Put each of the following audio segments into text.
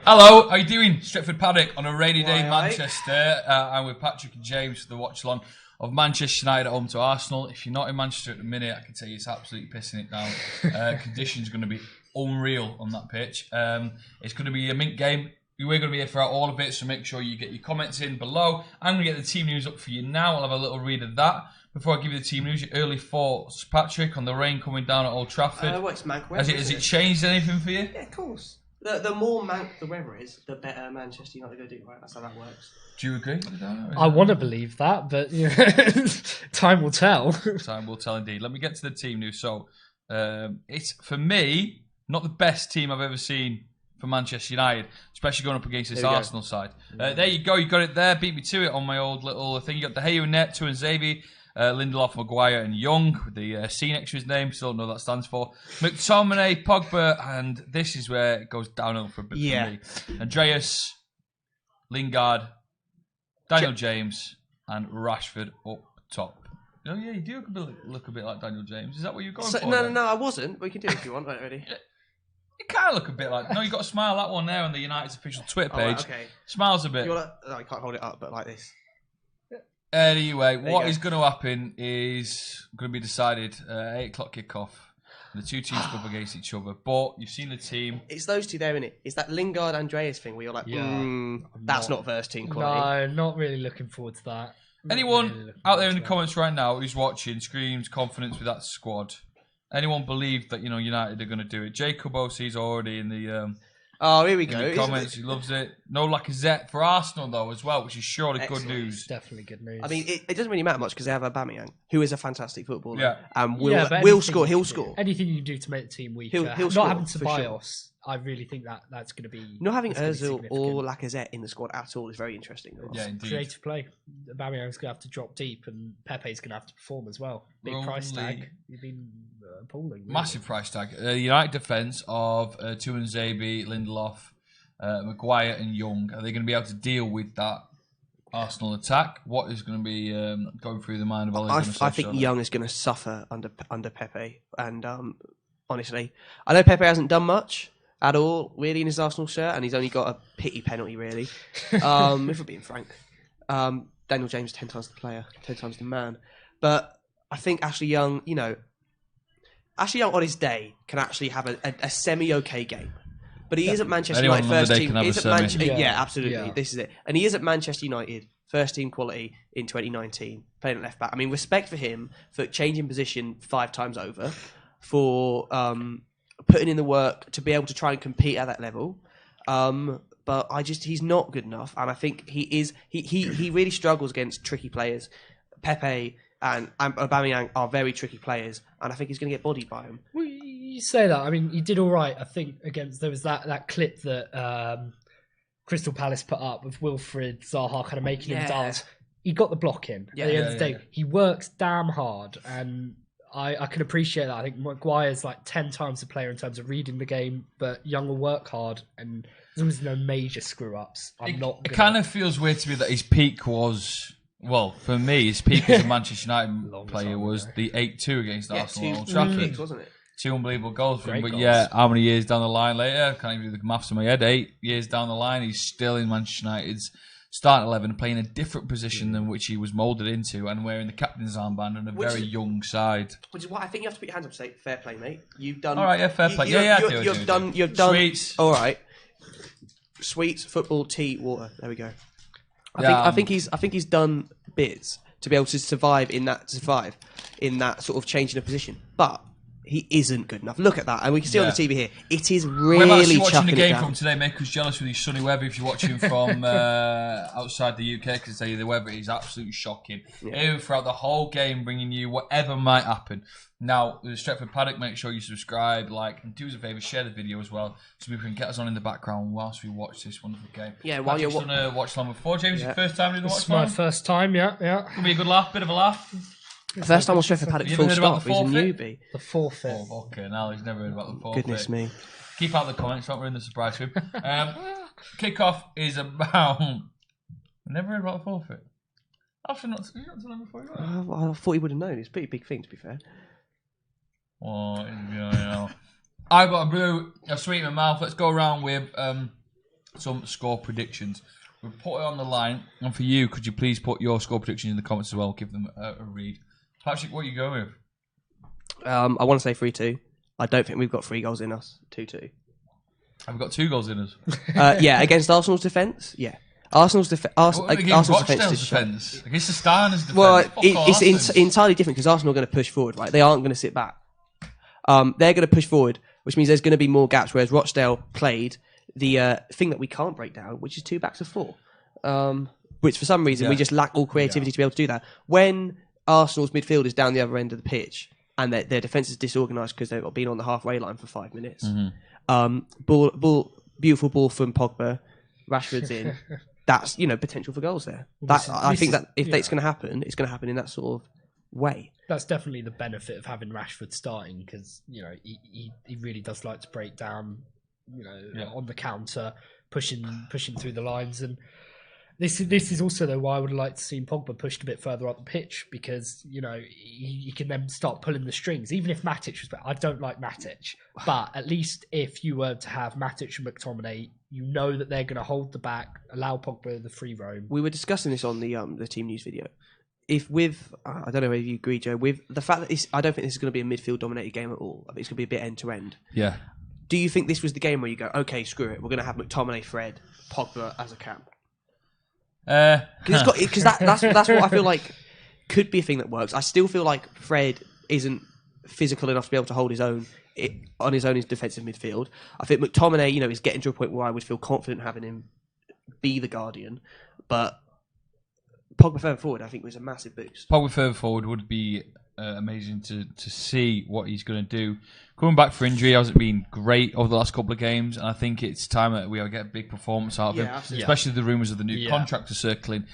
Hello, how you doing? Stretford Paddock on a rainy day in Manchester. I'm with Patrick and James for the watch along of Manchester United at home to Arsenal. If you're not in Manchester at the minute, I can tell you it's absolutely pissing it down. Conditions are going to be unreal on that pitch. It's going to be a mint game. We're going to be here throughout all of it, so make sure you get your comments in below. I'm going to get the team news up for you now. I'll have a little read of that. Before I give you the team news, your early thoughts, Patrick, on the rain coming down at Old Trafford. It's mank weather, has it changed anything for you? Yeah, of course. The more mank the weather is, the better Manchester United are going to do, right? That's how that works. Do you agree with that? I want to believe that, but you know, time will tell. Time will tell indeed. Let me get to the team news. So, it's, for me, not the best team I've ever seen for Manchester United, especially going up against this Arsenal side. There you go. You got it there. Beat me to it on my old little thing. You got De Gea in net, Tuanzebe, Lindelof, Maguire and Young with the C next to his name. Still don't know what that stands for. McTominay, Pogba, and this is where it goes downhill for a bit for me. Andreas, Lingard, Daniel James and Rashford up top. Oh yeah, you do look a bit like Daniel James. Is that what you're going for? No, I wasn't. But you can do it if you want. Right, ready? You kind of look a bit like... No, you got to smile. That one there on the United's official Twitter page. Right, okay. Smiles a bit. No, I can't hold it up, but like this. Anyway, what is going to happen is going to be decided 8 o'clock kickoff. The two teams go up against each other. But you've seen the team. It's those two there, isn't it? It's that Lingard Andreas thing where you're like, that's not first team quality. No, not really looking forward to that. Anyone out there in the comments right now who's watching screams confidence with that squad? Anyone believe that United are going to do it? Jacob Osie's already in the here we go. In the comments, he loves it. No Lacazette for Arsenal though as well, which is surely good news. Definitely good news. I mean, it doesn't really matter much because they have Aubameyang, who is a fantastic footballer. Yeah, and will score. He'll score. Anything you can do to make the team weaker. He'll not score, having Ceballos, I really think that's going to be. Not having Ozil or Lacazette in the squad at all is very interesting. Yeah, indeed. Creative play. Aubameyang's going to have to drop deep, and Pepe's going to have to perform as well. Big price tag. You've been appalling. Really. Massive price tag. The United defence of Tuanzebe, Lindelof, Maguire and Young, are they going to be able to deal with that Arsenal attack? What is going to be going through the mind of Ole Gunnar Solskjaer? I think Young is going to suffer under Pepe. And honestly, I know Pepe hasn't done much at all, really, in his Arsenal shirt, and he's only got a pity penalty, really. If we're being frank. Daniel James, 10 times the player, 10 times the man. But I think Ashley Young, Ashley Young on his day can actually have a semi-okay game. But he isn't Manchester United first team. Absolutely. Yeah. This is it. And he isn't Manchester United first team quality in 2019, playing at left back. I mean, respect for him for changing position 5 times over, for putting in the work to be able to try and compete at that level. But he's not good enough. And I think he really struggles against tricky players. Pepe and Aubameyang are very tricky players, and I think he's going to get bodied by him. Well, you say that. I mean, he did all right, I think, against... There was that clip that Crystal Palace put up of Wilfried Zaha kind of making him dance. He got the block in. At the end of the day, he works damn hard, and I can appreciate that. I think Maguire's like 10 times the player in terms of reading the game, but Young will work hard, and as long as there's no major screw-ups, It kind of feels weird to me that his peak was... Well, for me, his peak as a Manchester United player was the 8-2 against Arsenal at Old Trafford. Kicks, wasn't it? 2 unbelievable goals for him. But yeah, how many years down the line later? I can't even do the maths in my head. 8 years down the line, he's still in Manchester United's starting 11, playing a different position than which he was moulded into, and wearing the captain's armband on a very young side. Which is why I think you have to put your hands up and say, fair play, mate. You've done... All right, fair play. You've done... Sweets. All right. Sweets, football, tea, water. There we go. I think he's done bits to be able to survive in that sort of changing of position, but he isn't good enough. Look at that, and we can see on the TV here. It is really. We're actually watching the game from today. Make us jealous with his sunny weather. If you're watching from outside the UK, because I tell you the weather is absolutely shocking. Even throughout the whole game, bringing you whatever might happen. Now, the Stretford Paddock, make sure you subscribe, like, and do us a favour, share the video as well, so we can get us on in the background whilst we watch this wonderful game. Yeah, while you're done a watch along before, James. Your first time doing the watch along? It's my first time. Yeah. Gonna be a good laugh, bit of a laugh. First time on Stretford Paddock, full stop. He's a newbie. The forfeit. Oh, okay, now he's never heard about the forfeit. Goodness me. Keep out the comments, don't ruin the surprise for him. Kickoff is about. Never heard about the forfeit. Actually, not to know before. I thought he would have known. It's a pretty big thing, to be fair. Oh, I've got a brew, a sweet in my mouth. Let's go around with some score predictions. We'll put it on the line. And for you, could you please put your score predictions in the comments as well? Give them a read. Patrick, what are you going with? I want to say 3-2. I don't think we've got 3 goals in us. 2-2. Have we got 2 goals in us? Yeah, against Arsenal's defence. Yeah, Arsenal's Arsenal's defence is defence against the Steiners' defence. Well, it's entirely different because Arsenal are going to push forward, right? They aren't going to sit back. They're going to push forward, which means there's going to be more gaps. Whereas Rochdale played the thing that we can't break down, which is 2 backs of 4. Which for some reason we just lack all creativity to be able to do that. When Arsenal's midfield is down the other end of the pitch and their defence is disorganised because they've been on the halfway line for 5 minutes. Beautiful ball from Pogba, Rashford's in. That's potential for goals there. I think that if it's going to happen, it's going to happen in that sort of way. That's definitely the benefit of having Rashford starting because he really does like to break down, on the counter, pushing through the lines. And this is also though why I would like to see Pogba pushed a bit further up the pitch because he can then start pulling the strings. Even if Matic was back, I don't like Matic, but at least if you were to have Matic and McTominay, that they're going to hold the back, allow Pogba the free roam. We were discussing this on the team news video. If I don't know if you agree, Joe, with the fact that I don't think this is going to be a midfield dominated game at all. I think it's going to be a bit end to end. Yeah. Do you think this was the game where you go, okay, screw it, we're going to have McTominay, Fred, Pogba as a camp? Because that's what I feel like could be a thing that works. I still feel like Fred isn't physical enough to be able to hold his own on his own in defensive midfield. I think McTominay, is getting to a point where I would feel confident having him be the guardian, but Pogba further forward, I think, was a massive boost. Pogba further forward would be amazing to see what he's going to do. Coming back for injury hasn't been great over the last couple of games, and I think it's time that we get a big performance out of him, especially the rumours of the new contract are circling.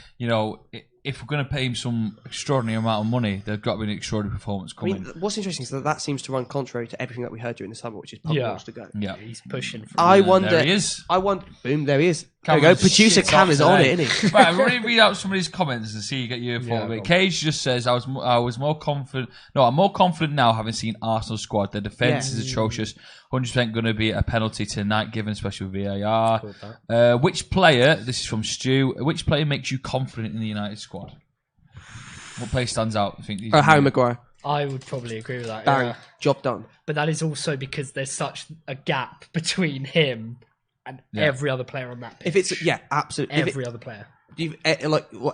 If we're going to pay him some extraordinary amount of money, there's got to be an extraordinary performance coming. I mean, what's interesting is that seems to run contrary to everything that we heard during the summer, which is Pogba wants to go. Yeah, he's pushing. I wonder. There he is. Boom, there he is. There we go. Producer Cam is on it, isn't he? Right, I'm going to read out some of these comments and see you get your thought of it. Cage just says, I was more confident. No, I'm more confident now having seen Arsenal's squad. Their defence is atrocious. 100% going to be a penalty tonight, given especially with VAR. Which player? This is from Stu. Which player makes you confident in the United squad? What player stands out? I think Harry Maguire. I would probably agree with that. Bang, job done. But that is also because there's such a gap between him and every other player on that pitch. If it's absolutely every other player. Do you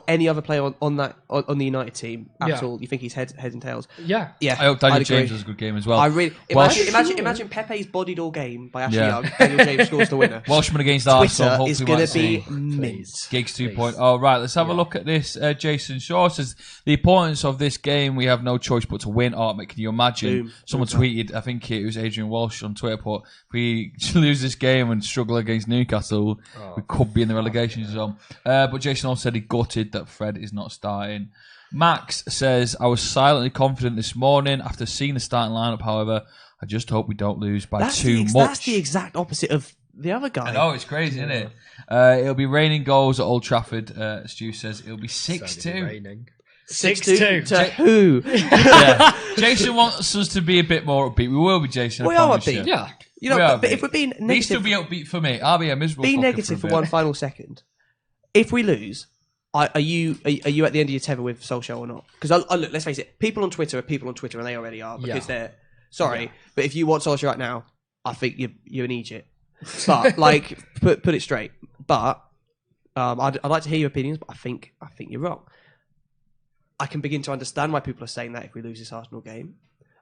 any other player on the United team at all? You think he's heads and tails? Yeah. I hope Daniel James does a good game as well. I really imagine Pepe's bodied all game by Ashley Young. Daniel James scores the winner. Welshman against Arsenal. Twitter is going to be mint. Gigs 2.0. Right, let's have a look at this. Jason Shaw says the importance of this game. We have no choice but to win. Oh, mate, can you imagine? Someone tweeted. I think it was Adrian Walsh on Twitter. Put if we lose this game and struggle against Newcastle, we could be in the relegation zone. But Jason also said he gutted that Fred is not starting. Max says, I was silently confident this morning after seeing the starting lineup. However, I just hope we don't lose by too much. That's the exact opposite of the other guy. I know, it's crazy, isn't it? It'll be raining goals at Old Trafford. Stu says it'll be 6-2. 6-2 to who? Jason wants us to be a bit more upbeat. We will be, Jason. We are upbeat. Yeah. But if we're being negative, needs to be upbeat for me. I'll be a miserable. Be negative for one final second. If we lose, are you at the end of your tether with Solskjaer or not? Because look, let's face it, people on Twitter are people on Twitter, and they already are because they're sorry. But if you want Solskjaer right now, I think you're an idiot. But put it straight. But I'd like to hear your opinions. But I think you're wrong. I can begin to understand why people are saying that if we lose this Arsenal game.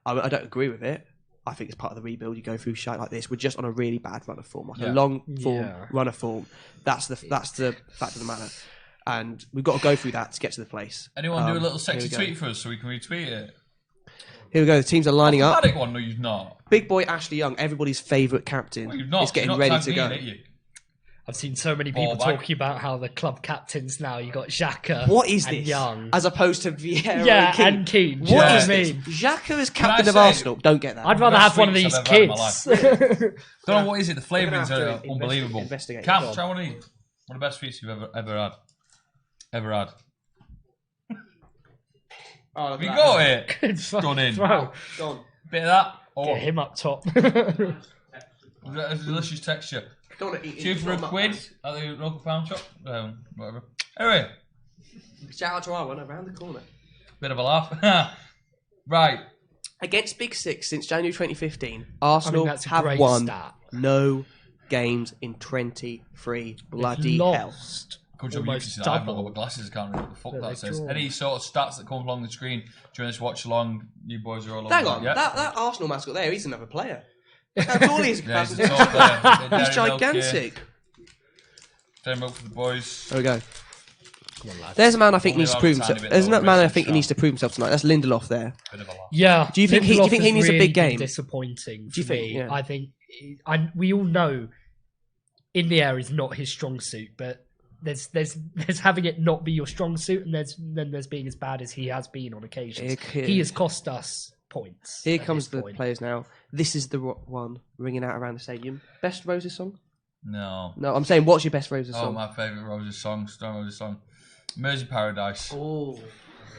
I don't agree with it. I think it's part of the rebuild. You go through shite like this. We're just on a really bad run of form, a long form run of form. That's the fact of the matter, and we've got to go through that to get to the place. Anyone do a little sexy tweet for us so we can retweet it? Here we go. The teams are lining up. Paddock one? No, you've not. Big boy Ashley Young, everybody's favourite captain, is getting ready to go. I've seen so many people talking about how the club captains now. You got Xhaka. What is and this? Young, as opposed to Vieira and Keane. What does this mean? Xhaka is captain of Arsenal. Don't get that. I'd rather have one of these kids. Don't know what is it. The flavourings are unbelievable. Cam, try one of these. One of the best sweets you've ever had. Oh, we got it. Good Stunning. throw. Gone. Bit of that. Get him up top. Delicious texture. Don't want to eat. Two for a quid at the local pound shop. Whatever. Anyway, Shout out to our one around the corner. bit of a laugh. Right. Against Big Six since January 2015, Arsenal that's a have great won stat. no games in 23 bloody hell. Lost. Good job, you can see that. I've not got my glasses. I can't read what the fuck But that they says. draw. Any sort of stats that come along the screen during this watch along, you boys are all over Hang on, Yeah. that Arsenal mascot there, he's another player. Look how tall he is. Yeah, he's He's a top player. gigantic. Turn him up for the boys. There we go. Come on, lads. There's a man I think Only needs to allowed prove a tiny himself. bit There's lower a man I risk think he shot. needs to prove himself tonight. That's Lindelof there. Bit of a laugh. Yeah. Do you think he Lindelof needs a has big really game? been disappointing Do you for think? me. Yeah. I think we all know in the air is not his strong suit, but there's having it not be your strong suit, and there's being as bad as he has been on occasions. He has cost us points. Here at comes this the point. players now. This is the one ringing out around the stadium. Best Roses song? No. No, I'm saying what's your best Roses Oh, song? my favourite Roses song. Stone Roses song. Mersey Paradise. Oh,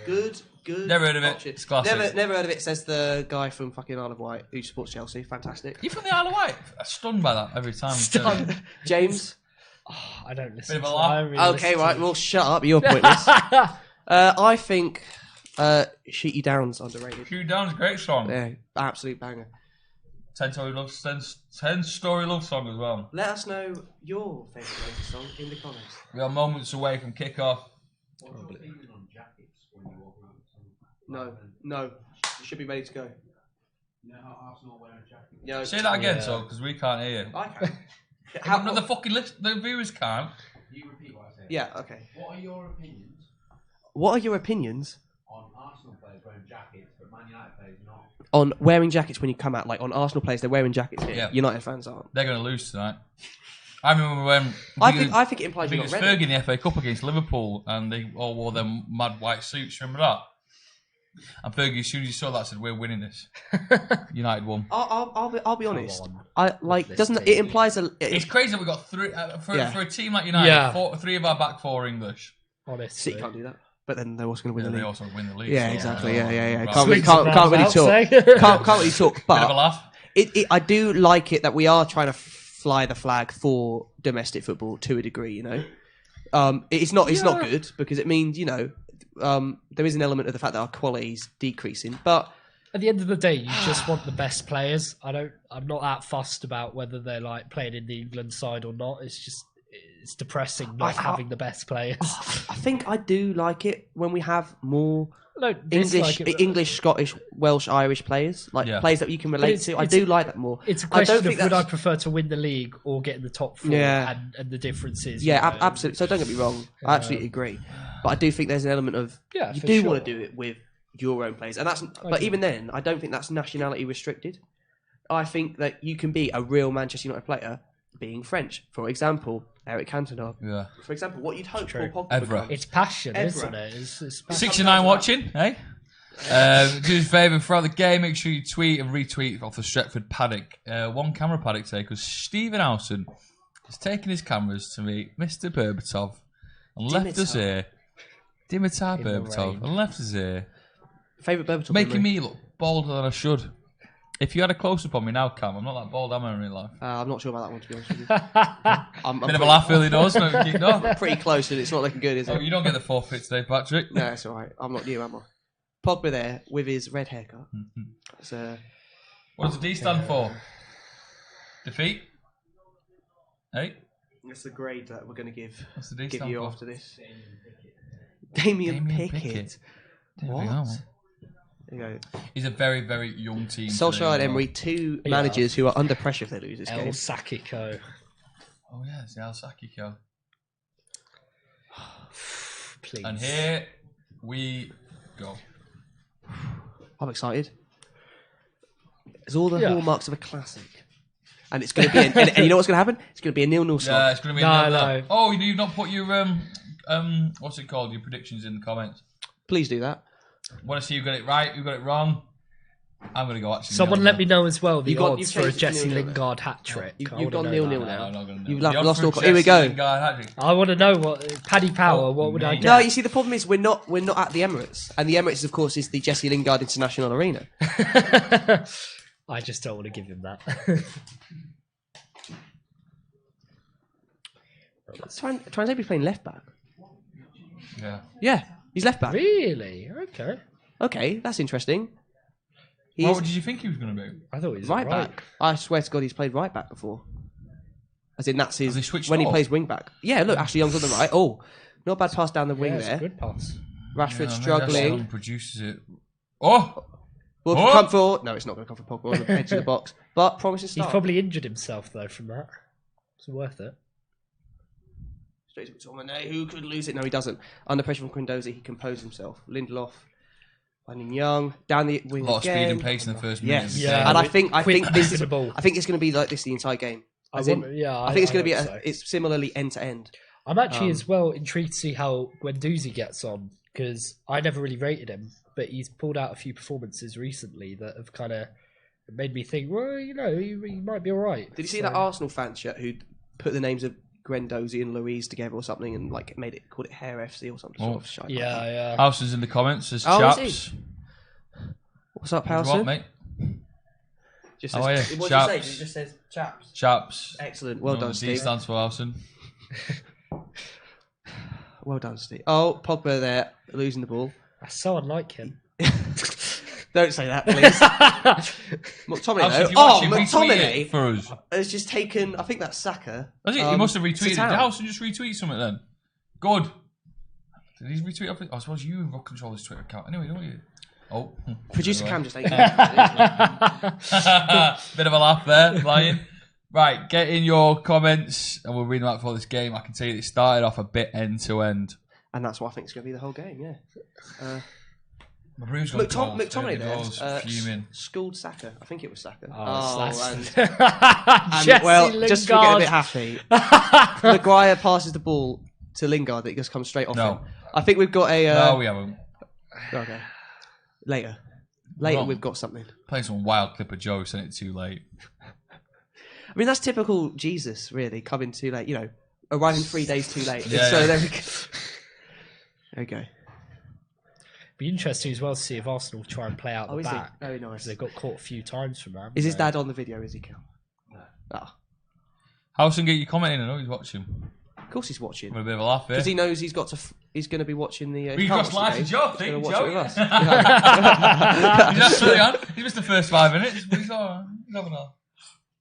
good. Never heard of it. option. It's classic. Never heard of it, says the guy from fucking Isle of Wight who supports Chelsea. Fantastic. You from the Isle of Wight? I'm stunned by that every time. Stunned. James? I don't listen. Bit of a to laugh. I really Okay, listen right, to- well, shut up. You're pointless. I think Sheety Down's underrated. Shoot Down's a great song. Yeah, absolute banger. 10-story love song as well. Let us know your favourite Roses song in the comments. We are moments away from kickoff. No. You should be ready to go. No, Say that again, Yeah. so because we can't hear you. I can. How the fucking the viewers can't. You repeat what I said. Yeah, okay. What are your opinions What are your opinions on Arsenal players wearing jackets, but Man United players not? on wearing jackets when you come out? Like on Arsenal players, they're wearing jackets here. Yeah. United fans aren't. They're going to lose tonight. I remember when I think it implies I think you're it not was ready. Fergie in the FA Cup against Liverpool, and they all wore them mad white suits. Remember that? And Fergie, as soon as he saw that, said, "We're winning this." United won. I'll be honest. on. I like This doesn't team. it implies a It's crazy that we got three for Yeah. a team like United. Yeah. Three of our back four are English. Honestly. City can't do that. But then they're also going to win Yeah, the they league. also win the league. Yeah, so, exactly. Yeah. right. Can't really Swings and talk. roundabouts, eh? Can't really talk. Bit of a But laugh. I do like it that we are trying to fly the flag for domestic football to a degree. You know, it's not good because it means there is an element of the fact that our quality is decreasing. But At the end of the day, you just want the best players. I'm not that fussed about whether they're like playing in the England side or not. It's depressing not having the best players. I think I do like it when we have more I don't dislike it, but English, Scottish, Welsh, Irish players, like Yeah. players that you can relate to. I do like that more. It's a I don't question think of would I that's- prefer to win the league or get in the top four, Yeah. and the differences. Yeah, absolutely. So don't get me wrong. I absolutely agree. But I do think there's an element of Yeah, you for do sure. want to do it with your own players, and that's. But agree. even then, I don't think that's nationality restricted. I think that you can be a real Manchester United player being French. For example, Eric Cantona. Yeah. For example, what you'd hope True. for Pogba. Evra. becomes. It's passion, Evra. isn't it? It's passion. 69 watching, eh? Do us a favour throughout the game. Make sure you tweet and retweet off the Stretford Paddock. One camera Paddock today because Stephen Howson has taken his cameras to meet Mr. Berbatov and left us here. Dimitar In the Berbatov rain. and left us here, Favorite Berbatov. making memory? me look bolder than I should. If you had a close up on me now, Cam, I'm not that bold, am I, in real life? I'm I'm not sure about that one, to be honest with you. I'm Bit of a laugh, early doors. No, keep going. pretty close, and it's not looking good, is Oh, it? you don't get the forfeit today, Patrick. No, it's all right. I'm not you, am I? Pogba there with his red haircut. It's, What does the D stand for? Defeat. Hey, that's the grade that we're going to give what's the D give stand you for? after this. Damien Damien Pickett. Pickett. What? There There you go. He's a very, very young team. Solskjaer today, and as well. Emery, two Yeah. managers who are under pressure if they lose this El game. Sakiko. Oh yeah, it's the Alsaki kill. Please. And here we go. I'm excited. It's all the Yeah. hallmarks of a classic. And it's going to be, and you know what's going to happen? It's going to be a 0-0 Yeah, slog. it's going to be No, another. no. Oh, you've not put your what's it called? Your predictions in the comments. Please do that. Want to see who got it right, who got it wrong? I'm going to go actually. Someone let me know as well the You've got- odds you've for a changed it to Jesse 0-0 now. Lingard hat trick. You've I wanna gone know 0-0 that. now. No, I'm not going to You've know. lost all. Here Here we go. I want to know what Paddy Power. What would I mate. get? No, you see, the problem is we're not at the Emirates, and the Emirates, of course, is the Jesse Lingard International Arena. I just don't want to give him that. Transable's playing left back. Yeah. Yeah, he's left back. Really? Okay. Okay, that's interesting. What did you think he was going to be? I thought he was right back. I swear to God, he's played right back before. As in, that's his when he plays wing back. Yeah, look, Ashley Young's on the right. Oh, not a bad pass down the wing there. Good pass. Rashford struggling. Young produces it. Oh! Well, Oh! come for no, it's not going to come for Pogba on the edge of the box, but promising start. He's probably injured himself though from that. It's worth it. Straight to McTominay, who could lose it? No, he doesn't. Under pressure from Quindosi, he composed himself. Lindelof, finding Young down the wing. A lot of speed and pace in the first minute. Yes, Yeah. and I think this is. ball. I think it's going to be like this the entire game. I think it's going to be. It's similarly end to end. I'm actually as well intrigued to see how Guendouzi gets on because I never really rated him, but he's pulled out a few performances recently that have kind of made me think, well, you know, he might be all right. Did you see that Arsenal fan shirt who put the names of Guendouzi and Louise together or something and like called it Hair FC or something? Sort of shite like that. Yeah. Howson's in the comments. Says Is chaps. What's up, What, Howson? mate? Just How are says, you? what Chaps. did you say? It just says chaps. Chaps. Excellent. Well done, D Steve. stands for Howson. Well done, Steve. Oh, Pogba there, losing the ball. That's so unlike him. Don't say that, please. McTominay, Howson, though. if you Oh, watch it, retweet it McTominay for us. has just taken, I think that's Saka. Has it? He must have retweeted. Did Satan. Howson just retweet something then? Good. Did he retweet off it? I suppose you control his Twitter account. Anyway, don't you? Oh. Producer Cam just ate it. Bit of a laugh there, Lion. Right, get in your comments and we'll read them out for this game. I can tell you it started off a bit end to end. And that's what I think is going to be the whole game, yeah. My brew's gone cold. McTominay Doors, there fuming. schooled Saka. I think it was Saka. And well, Lingard. just to get a bit happy, Maguire passes the ball to Lingard that just comes straight off him. I think we've got a... no, we haven't. Okay. Later, Wrong. we've got something. Playing some wild clip of Joe, sent it too late. I mean, that's typical Jesus, really, coming too late. You know, arriving 3 days too late. Yeah, so yeah. there we go. There we go. Be interesting as well to see if Arsenal try and play out the Is he? back. Very Because nice. they've got caught a few times from that. Is his dad on the video? Is he, Cal? No. Ah, Howson, get your comment in. I know he's watching. of course he's watching. With a bit of a laugh here. Because he knows he's got to. He's going to be watching the. He's got slice of Joe, He's going to Joe. watch it with us. He's absolutely on. He missed the first 5 minutes, but he's all right. He's having a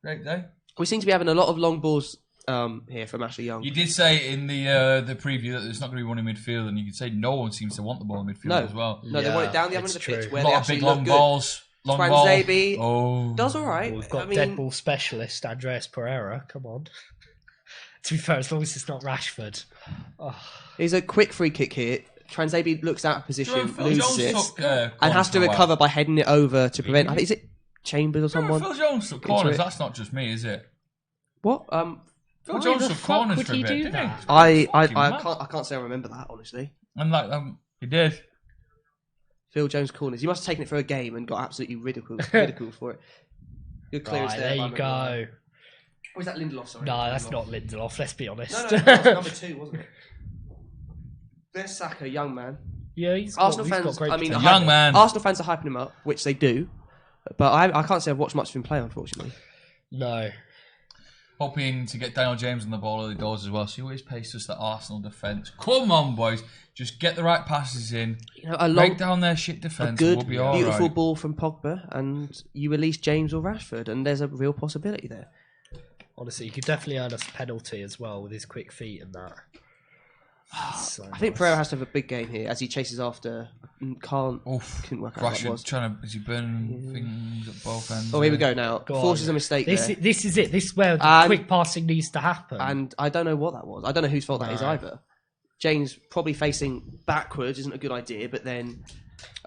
great day. We seem to be having a lot of long balls here from Ashley Young. You did say in the preview that there's not going to be one in midfield, and you could say no one seems to want the ball in midfield as well. No, they want it down the other end of the pitch where A they lot of actually big look long good. balls. Long ball. Transabie Oh. does all right. We've got I mean, dead ball specialist Andreas Pereira. Come on. To be fair, as long as it's not Rashford. Oh. He's a quick free kick here. Transabie looks out of position, Phil loses Jones it, took, and has to corners for a recover while. by heading it over to prevent. I think is it Chambers or someone? Phil Jones took corners. That's not just me, is it? What? Phil Why Jones the took fuck corners would for a he bit, do didn't that? he? I Fucking mad. can't say I remember that honestly. And like he did. Phil Jones corners. He must have taken it for a game and got absolutely ridiculed for it. Good clearance Right, there. there by you McGuire. go. Or is that Lindelof? Sorry. No, that's not Lindelof, let's be honest. No, that was number 2, wasn't it? There's Saka, young man. Yeah, he's Arsenal got fans. great I mean, A young man. Arsenal fans are hyping him up, which they do. But I can't say I've watched much of him play, unfortunately. No. Hoping to get Daniel James on the ball early doors as well. So he always paces us the Arsenal defence. Come on, boys. Just get the right passes in. You know, a Break down their shit a defence. good, We'll be all beautiful right. ball from Pogba, and you release James or Rashford, and there's a real possibility there. Honestly, he could definitely earn us a penalty as well with his quick feet and that. So I think nice. Pereira has to have a big game here as he chases after. Couldn't work out what that Rashford was. is he burning things at both ends? Oh, here we go now. Go Forces on. a mistake This there. this is it. This is where the And- quick passing needs to happen. And I don't know what that was. I don't know whose fault that is No. either. James probably facing backwards isn't a good idea, but then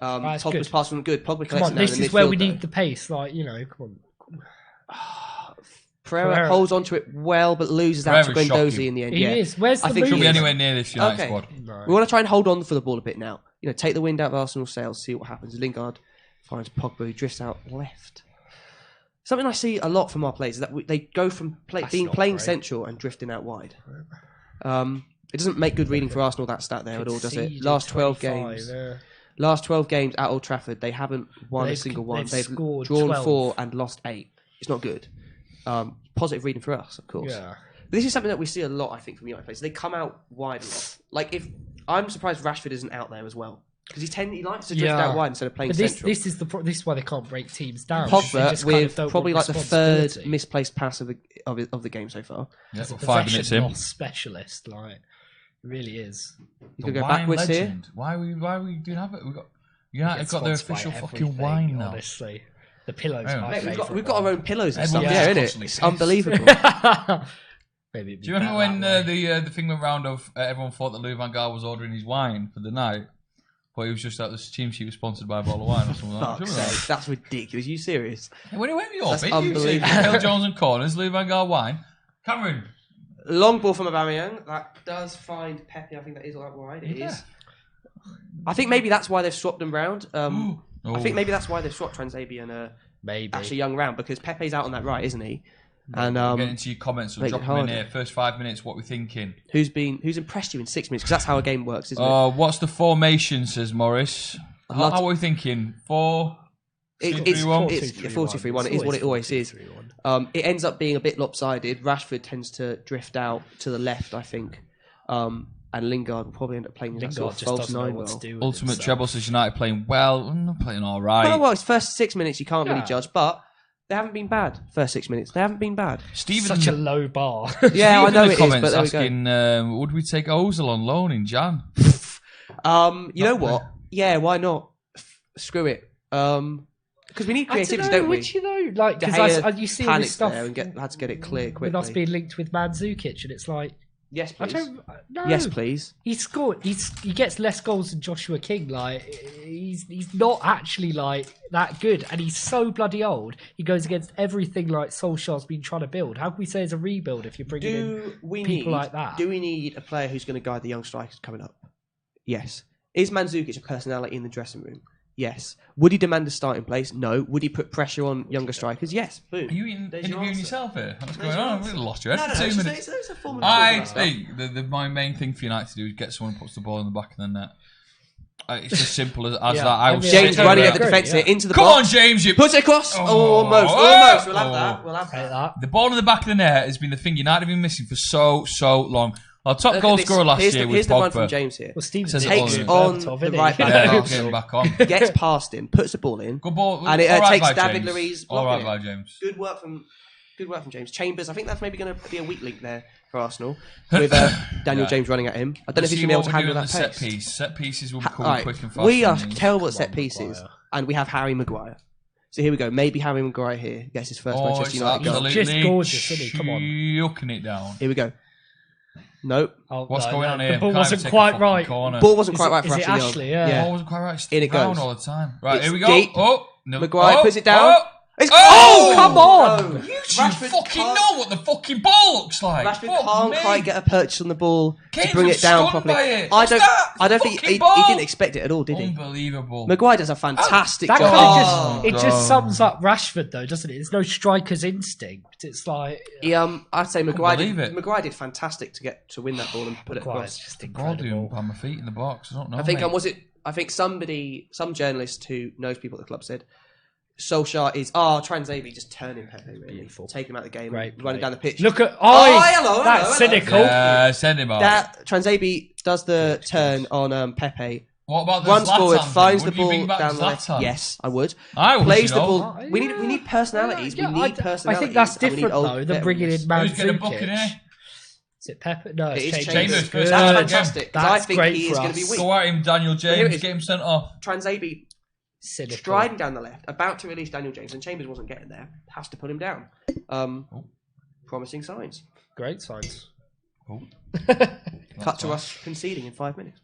Right, Pogba's good. pass wasn't good. Pogba Come collects on, it now in this the is where midfield, we though. need the pace. Like, you know, come on. Pereira holds onto it well, but loses out to Pereira's Guendouzi shocking. in the end. He yeah. is. Where's the I think Should move? be anywhere near this United Okay. squad. No. We want to try and hold on for the ball a bit now. You know, take the wind out of Arsenal's sails, see what happens. Lingard finds Pogba, who drifts out left. Something I see a lot from our players is that they go from That's being not playing great. central and drifting out wide. It doesn't make good reading for Arsenal, that stat there at all, does it? Conceded Last 12 25, games. yeah. Last 12 games at Old Trafford, they haven't won a They've- single one. they've They've scored drawn 12. 4 and lost 8. It's not good. Positive reading for us, of course. Yeah. This is something that we see a lot, I think, from United players. They come out wide a lot. Like, I'm surprised Rashford isn't out there as well. Because he likes to drift out wide instead of playing central. This is why they can't break teams down. Pogba with probably like the third misplaced pass of the game so far. Yeah, 5 minutes in. Specialist, like, it really is. You could go backwards legend. here. Why are we doing have it? United got their official fucking wine now. Honestly, the pillows. Mate, we've got our own pillows and stuff. Yeah, innit? It's unbelievable. Do you remember when the thing went round of everyone thought that Louis van Gaal was ordering his wine for the night? But he was just like, the team sheet was sponsored by a bottle of wine or something like that. That's ridiculous. Are you serious? Hey, when went your That's bit, unbelievable. Phil Jones and corners, Louis van Gaal wine. Cameron. Long ball from Aubameyang. That does find Pepe. I think that is all right. It is. I think maybe that's why they've swapped them round. I think maybe that's why they've swapped Transabi and Ashley Young round, because Pepe's out on that right, isn't he? And get into your comments, so drop them in here. First 5 minutes, what we're thinking. Who's impressed you in 6 minutes? Because that's how a game works, isn't it? What's the formation? Says Morris. How are we thinking? 4-2-3-1. It's 4-2-3-1. It is what it always is. It ends up being a bit lopsided. Rashford tends to drift out to the left, I think. And Lingard will probably end up playing that sort of false nine well. Ultimate treble says United playing well. Not playing all right. Well, it's first 6 minutes you can't really judge, but they haven't been bad. First 6 minutes, they haven't been bad. Such a low bar. Yeah, I know it is, but there asking, we go. Would we take Ozil on loan in Jan? You know what? Yeah, why not? Screw it. Because we need creativity, don't we? Would you though? Like, because you see all this stuff there and had to get it clear quickly. With us being linked with Mandzukic, and it's like, yes, please. No. Yes, please. He scored. He gets less goals than Joshua King. Like, he's not actually like that good, and he's so bloody old. He goes against everything like Solskjaer's been trying to build. How can we say it's a rebuild if you're bringing in people like that? Do we need a player who's going to guide the young strikers coming up? Yes. Is Mandzukic a personality in the dressing room? Yes. Would he demand a starting place? No. Would he put pressure on younger strikers? Yes. Boom. Are you interviewing yourself here? What's going on? I've really lost your head for 2 minutes. It's a form of I think my main thing for United to do is get someone who puts the ball in the back of the net. It's as simple as that. James running at the defence here into the box. Come on, James! You put it across. Almost. We'll have that. The ball in the back of the net has been the thing United have been missing for so long. Our top goal scorer last year was Pogba. Here's the one from James here. Well, Steve takes on the right back, gets past him, puts the ball in, good ball, and it takes David Luiz. All right, by James. Good work from James. Chambers, I think that's maybe going to be a weak link there for Arsenal with Daniel James running at him. I don't know if he's going to be able to handle that pace. Set pieces will be coming quick and fast. We are terrible at set pieces, and we have Harry Maguire. So here we go. Maybe Harry Maguire here gets his first Manchester United goal. Just gorgeous, isn't he? Come on. Yucking it down. Here we go. Nope. What's going on here? The ball wasn't quite right. Ball wasn't quite right for Ashley. Yeah. The ball wasn't quite right. In it goes. All the time. Right, here we go. Deep. No. Maguire puts it down. Come on! No. You fucking know what the fucking ball looks like. Rashford can't quite get a purchase on the ball to bring it down properly. I don't think he didn't expect it at all, did he? Unbelievable. Maguire does a fantastic job. job. It just sums up Rashford, though, doesn't it? There's no striker's instinct. It's like I'd say Maguire did fantastic to win that ball and put it across. Just incredible. By my feet in the box. I don't know. I think some journalist who knows people at the club said Solskjaer is Transabi just turning Pepe really. Beautiful. Take him out of the game, running down the pitch. Look at hello, that's cynical. Send him off. Transabi does the turn on Pepe. What about the runs Zlatan forward, thing? finds the Would you ball bring back down the left. Zlatan? Yes, I would. Plays the ball. We need personalities. We need personalities. I think that's different though than bringing in Mandzukic. Is it Pepper? No, it's Chambers. That's fantastic. I think he is going to be weak. Go at him, Daniel James. Get him sent off. Transabi striding down the left, about to release Daniel James, and Chambers wasn't getting there. Has to put him down. Promising signs. Great signs. Cut to us conceding in 5 minutes.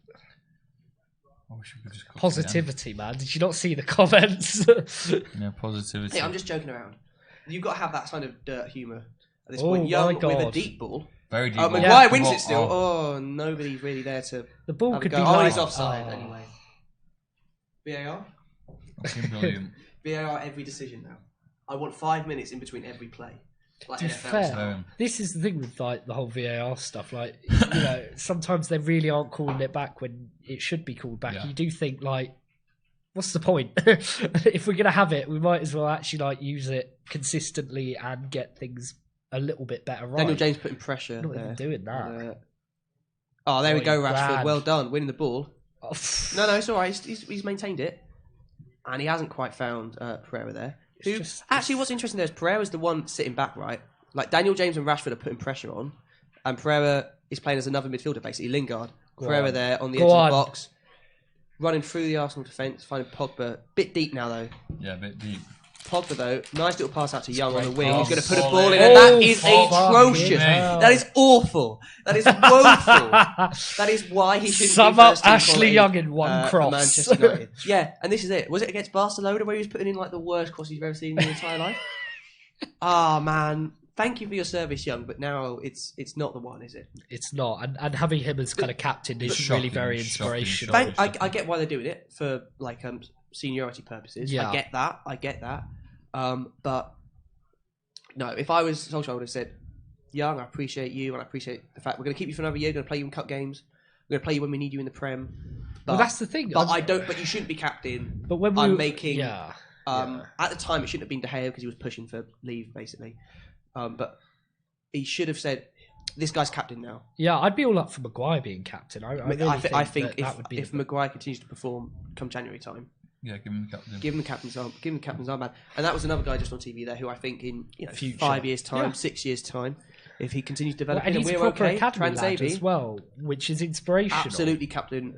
Positivity, man. Did you not see the comments? Yeah, positivity. Hey, I'm just joking around. You've got to have that kind of dirt humour at this point. Young with a deep ball. Very deep ball. Maguire wins it still. Nobody's really there to. The ball could be he's offside anyway. VAR? Brilliant. VAR every decision now. I want 5 minutes in between every play. Like to be fair, this is the thing with like the whole VAR stuff. Like, you know, sometimes they really aren't calling it back when it should be called back. Yeah. You do think like, what's the point? If we're gonna have it, we might as well actually like use it consistently and get things a little bit better right. Daniel James putting pressure. Not there. even doing that. Oh, there we go, Rashford. Grand. Well done, winning the ball. Oh, No, it's all right. He's maintained it, and he hasn't quite found Pereira there. Actually, what's interesting there is Pereira's the one sitting back, right? Like Daniel James and Rashford are putting pressure on, and Pereira is playing as another midfielder, basically Lingard. Pereira there on the edge of the box, running through the Arsenal defence, finding Pogba. Bit deep now though. Yeah, a bit deep. Pogba though, nice little pass out to Young on the wing. pass. He's going to put a ball in, and that is atrocious. hell. That is awful. That is woeful. That is why he shouldn't Sum be up first team Ashley quality, Young in one for cross. Manchester United. Yeah, and this is it. Was it against Barcelona where he was putting in like the worst cross you've ever seen in your entire life? Ah, man. Thank you for your service, Young, but now it's not the one, is it? It's not, and having him as kind of captain is Shocking, really very shocking, inspirational. I get why they're doing it for like seniority purposes. Yeah. I get that. But no, if I was Solskjaer, I would have said, Young, I appreciate you, and I appreciate the fact we're going to keep you for another year. We're going to play you in cup games. We're going to play you when we need you in the Prem. But, Well, that's the thing. But but you shouldn't be captain. But when I'm making. yeah. At the time, it shouldn't have been De Gea because he was pushing for leave, basically. But he should have said, "This guy's captain now." Yeah, I'd be all up for Maguire being captain. I think if would be if Maguire continues to perform come January time, Yeah, give him the captain. give him the captain's armband. And that was another guy just on TV there who I think in Future. 5 years time, Yeah. 6 years time, if he continues Well, developing, and he's a we're proper okay. academy lad as well, which is inspirational. absolutely captain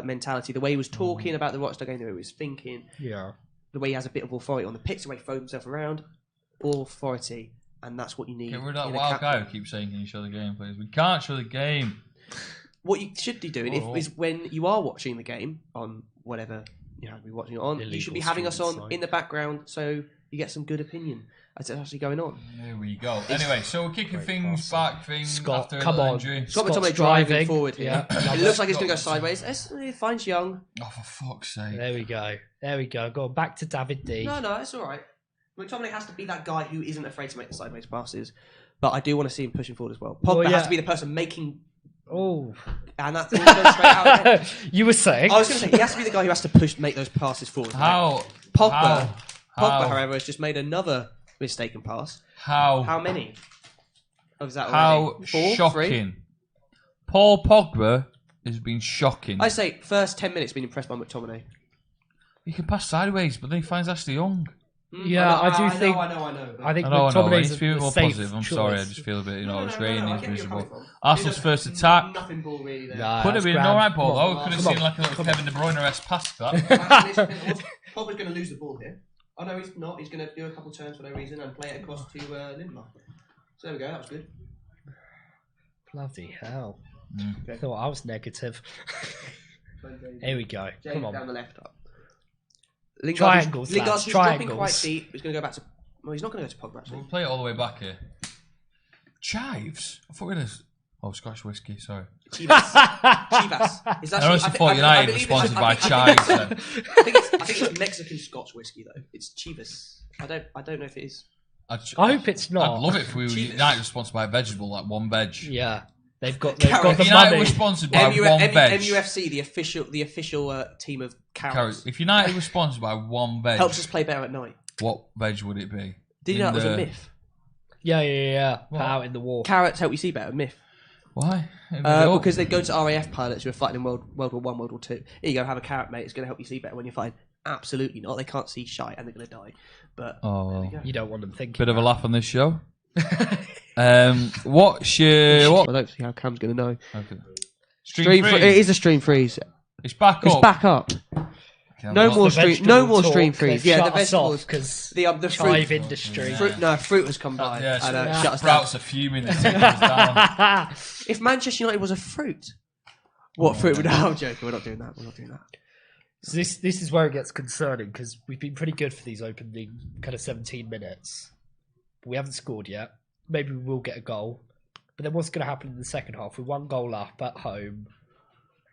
mentality. The way he was talking about the Rochdale game, the way he was thinking, Yeah. the way he has a bit of authority on the pitch, the way he throws himself around, authority, and that's what you need. Get rid of that in a wild captain. guy who keeps saying, "Can you show the game, please?" We can't show the game. What you should be doing is when you are watching the game on whatever we're watching it on, you should be Illegal having us streaming on site. in the background so you get some good opinion as it's actually going on. There we go. Anyway, so we're kicking things back, Scott, after a come little on. injury. Scott Scott's McTominay driving. driving forward here. Yeah. It looks like it's going to go sideways. It finds Young. Oh, for fuck's sake! There we go. Go on, back to David D. No, it's all right. McTominay has to be that guy who isn't afraid to make the sideways passes, but I do want to see him pushing forward as well. Pogba has to be the person making, Oh, and that's all goes straight out. Again. you were saying? I was going to say he has to be the guy who has to make those passes forward. How? Pogba, How? however, has just made another mistaken pass. How? How many? Of that How already? 4? shocking! 3? Paul Pogba has been shocking. I say first 10 minutes been impressed by McTominay. He can pass sideways, but then he finds Ashley Young. Yeah, I do think. I know. I think I know. I McTominay's need to feel a bit more safe positive. I'm sorry. I choice. just feel a bit, No, it's I raining, get it's where you're miserable. coming from. Arsenal's first attack. Nothing ball really there. Nah, Could have that's been grand. alright, Paul, Come on, though. Could have come seen on. like a little Kevin De Bruyne-esque pass for that. Pogba's going to lose the ball here. Oh no, he's not. He's going to do a couple turns for no reason and play it across to Lindelof. So there we go. That was good. Bloody hell! I thought I was negative. Here we go. James Come on. down the left. Triangles, Lingard's lads, he's dropping triangles. quite deep. He's going to go back to. Well, he's not going to go to Pogba actually. We'll play it all the way back here. Chives? I thought we had Scotch whiskey, sorry. Chivas. Is that I honestly thought United was sponsored by Chives then. I think it's Mexican Scotch whiskey though. It's Chivas. I don't know if it is. I hope it's not. I'd love it if we were Chivas. United was sponsored by a vegetable, like one veg. Yeah, they've got Carrot. the If United money. was sponsored by one veg. MUFC, the official team of carrots, If United was sponsored by one veg, helps us play better at night. what veg would it be? Did you know that was a myth? Yeah. Put out in the war. Carrots help you see better. Myth. Why? Because they go to RAF pilots who are fighting in World War One, World War Two. Here you go, have a carrot, mate. It's going to help you see better when you're fighting. Absolutely not. They can't see shite and they're going to die. But Oh, well. You don't want them thinking. Bit of a laugh on this show. What's your... What? I don't see how Cam's going to know. Okay. Stream freeze. it is a stream freeze. It's back It's up. back up. Okay, No well, more The stream. vegetable No more talk, stream freeze. they've Yeah, the shut us vegetables. because The chive fruit. industry. Fruit has come by Yeah, and so shut us down. Sprouts are fuming. They're taking us down. If Manchester United was a fruit, what fruit would? I'm joking. We're not doing that. So this is where it gets concerning because we've been pretty good for these opening kind of 17 minutes. But we haven't scored yet. Maybe we will get a goal. But then what's going to happen in the second half? We're 1 goal up at home.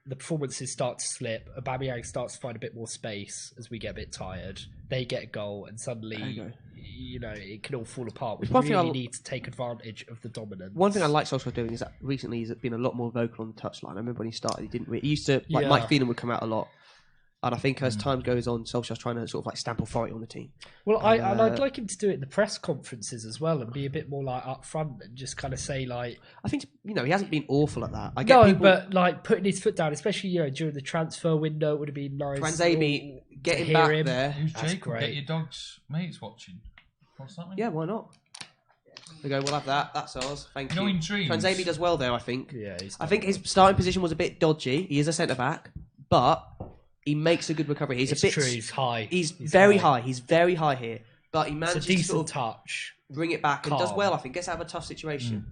The performances start to slip. Aubameyang starts to find a bit more space as we get a bit tired. They get a goal and suddenly, it can all fall apart. We One thing really need to take advantage of the dominance. One thing I like Solskjaer doing is that recently he's been a lot more vocal on the touchline. I remember when he started, he didn't. He used to like Yeah. Mike Phelan would come out a lot. And I think as time goes on, Solskjaer's trying to sort of like stamp authority on the team. Well, I'd like him to do it in the press conferences as well and be a bit more like upfront and just kind of say like. I think he hasn't been awful at that. But like putting his foot down, especially during the transfer window, it would have been nice. Transabi, get him back there. Who's Jacob? Get your dog's mates watching. What's that mean? Yeah, why not? We go. We'll have that. That's ours. Thank you. In dreams. Transabi does well there, I think. Yeah, I think his starting position was a bit dodgy. He is a centre back, but he makes a good recovery. He's true. He's high. He's very high. He's very high here, but he manages to sort of touch, bring it back, and does well. I think gets out of a tough situation,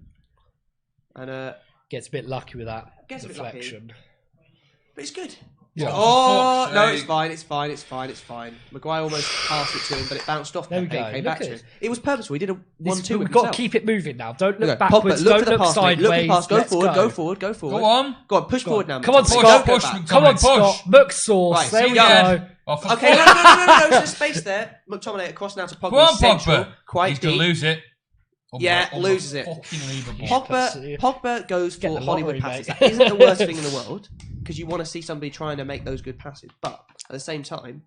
and gets a bit lucky with that gets deflection. But it's good. Yeah. Oh no, it's fine. Maguire almost passed it to him, but it bounced off. There we Pepe, go. came back to him. It was purposeful. He did a 1-2. We've got to keep it moving now. Don't look Pogba, backwards. look Don't for the look pass, sideways. Look for the pass. Go forward. Go on. Go on. Push forward now. Come on, Scott. Come on, Scott. McSauce. Right, there we go. go. Okay, no. There's space there. McTominay across now to Pogba. Go on, Central, Pogba. quite He's going to lose it. Loses it. Fucking unbelievable. Pogba goes for Hollywood lottery, passes. mate. That isn't the worst thing in the world because you want to see somebody trying to make those good passes. But at the same time,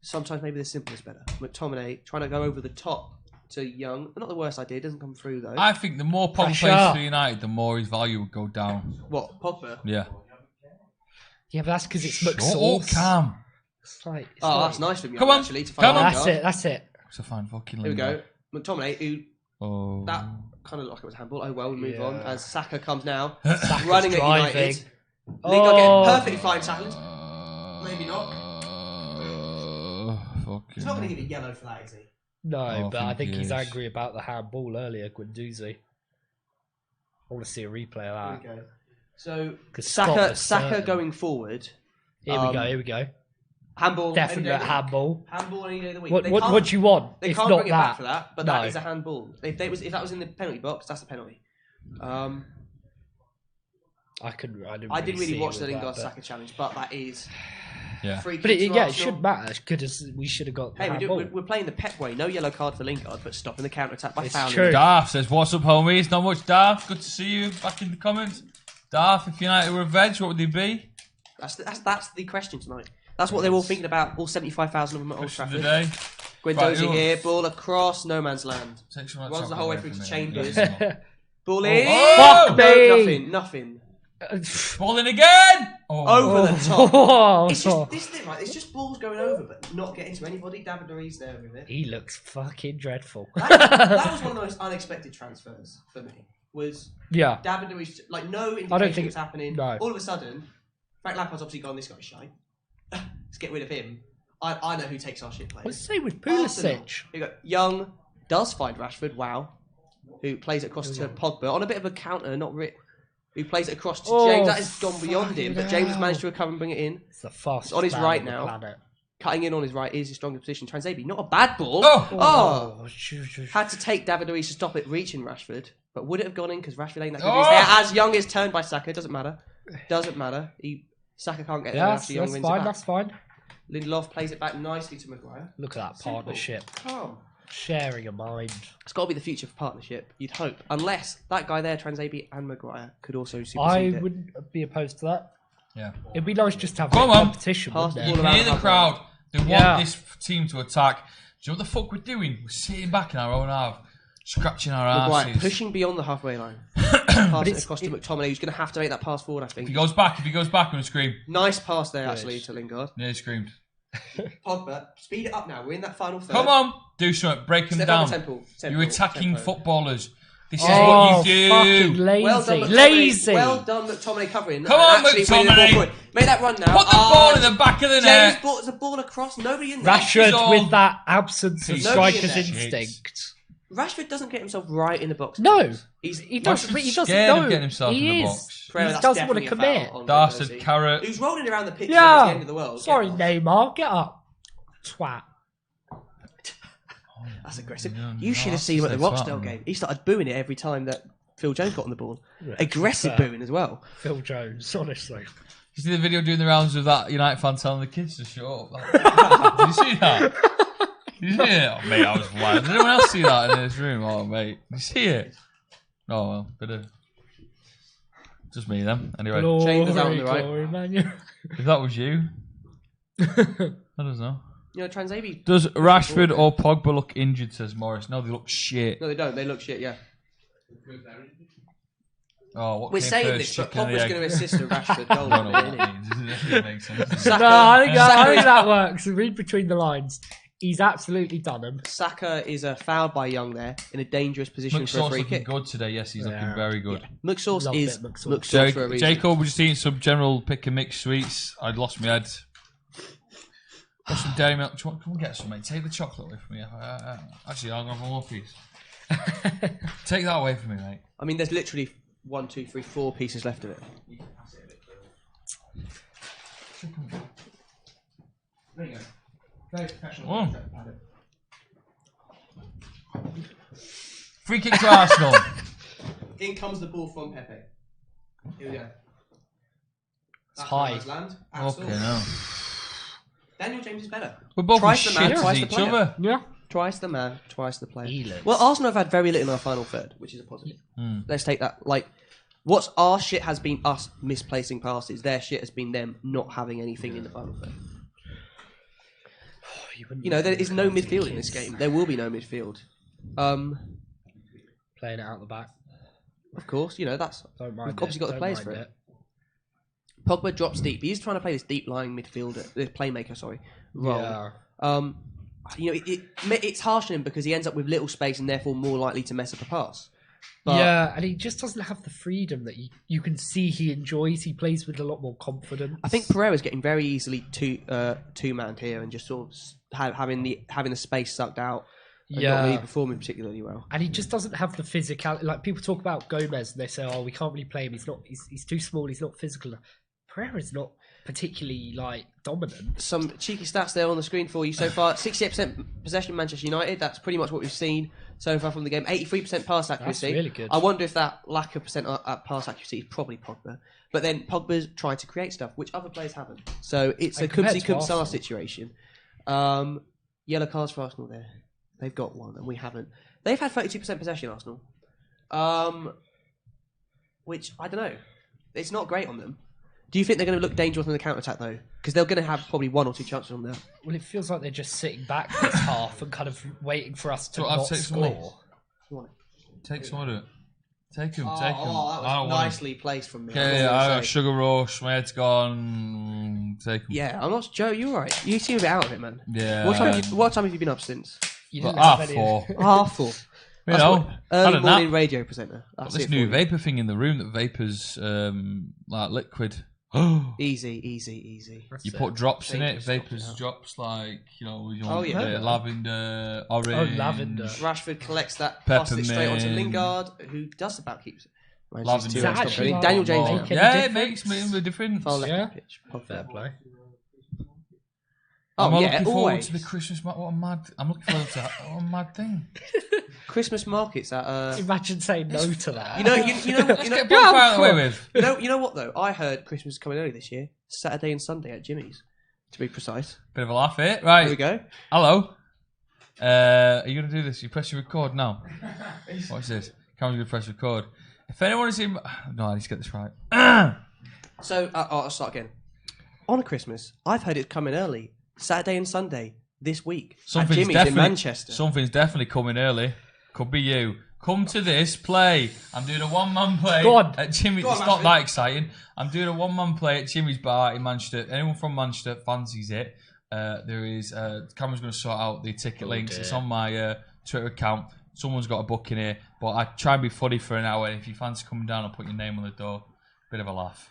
sometimes maybe the simple is better. McTominay trying to go over the top to Young. Not the worst idea. Doesn't come through though. I think the more Pogba plays for United, the more his value would go down. What, Pogba? Yeah. Yeah, but that's because it's Oh, McSauce. calm. That's nice of you. Come on. Actually, to Come on. That's it. It's a fine fucking Here we Lingard. go. McTominay, who that kind of looked like it was handball. Oh well, we move on as Saka comes now, running at United. Lingard getting perfectly fine tackled. Maybe not. He's not going to give a yellow for that, is he? No, but I think he's is. angry about the handball earlier, Guendouzi. I want to see a replay of that. There we go. So 'Cause Scott was Saka certain. going forward. Here we go. Handball. Definite any day of the week. handball. Handball any day of the week. What do you want? They If can't not bring it back for that, but No. that is a handball. If that was in the penalty box, that's a penalty. I didn't really see watch it the with Lingard that, Saka challenge, but that is Yeah. free But it kick to Arsenal. shouldn't matter. Because we should have got the Hey, handball. we're playing the Pep way. No yellow card for Lingard, but stopping the counter attack by It's fouling. true. Darth says, "What's up, homies? Not much, Darth. Good to see you back in the comments." Darth, if United were revenge, what would they be? That's the question tonight. That's what they're all thinking about. All 75,000 of them at Old Question of the Trafford. day. Guendouzi Right, here, ball across no man's land. Take some of that Runs the chocolate whole way away through from to me. Chambers. Yeah. Ball in. Oh! Fuck me! Nothing. Ball in again. Over the top. Oh, It's just this thing, right? It's just balls going over, but not getting to anybody. David Luiz there with it. He looks fucking dreadful. That was one of the most unexpected transfers for me. Was Yeah. David Luiz, like no I don't indication think was happening. no. All of a sudden, Frank Lampard's obviously gone. This guy's shy. Let's get rid of him. I know who takes our shit players. What's the same with Arsenal. Pulisic? You got Young does find Rashford. Wow, who plays it across to Pogba on a bit of a counter, not who plays it across to James. That has gone beyond him, but James has managed to recover and bring it in. It's the fastest on his man right on the now. planet. Cutting in on his right is his stronger position. Transabi, not a bad ball. Oh. Had to take David Luiz to stop it reaching Rashford, but would it have gone in because Rashford ain't that good? He's there as Young is turned by Saka. Doesn't matter. Saka can't get there Yeah, after Young that's wins it fine. back. That's fine. Lindelof plays it back nicely to Maguire. Look at that Simple. partnership. Calm. Sharing a mind. It's got to be the future for partnership, you'd hope. Unless that guy there, Transabi and Maguire, could also I supersede it. wouldn't be opposed to that. Yeah. It'd be nice just to have Come a on. competition, Pass wouldn't the it? ball around. Hear the crowd. They Yeah. want this team to attack. Do you know what the fuck we're doing? We're sitting back in our own half, scratching our Maguire asses. pushing beyond the halfway line. Pass it it's- across to McTominay, who's going to have to make that pass forward, I If think. he goes back, I'm going to scream. Nice pass there, actually, to Lingard. Yeah, he screamed. Pogba, speed it up now. We're in that final third. Come on, do something. Break him Step down. on the tempo. You're attacking footballers. This is Oh, what you fucking do. lazy. Well done, McTominay. Lazy. Well done, McTominay covering. Come on, and actually winning the ball McTominay. forward. Make that run now. Put the ball in the back of the James net. brought the ball across. Nobody in there. Rashford He's all- with that absence of He's striker's nobody in there. instinct. Rashford doesn't get himself right in the box. No. He He Rashford's doesn't, but he doesn't scared of know. getting himself he in the is. box. Pereira, He that's doesn't want to definitely a commit. foul on Dastard Guendouzi, carrot. who's rolling around the pitch like it's the end of the world. Sorry, Get off. Neymar. Get up. Twat. That's aggressive. Yeah, You should have that's seen him at the so Rochdale fun. game. He started booing it every time that Phil Jones got on the ball. Yeah, Aggressive fair. booing as well. Phil Jones, honestly. You see the video doing the rounds of that United fan telling the kids to shut up? Did you see that? Did you see it? Oh, mate, I was wild. Did anyone else see that in this room? Oh, mate. Did you see it? Oh, well, bit of... Just me then. Anyway, Chambers out on the right. Glory, man. if that was you... I don't know. You know, Transavi. Does Rashford or Pogba look injured, says Morris? No, they look shit. No, they don't. They look shit, yeah. Oh, what We're came saying first, this, but chicken or the Pogba's egg? going to assist a Rashford goal. I don't know what isn't that he? means. It doesn't make sense. Saka- No, I think Saka- that works. Read between the lines. He's absolutely done him. Saka is fouled by Young there in a dangerous position for a McSauce free looking kick. good today. Yes, he's looking Yeah. very good. McSauce Loved is it, McSauce. McSauce for a reason. Jacob, we're just eating some general pick and mix sweets. I'd lost my head. Got some dairy milk. Come and get some, mate. Take the chocolate away from me. Actually, I'll have one more piece. Take that away from me, mate. I mean, there's literally 1, 2, 3, 4 pieces left of it. There you go. Very professional. Oh. Free kick to Arsenal. In comes the ball from Pepe. Here we go. That's high. nice land. Okay, no. Daniel James is better. We're both Twice as the man, shit twice as the each player. other. Yeah. Twice the man, twice the player. Elix. Well, Arsenal have had very little in our final third, which is a positive. Let's take that. Like, what's our shit has been us misplacing passes. Their shit has been them not having anything in the final third. You know, there is no midfield in this game. There will be no midfield. Playing it out the back. Of course, you know, that's... Don't mind We've obviously got the Don't players mind for it. Pogba drops deep. He's trying to play this deep-lying midfielder, this playmaker, sorry, role. Yeah. You know, it's harsh on him because he ends up with little space and therefore more likely to mess up a pass. But Yeah, and he just doesn't have the freedom that you can see he enjoys. He plays with a lot more confidence. I think Pereira's getting very easily two-manned here and just sort of having the space sucked out and not really performing particularly well. And he just doesn't have the physicality. Like, people talk about Gomez and they say, "Oh, we can't really play him. He's too small. He's not physical enough." Pereira's not particularly like dominant. Some cheeky stats there on the screen for you so far. 68% possession Manchester United. That's pretty much what we've seen so far from the game. 83% pass accuracy. That's really good. I wonder if that lack of percent pass accuracy is probably Pogba. But then Pogba's trying to create stuff, which other players haven't. So it's a compared to Kumsi-Kumsar Arsenal. situation. Yellow cards for Arsenal there. They've got one and we haven't. They've had 32% possession, Arsenal. Which, I don't know. It's not great on them. Do you think they're going to look dangerous on the counter-attack, though? Because they're going to have probably 1 or 2 chances on there. Well, it feels like they're just sitting back this half and kind of waiting for us to So I'll not take some more. score. You want it? Take some of it. Take him, Oh, take him. that I don't was want him. nicely placed from me. Okay, I I was got gonna say. sugar rush. My head's gone. Take him. Yeah, I'm not... Joe, you're right. You seem a bit out of it, man. Yeah. What time have you been up since? You But didn't have any- 4. Half 4. You know, had Early a morning nap. radio presenter. Got That's this it new for you. vapor thing in the room that vapors like liquid. Easy. That's You it. put drops in it, Vapors vapors dropping out. drops like, you know, you Oh, want yeah. lavender, orange. lavender. Rashford collects that, passes it straight onto Peppermint. Lingard, who just about keeps it. Lavender. Does that actually Daniel James. make now. any Yeah, it difference? makes me a difference. Far left Yeah. of the pitch. Pogba. Fair play. I'm Oh, yeah, looking forward always. to the Christmas market. I'm looking forward to that. What a mad thing. Christmas markets at... Imagine saying no to that. You know, Let's get bonfire Yeah, out of the way with. you know what though? I heard Christmas is coming early this year. Saturday and Sunday at Jimmy's, to be precise. Bit of a laugh, eh? Here we Right. go. Hello. Are you going to do this? You press record now. Watch this. Camera's going to press record. If anyone has seen... No, I need to get this right. So I'll start again. On Christmas, I've heard it's coming early. Saturday and Sunday this week at Jimmy's in Manchester. Something's definitely coming early. Could be you. Come to this play. I'm doing a one-man play Go on. at Jimmy's. Go on, It's not Rashford. that exciting. I'm doing a one-man play at Jimmy's Bar in Manchester. Anyone from Manchester fancies it? There is. Cameron's going to sort out the ticket links. dear. It's on my Twitter account. Someone's got a booking here, but I try and be funny for an hour. If you fancy coming down, I'll put your name on the door. Bit of a laugh.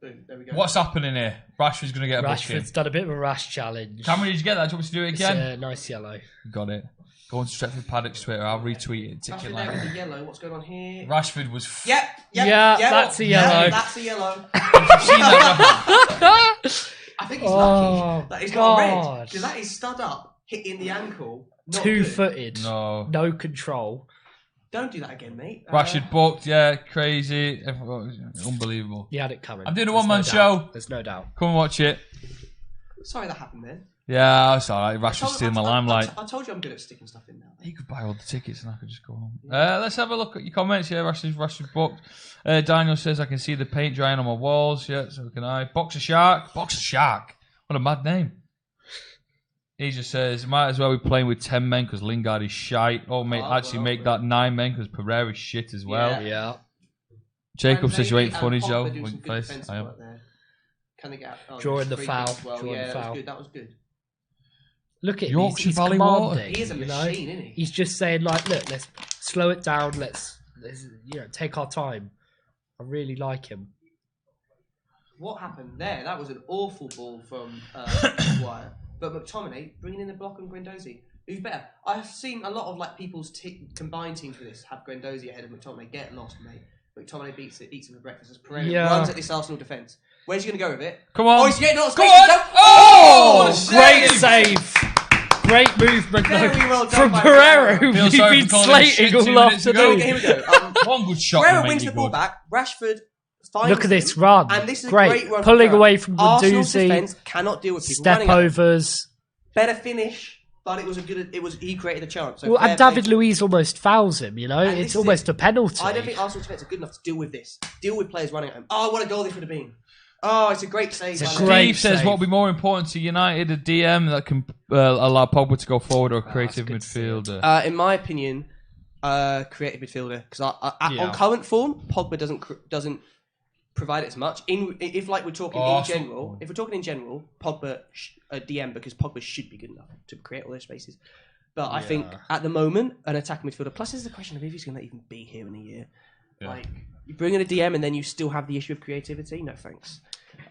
Boom, there we go. What's happening here? Rashford's going to get a booking. Rashford's done a bit of a rash challenge. Cameron, did you get that? Do you want me to do it It's again? a nice yellow. Got it. Go on to Stretford Paddock's Twitter. I'll retweet it. Ticket Rashford line. there with the yellow. What's going on here? Rashford was. Yep. Yeah, that's a yellow. Yeah, that's a yellow. Seen that? I think he's Oh, lucky that he's not red God. because that is stud up, hitting the ankle. Not good. Two-footed. No. No control. Don't do that again, mate. Rashford booked. Yeah, crazy. Unbelievable. You had it coming. I'm doing a There's one-man no show. doubt. There's no doubt. Come and watch it. Sorry that happened then. Yeah, it's alright. Rashford's stealing the limelight. I told you I'm good at sticking stuff in now. You could buy all the tickets and I could just go home. Let's have a look at your comments. Yeah, Rashford booked. Daniel says, I can see the paint drying on my walls. Yeah, so can I. Boxer Shark. Boxer Shark. What a mad name. He just says, might as well be playing with 10 men because Lingard is shite. Or make that 9 men because Pereira's shit as well. Yeah. Jacob says you ain't funny, Pogba Joe. do some Wink good face. defensive I am. work there. Can they get out? Drawing the free foul, kick as well. drawing the Yeah, foul. that was good. Look at him. Yorkshire He's Valley Water. commanding. He is a you machine, know? isn't he? He's just saying, like, look, let's slow it down. Let's take our time. I really like him. What happened there? That was an awful ball from Wire. But McTominay bringing in the block and Guendouzi. Who's better? I've seen a lot of like people's combined teams for this have Guendouzi ahead of McTominay. Get lost, mate. McTominay eats him for breakfast. As Pereira runs at this Arsenal defence. Where's he going to go with it? Come on. Oh, he's getting on Go on. Oh, Great save. Great movement Very well done from by Pereira, who Feel we've sorry been for calling him shit slating 2 all minutes ago. afternoon. Here we go. One good shot. Pereira will wins make the you ball good. back. Rashford finds Look at this him, run. and this is Great. a great run. Pulling from away from Arsenal's Guendouzi. defence cannot deal with people Step running at him. overs. Better finish, but it was a good. He created a chance. So Well, fair and play David to him. Luiz almost fouls him, you know? And this It's is almost it. a penalty. I don't think Arsenal's defence are good enough to deal with this. Deal with players running at him. Oh, what a goal this would have been. Oh, it's a great save. It's a by great Steve says save. what would be more important to United, a DM that can allow Pogba to go forward or a creative good to see it. midfielder? In my opinion, creative midfielder because Yeah. on current form, Pogba doesn't provide it as much. If like we're talking in general, if we're talking in general, Pogba a DM because Pogba should be good enough to create all those spaces. But I think at the moment, an attacking midfielder. Plus, there's the question of if he's going to even be here in a year. Yeah. Like you bring in a DM and then you still have the issue of creativity. No thanks.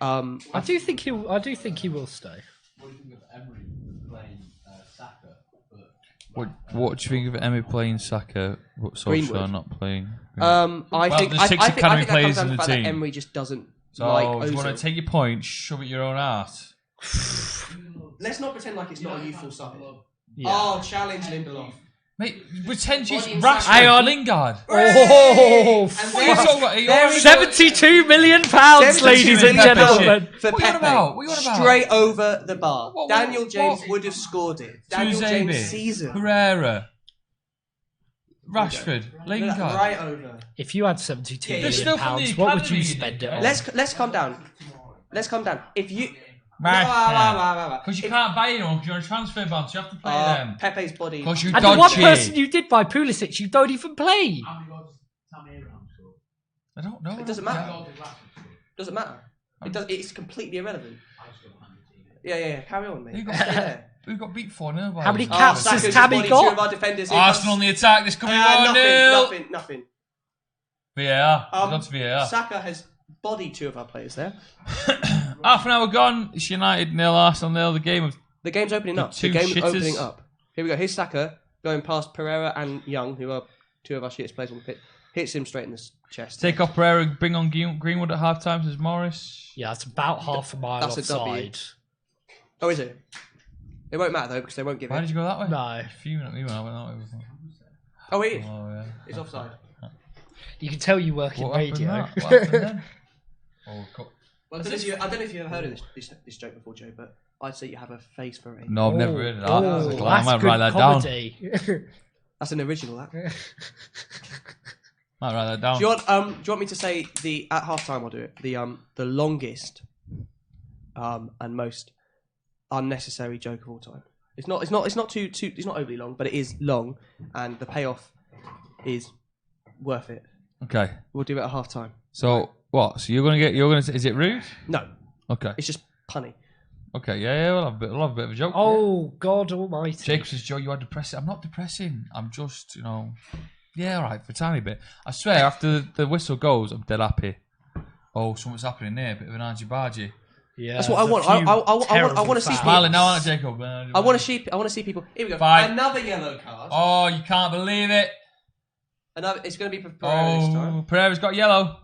I do think he will stay. What do you think of Emery playing Saka? What do you think of Emmy playing Saka? What Solskjaer Greenwood. not playing? I think there's 6 academy that players comes down in to the fact that team. Emery just doesn't So like if you Ozil. want to take your point, shove it your own ass. Let's not pretend like it's not a youthful side. Yeah. Oh, challenge Lindelof. Mate, pretend you Body and Rashford, Hang on. Lingard. Oh, What are you talking about? Are you already- £72 million, ladies and million pounds. gentlemen. For What are you on Pepe, about? What are you on about? straight over the bar. What- Daniel James what- would have scored it. Daniel Tuzebi, James season. Pereira, Rashford, Lingard. Right over. If you had £72 They're million still from the what would academy, you you spend it know. on? Let's calm down. Let's calm down. If you Because you can't buy anyone because you're on a transfer ban, so you have to play them. Pepe's body. Because you And the one dodgy. person you did buy, Pulisic, you don't even play. How many goals Tammy Abraham scored? I don't know. It doesn't How matter. many goals did Rashford score? Doesn't matter. It's completely irrelevant. I still haven't seen it. Yeah. Carry on, Who mate. got, Stay there. who got beat 4-0 by How many us? caps has Saka's Tammy body, got? two of our defenders. Here Arsenal on comes- the attack. This could be 1-0. Nothing. VAR. It's gone to VAR. Saka has bodied two of our players there. Half an hour gone. It's United 0, Arsenal 0. The game of The game's opening up. two The game's shitters. opening up. Here we go. Here's Saka going past Pereira and Young, who are two of our shittest players on the pitch. Hits him straight in the chest. take off Pereira, bring on Greenwood at half time, says Morris. Yeah, it's about half a mile That's a W. offside. Oh, is it? It won't matter though because they won't give Why it. did you go that way? No. A few minutes. I went that way. Oh, it is. Oh, yeah. It's offside. You can tell you work in What happened radio. that? What happened then? Oh, Well, I don't know if you've ever heard of this joke before, Joe, but I'd say you have a face for it. No, I've never heard of that. Oh, I that's might good write that down. comedy. That's an original. That. Might write that down. Do you want me to say at half time? I'll do it. The longest and most unnecessary joke of all time. It's not overly long, but it is long, and the payoff is worth it. Okay. We'll do it at half time. So what? So you're gonna is it rude? No, Okay. it's just punny. Okay. Yeah. We'll have a bit of a joke. Oh, God almighty. Jacob says, Joe, you are depressing. I'm not depressing. I'm just, yeah, all right, for a tiny bit. I swear, after the whistle goes, I'm dead happy. Oh, something's happening there. Bit of an argy-bargy. Yeah, That's what I there's a want. few I want to see terrible Smiling now, fouls. aren't I, Jacob? I want to see people. Here we go. Fine. Another yellow card. Oh, you can't believe it. It's going to be for Pereira this time. Oh, Pereira's got yellow.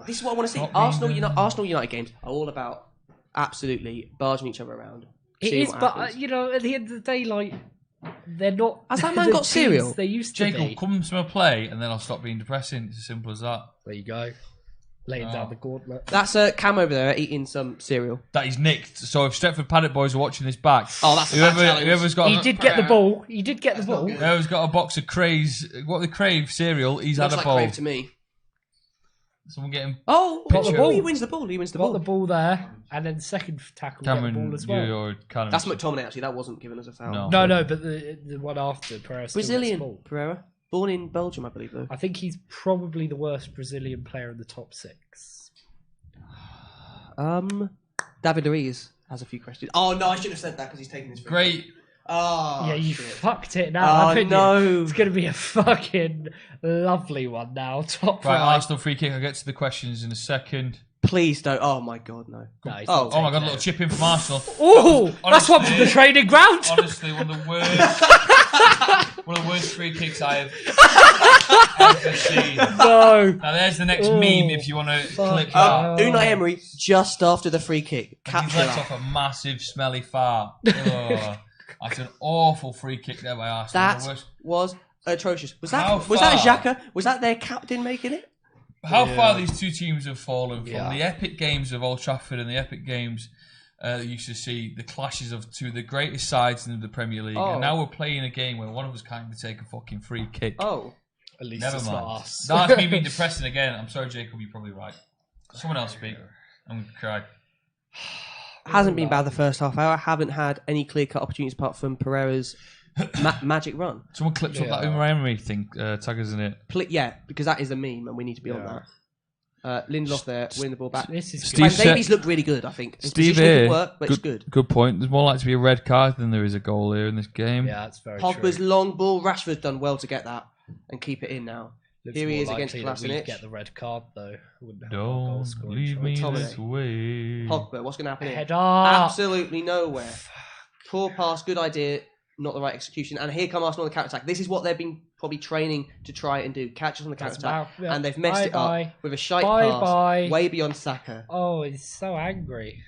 This is what I want to see. Not Arsenal United games are all about absolutely barging each other around. It seeing is, what but happens. at the end of the day, like, they're not. Has that man the got teams cereal? They used to Jacob, be. come to my play, and then I'll stop being depressing. It's as simple as that. There you go. Laying Oh. down the gauntlet. That's Cam over there eating some cereal. That is nicked. So if Stretford Paddock boys are watching this back, Oh, that's a bad challenge. whoever's got He did get the ball. He did get the ball. whoever's got a box of Craves, what the Crave cereal, he's Looks had a like bowl. Crave to me. Someone getting Oh, Got the ball. he wins the ball. He wins the Got ball. the ball there, and then second tackle got the Cameron. ball as well. You're kind of That's McTominay, actually. That wasn't given as a foul. No. No, but the one after Pereira still gets the Brazilian, ball. Pereira. Born in Belgium, I believe, though. I think he's probably the worst Brazilian player in the top 6. David Luiz has a few questions. Oh, no, I shouldn't have said that because he's taking his free. great. Oh, Yeah, you shit. fucked it now, Oh, haven't no. you? It's going to be a fucking lovely one now. Top Right, right. Arsenal free kick. I'll get to the questions in a second. Please don't. Oh, my God, no. No, he's Oh. not Oh my god, taking little it. chip in from Arsenal. Oh, that's one from Honestly- the training ground. Honestly, one of the worst free kicks I have ever seen. No. Now there's the next Oh, meme if you want to click that. Oh. Unai Emery, just after the free kick. He's Capture let that. off a massive smelly fart. Oh, that's an awful free kick there by Arsenal. That The worst. was atrocious. Was How that far? Xhaka? Was that their captain making it? How far these two teams have fallen from Yeah. the epic games of Old Trafford and the epic games that you used to see, the clashes of two of the greatest sides in the Premier League. Oh. And now we're playing a game where one of us can't take a fucking free kick. Oh. At least Never it's mind. not us. That's me being depressing again. I'm sorry, Jacob, you're probably right. Someone else speak. I'm going to cry. Hasn't been bad the first half hour. Haven't had any clear-cut opportunities apart from Pereira's magic run. Someone clips up that Yeah. Unai Emery thing, tag us in it. Yeah, because that is a meme and we need to be on that. Lindelof there, winning the ball back. This is Steve Van good. said- Davies looked really good, I think. His Steve position didn't here, work, but it's good. Good point. There's more likely to be a red card than there is a goal here in this game. Yeah, that's very Pogba's true. long ball. Rashford's done well to get that and keep it in now. Looks Here he more is against likely that we'd Kolasinac. get the red card though. Wouldn't have our goal Don't scoring leave me choice. McTominay. this way. Pogba, what's going to happen here? Head up. Absolutely nowhere. Poor pass, good idea, not the right execution. And here come Arsenal on the counter-attack. This is what they've been probably training to try and do. Catch us on the That's counter-attack. about- yeah. And they've messed it Bye-bye. up with a shite Bye-bye. pass way beyond Saka. Oh, he's so angry.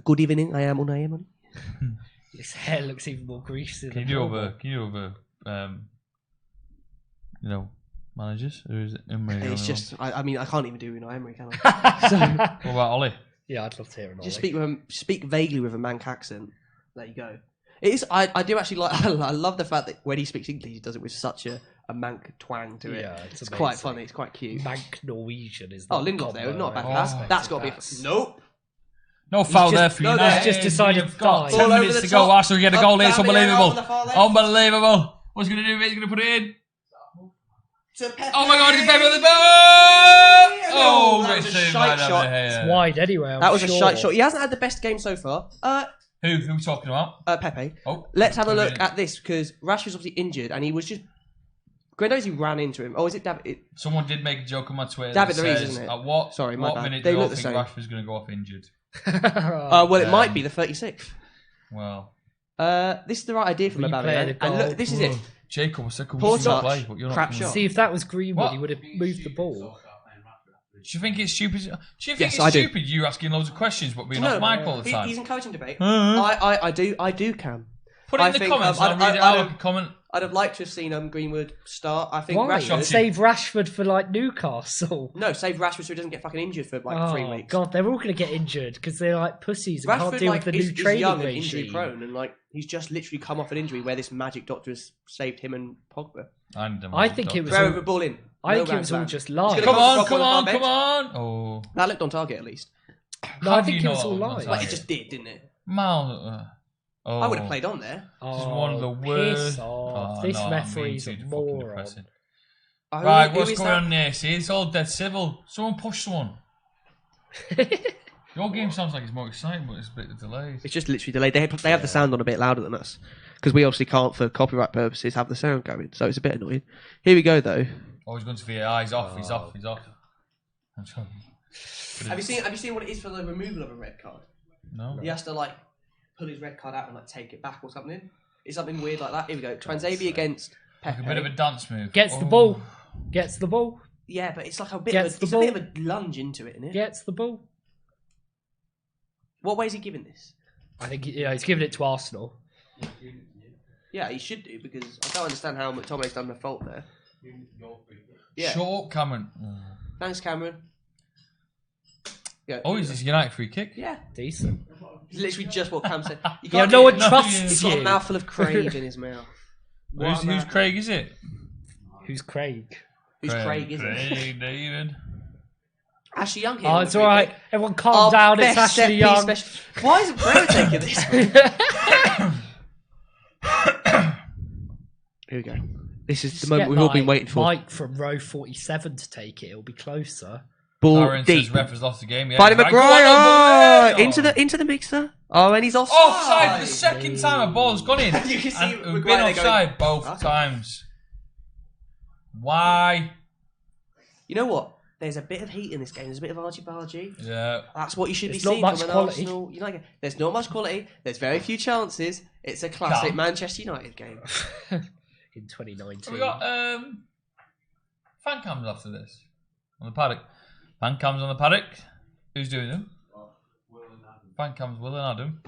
Good evening, I am Unai Emery. His hair looks even more greasy Can than you do normal. over? Can you do over? Managers, or is it Emery? It's just, I mean, I can't even do Unai Emery, can I? So, What about Ollie? Yeah, I'd love to hear it. just speak vaguely with a Manc accent. There you go. It is. I do actually like. I love the fact that when he speaks English, he does it with such a Manc twang to it. Yeah, it's it's quite amazing. funny. It's quite cute. Manc Norwegian is Oh, the Lindelof there, combo not a bad I pass. expect That's it got to be. as. Nope. No foul just- there for no, you. there. Just decided You've to got dive. 10 All over minutes the to go. top. Arsenal get a goal here. It's Up, down, unbelievable. on the far left. Unbelievable. What's he going to do? He's going to put it in. To Pepe. Oh my god, he's Pepe with the ball! Oh, that great was a save shite right down shot. there. It's wide anyway. I'm That was a sure. shite shot. He hasn't had the best game so far. Who are we talking about? Pepe. Oh, Let's have a look brilliant. at this because Rashford's obviously injured and he was just. Guendouzi ran into him. Oh, is it David? Someone did make a joke on my Twitter. David that Luiz, says, isn't it? At what, Sorry, my what bad. minute They do you all look the think same. Rashford's going to go off injured? Well, it might be the 36th. Well, This is the right idea from Replay Aubameyang. the And goal. look, this is it. Jacob, I said, come Poor on, touch, play, but you're not crap coming. shot. See, if that was Greenwood, What? he would have moved the ball. Do you think it's stupid? Do you think Yes, it's I do. stupid you asking loads of questions but being off mic all the time? He's encouraging debate. Uh-huh. I do, Cam. Put it I in the think, comments. I'd- I'll read it I'd- out. Comment. I'd have liked to have seen Greenwood start. I think Why? Rashford. Save Rashford for like Newcastle. No, save Rashford so he doesn't get fucking injured for like 3 Oh weeks. god, they're all going to get injured because they're like pussies and can't Rashford deal like with the is new training young and regime. injury prone, and like he's just literally come off an injury where this magic doctor has saved him and Pogba. I think it was. Throw all- over the ball in. I No think it was all round. just He's lies. gonna Come go on, for the come top on, one come on on. Oh. That looked on target at least. No, How I do think you it was know all it was on lies. target? Like it just did, didn't it? Mal. Oh. I would have played on there. This is one of the Piss worst. off. Oh, This no, I'm referee's being a too fucking moron. depressing. Oh, Right, who what's is going that? on there? See, it's all dead civil. Someone push someone. Your game sounds like it's more exciting, but it's a bit delayed. It's just literally delayed. They have the sound on a bit louder than us because we obviously can't, for copyright purposes, have the sound going. So it's a bit annoying. Here we go though. Oh, he's going to VAR. He's off. He's off. He's off. I'm sorry. Have you seen what it is for the removal of a red card? No. He has to like pull his red card out and like take it back or something. It's something weird like that. Here we go. Transabi against Like Pepe. a bit of a dance move. Gets the Oh. ball. Gets the ball. Yeah, but it's like a bit Gets of the a, it's ball. a bit of a lunge into it, isn't it? Gets the ball. What way is he giving this? I think he's giving it to Arsenal. Yeah, he should do because I don't understand how McTominay's done the fault there. Yeah. Short Cameron. Thanks, Cameron. Yeah. Oh, is this United free kick? Yeah. Decent. It's literally just what Cam said. You Yeah, can't no do one it. trusts He's got a you. mouthful of crave in his mouth. Who's Craig, is it? Who's Craig? Who's Craig, isn't it? Craig David. Ashley Young here. Oh, on it's the all free right. kick. Everyone calm Our down. It's best Ashley set-piece Young. Why isn't Pereira taking this? Here we go. This is the moment we've all been waiting for. Mike from row 47 to take it. It'll be closer. Ball Aaron deep. says ref has lost the game. Yeah, Paddy he's right. Maguire Go on, into the mixer. Oh, and he's offside. Offside for the second time a ball's gone in. You can see And we've Maguire been there offside going, both times. Why? You know what? There's a bit of heat in this game. There's a bit of argy-bargy. Yeah. That's what you should There's be not seeing much from an quality. Arsenal United. There's not much quality. There's very few chances. It's a classic Come. Manchester United game. In 2019. We got fan cams after this on the paddock. Fan cams on the paddock. Who's doing them? Fan cams Will and Adam,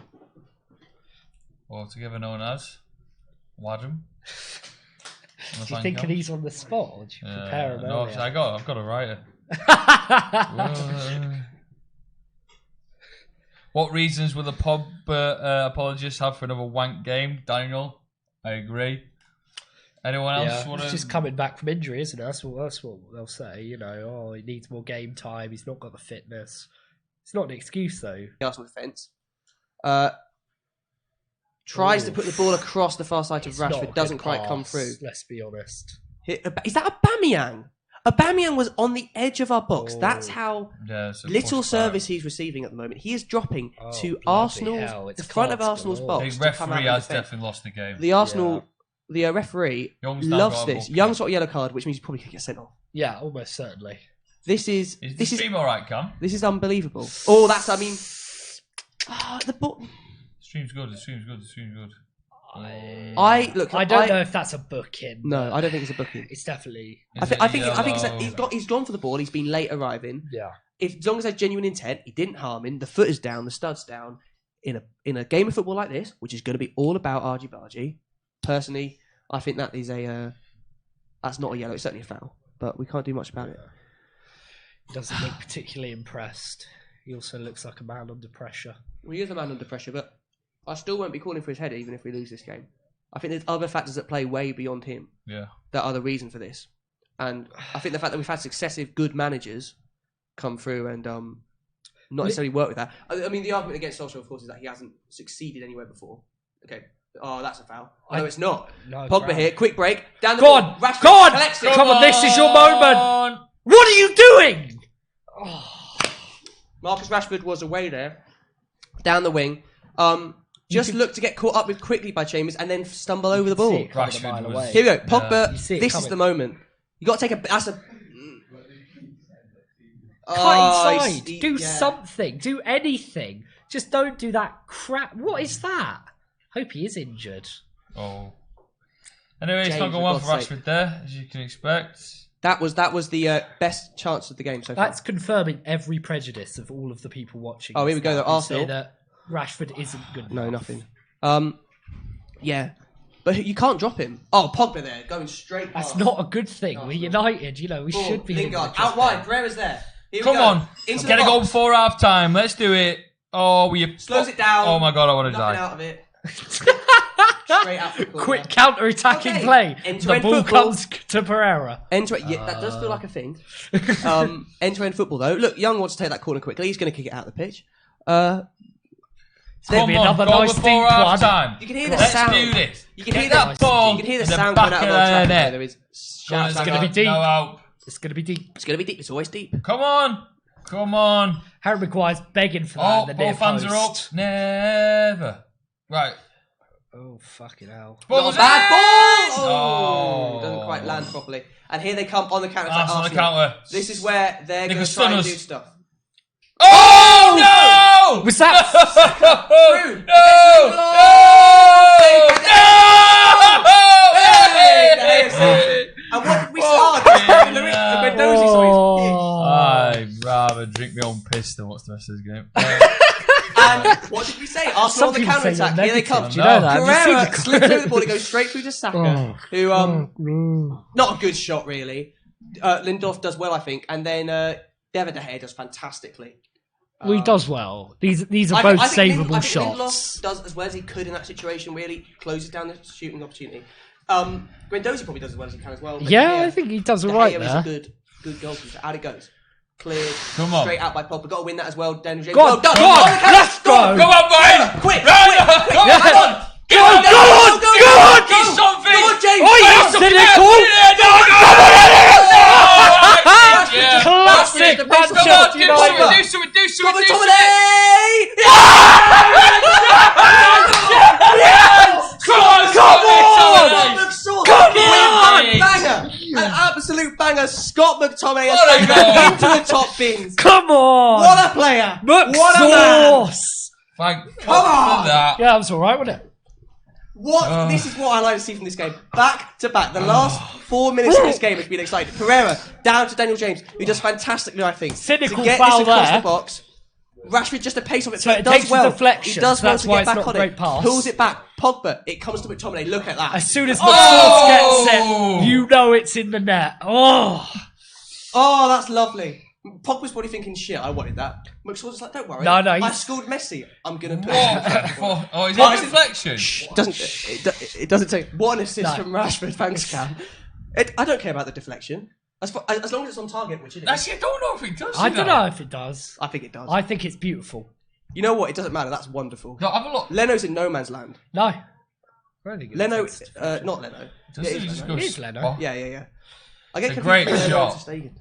or together known as Wadham. Do you think he's on the spot? Or do you prepare him No, earlier? I've got a writer. What reasons will the pub apologists have for another wank game? Daniel, I agree. Anyone else want He's to? just coming back from injury, isn't it? That's what they'll say. You know, he needs more game time. He's not got the fitness. It's not an excuse though. The Arsenal defence. Tries to put the ball across the far side to It's not a Rashford. good Doesn't quite come pass, through. Let's be honest. Is that Aubameyang? Aubameyang was on the edge of our box. Oh. That's how Yeah, it's a little pushback. service he's receiving at the moment. He is dropping Oh, to bloody Arsenal's, hell, it's the front of cards Arsenal's galore. box. The to come out referee and has defend. definitely lost the game. The Arsenal, the referee Young's now loves got a this. booking. Young's got a yellow card, which means he probably could get sent off. Yeah, almost certainly. This is Is the this is stream alright, Cam? this is unbelievable. Oh, that's the ball. Stream's good. The stream's good. I look. I don't know if that's a booking. No, I don't think it's a booking. It's definitely. I think he's gone for the ball. He's been late arriving. Yeah. As long as there's genuine intent, he didn't harm him. The foot is down, the stud's down. In a game of football like this, which is going to be all about argy-bargy, personally, I think that is that's not a yellow. It's certainly a foul, but we can't do much about it. He doesn't look particularly impressed. He also looks like a man under pressure. Well, he is a man under pressure, but I still won't be calling for his head even if we lose this game. I think there's other factors that play way beyond him Yeah. that are the reason for this. And I think the fact that we've had successive good managers come through and not necessarily work with that. I mean, the argument against Solskjaer, of course, is that he hasn't succeeded anywhere before. Okay. Oh, that's a foul. No, it's not. No, Pogba ground. here, quick break. Down the Go ball. on, Rashford go on. collects it. Come on, this is your moment. What are you doing? Marcus Rashford was away there. Down the wing. Just look to get caught up with quickly by Chambers and then stumble over the See ball. it coming a mile Rashford was- away. Here we go. Pogba, You see it this is coming. the moment. You got to take a... That's a... Cut he's- inside. Do something. Do anything. Just don't do that crap. What is that? Hope he is injured. Oh. Anyway, it's James, not going for well for God's Rashford there, as you can expect. That was the best chance of the game so far. That's confirming every prejudice of all of the people watching. Oh, here we this go, now though. who Arsenal. say that Rashford isn't good No, enough. nothing. Yeah. But you can't drop him. Oh, Pogba there, going straight That's past. not a good thing. We're United, you know, we should be. Lingard, out wide, Pereira's there. Here we Come go. on. Into Get the a goal box. before half time. Let's do it. Oh, Slows it down. Oh my god, I want to Nothing die. out of it. Straight out the corner. Quick counter-attacking Okay. play. End-to-end The ball football. comes to Pereira. End-to-end, yeah, that does feel like a thing. End-to-end football, though. Look, Young wants to take that corner quickly. He's going to kick it out the pitch. Come be on, another goal nice before deep half one. time. You can hear the Let's sound. do this. You can Get hear that the ball. You can hear the in sound back coming out of of the the net. There is Come on, shouts it's like gonna that. be deep. No out. It's going to be deep. It's going to be deep. It's always deep. Come on. Come on. Harry Maguire's begging for that Oh, in the near both fans are up. post. Never. Right. Oh, fucking hell. Ball Not was a bad ball! in. Oh, doesn't quite land properly. And here they come on the counter. Arsenal on the counter. This is where they're They going could to try stun and us. do stuff. Oh, no! Was that... Through. No! And what did we start? I'd rather drink my own piss than watch the rest of this game. And what did we say? Arsenal Some on the people counter say attack. you're Here they negative. come. Do you know that? Have you seen Pereira the- slips over the ball. It goes straight through to Saka, who not a good shot really. Lindelof does well, I think, and then David De Gea does fantastically. Well, he does well. These are I both think savable I think shots. Lindelof does as well as he could in that situation. Really closes down the shooting opportunity. Guendouzi probably does as well as he can as well. But Yeah, De Gea- I think he does De all right Gea is there. a good goalkeeper. Out it goes. cleared. Come on. Straight out by Pogba. Got to win that as well. Daniel James. Go on, Well done. go on, let's go. Come on, boys! Quick, Come on! Come on. Go on! Do something! Go on, James. Oh, yes, cynical. Classic Manchester United. Do something! Come on, Tomine! Come on! Banger! An absolute banger. Scott McTominay has taken it into the top bins. Come on. What a player! What a man! Sauce. Thank Come on! for that. Yeah, that was all right, wasn't it? What? This is what I like to see from this game. Back to back. The last 4 minutes of this game has been exciting. Pereira down to Daniel James, who does fantastically, I think. Cynical to get foul this across there. the box. Rashford just a pace of it. So He it does takes well. the deflection, He does so well that's to why get it's back not on a great it. pass. Pulls it back. Pogba. It comes to McTominay. Look at that. As soon as McSauce Oh! gets it, you know it's in the net. Oh, Oh, that's lovely. Pogba's probably thinking, shit, I wanted that. McSauce is like, don't worry. No, I he's- scored Messi. I'm going to put What? Oh, is that a deflection? It doesn't take one assist No. from Rashford. Thanks, Cam. I don't care about the deflection. As long as it's on target, which it is. Actually, I don't know if it does. I don't know if it does. I think it does. I think it's beautiful. You know what? It doesn't matter. That's wonderful. No, have a look. Leno's in no man's land. No. I don't think it Leno, makes sense. not Leno. Doesn't Yeah, it it is just Leno. go It is Leno. spot? Yeah. I get It's a confused great with Leno shot. and Ter Stegen.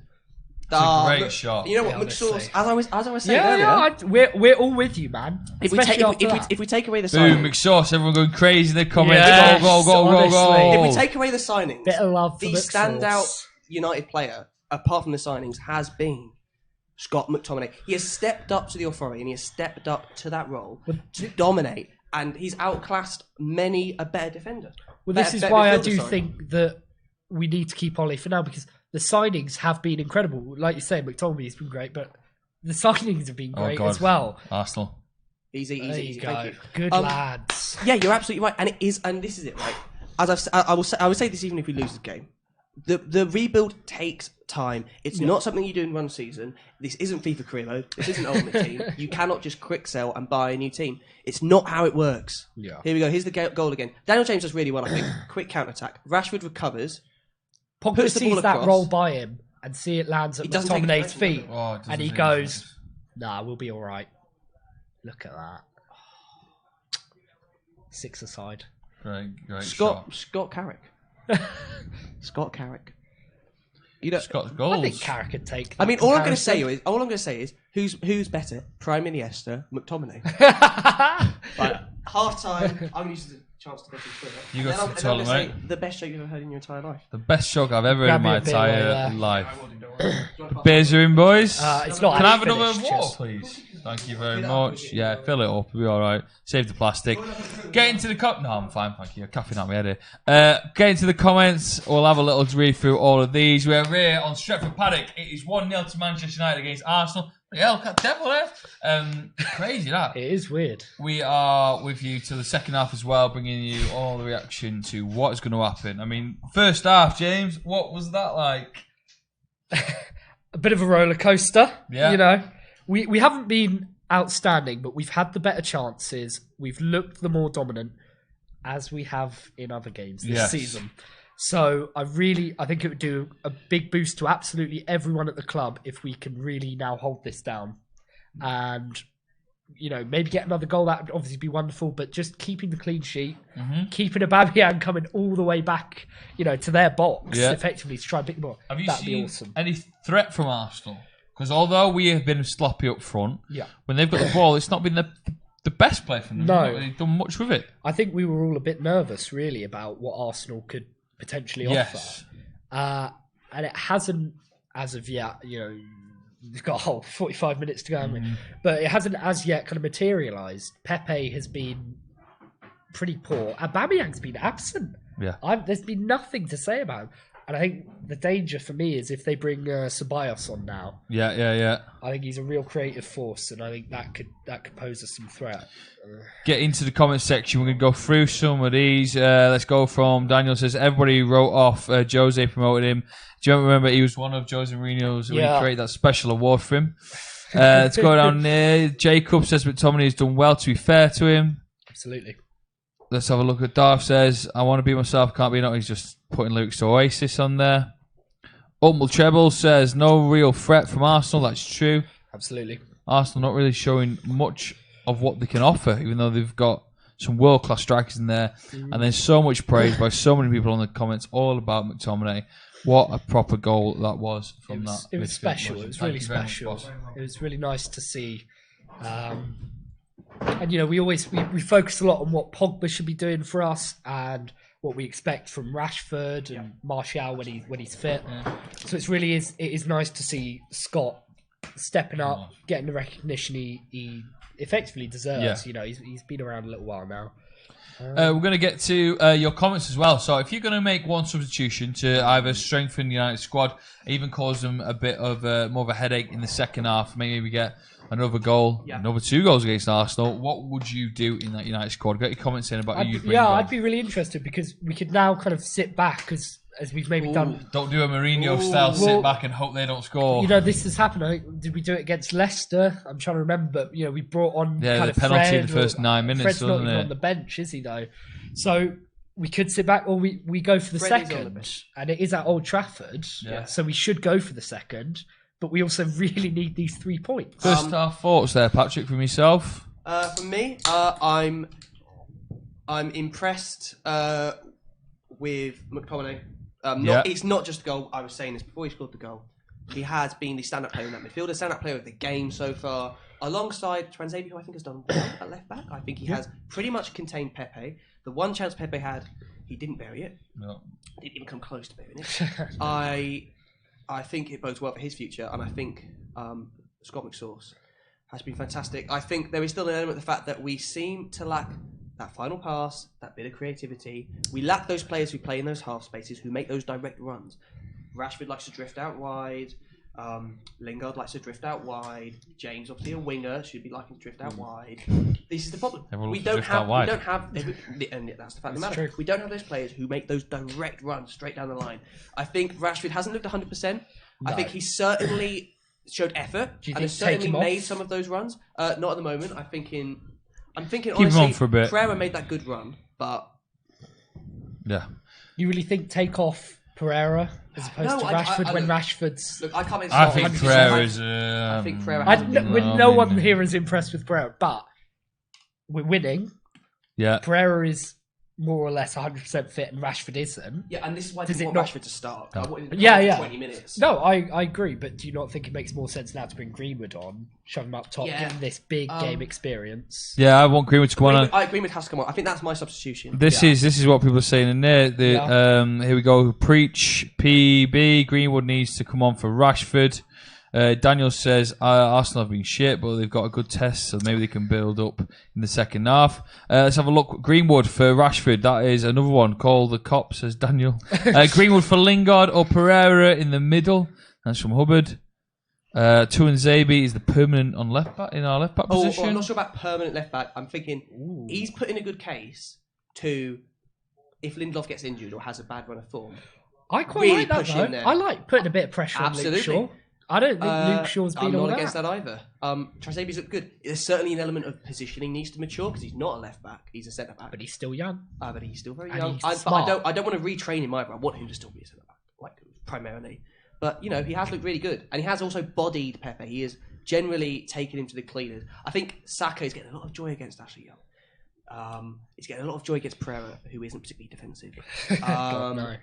a great Look, shot. You know what, Yeah, McSauce? honestly. As I was saying Yeah, earlier, we're all with you, man. if we Especially after that. if we take away the Boom, signings, McSauce, everyone going crazy in the comments. Yes, Go. honestly. if we take away the signings, Bit of love for the McSauce. standout United player, apart from the signings, has been Scott McTominay. He has stepped up to the authority and he has stepped up to that role to dominate, and he's outclassed many a better defender. Well, this Better- is better why I midfielder, do sorry. think that we need to keep Ollie for now, because the signings have been incredible. Like you say, McTominay's been great, but the signings have been Oh, great God. as well. Arsenal. Easy. There you go. Thank you. Good lads. Yeah, you're absolutely right, and it is, and this is it, right? As I would say this even if we lose the game. The rebuild takes time. It's not something you do in one season. This isn't FIFA career mode. This isn't Ultimate Team. You cannot just quick sell and buy a new team. It's not how it works. Yeah. Here we go. Here's the goal again. Daniel James does really well, I think. Quick counter attack. Rashford recovers. Pogba puts the sees ball that across. roll by him and see it lands at He doesn't take McTominay's it feet, Oh, it doesn't and he take goes, it. "Nah, we'll be all right." Look at that. 6 aside. Great Scott shot. Carrick. Scott Carrick. You know, Scott's I goals. think Carrick could take. I that mean, all I'm going to comparison. say is who's better, Prime Iniesta, McTominay. Right, half time. I'm using the chance to go through Twitter. You go And to then the toilet, I'm gonna mate. say the best joke you've ever heard in your entire life. The best joke I've ever heard in Grab me my a beer while entire you're there. life. Do you want to pass Beers are in, boys. It's not. Can I have actually another finished, water, just- please? Thank you very much. Yeah, fill it up. We'll be all right. Save the plastic. Get into the No, I'm fine, thank you. Caffeine out my head here. Get into the comments. We'll have a little read through all of these. We're here on Stretford Paddock. It is 1-0 to Manchester United against Arsenal. Hell, devil there. Crazy that. It is weird. We are with you to the second half as well, bringing you all the reaction to what is going to happen. I mean, first half, James, what was that like? A bit of a roller coaster. Yeah. You know, we haven't been outstanding, but we've had the better chances. We've looked the more dominant, as we have in other games this season. So I think it would do a big boost to absolutely everyone at the club if we can really now hold this down. And, you know, maybe get another goal. That would obviously be wonderful, but just keeping the clean sheet, keeping Aubameyang coming all the way back, you know, to their box, effectively, to try and pick the ball. Have you That'd be seen awesome. any threat from Arsenal? Because although we have been sloppy up front, Yeah. when they've got the ball, it's not been the best play from them. No. They've not really done much with it. I think we were all a bit nervous, really, about what Arsenal could potentially Yes. offer. And it hasn't, as of yet, you know, we've got a whole 45 minutes to go, haven't we? But it hasn't as yet kind of materialised. Pepe has been pretty poor. Aubameyang's been absent. Yeah. There's been nothing to say about him. And I think the danger for me is if they bring Ceballos on now. Yeah. I think he's a real creative force, and I think that could pose us some threat. Get into the comment section. We're going to go through some of these. Let's go from Daniel says, everybody wrote off Jose promoted him. Do you remember he was one of Jose Mourinho's when he created that special award for him? Let's go down there. Jacob says McTominay has done well, to be fair to him. Absolutely. Let's have a look at Darth says, I want to be myself, can't be not. He's just putting Luke's Oasis on there. Ultimate Treble says no real threat from Arsenal. That's true. Absolutely. Arsenal not really showing much of what they can offer, even though they've got some world-class strikers in there. And there's so much praise by so many people in the comments all about McTominay. What a proper goal that was from that. It was special. It was really special. Much, it was really nice to see. And we focus a lot on what Pogba should be doing for us and what we expect from Rashford and Martial when he's fit. So it is nice to see Scott stepping up, getting the recognition he effectively deserves. Yeah. He's been around a little while now. We're going to get to your comments as well. So if you're going to make one substitution to either strengthen the United squad, even cause them a bit of more of a headache in the second half, maybe we get another goal, another 2 goals against Arsenal, what would you do in that United squad? Get your comments in about who you bring on. I'd be really interested because we could now kind of sit back as we've maybe done. Don't do a Mourinho style sit back and hope they don't score. This has happened. I think, did we do it against Leicester? I'm trying to remember. But, we brought on the penalty in the first 9 minutes. Fred's not even on the bench, is he though? So we could sit back, or we go for the second, and it is at Old Trafford. Yeah. So we should go for the second, but we also really need these 3 points. First half thoughts there, Patrick, from yourself. From me, I'm impressed with McTominay. It's not just a goal. I was saying this before he scored the goal. He has been the stand-up player in that midfield, the stand-up player of the game so far, alongside Transabi, who I think has done well at left back. I think he has pretty much contained Pepe. The one chance Pepe had, he didn't bury it. No. Didn't even come close to burying it. I think it bodes well for his future, and I think Scott McSauce has been fantastic. I think there is still an element of the fact that we seem to lack that final pass, that bit of creativity. We lack those players who play in those half spaces, who make those direct runs. Rashford likes to drift out wide. Lingard likes to drift out wide. James, obviously a winger, should be liking to drift out wide. This is the problem. We don't have, and that's the fact of the matter. We don't have those players who make those direct runs straight down the line. I think Rashford hasn't looked 100%. No. I think he certainly showed effort and has certainly made some of those runs. Not at the moment. I'm thinking Keep honestly, him on for a bit. Pereira made that good run, but you really think take off Pereira as opposed to Rashford when Rashford's? Look, I think Pereira's. I think Pereira. No one here is impressed with Pereira, but we're winning. Yeah, Pereira is more or less 100% fit, and Rashford isn't. Yeah, and this is why I didn't want Rashford to start. No. I wanted him 20 minutes. No, I agree, but do you not think it makes more sense now to bring Greenwood on, shove him up top, give him this big game experience? Yeah, I want Greenwood to come on. Greenwood has to come on. I think that's my substitution. This is what people are saying in there. Here we go. Preach PB. Greenwood needs to come on for Rashford. Daniel says Arsenal have been shit, but they've got a good test, so maybe they can build up in the second half. Let's have a look. Greenwood for Rashford. That is another one. Call the cops, says Daniel. Greenwood for Lingard or Pereira in the middle. That's from Hubbard. Tuanzebe is the permanent on left back in our left back position. I'm not sure about permanent left back. I'm thinking he's put in a good case to if Lindelof gets injured or has a bad run of form. I quite like that though. I like putting a bit of pressure on Luke Shaw. I don't think Luke Shaw's been all that. I'm not against that either. Trezeguet's looked good. There's certainly an element of positioning needs to mature because he's not a left back. He's a centre back. But he's still young. But he's still very young. But I don't want to retrain him either. I want him to still be a centre back, primarily. But he has looked really good, and he has also bodied Pepe. He has generally taken him to the cleaners. I think Saka is getting a lot of joy against Ashley Young. He's getting a lot of joy against Pereira, who isn't particularly defensive. God, no.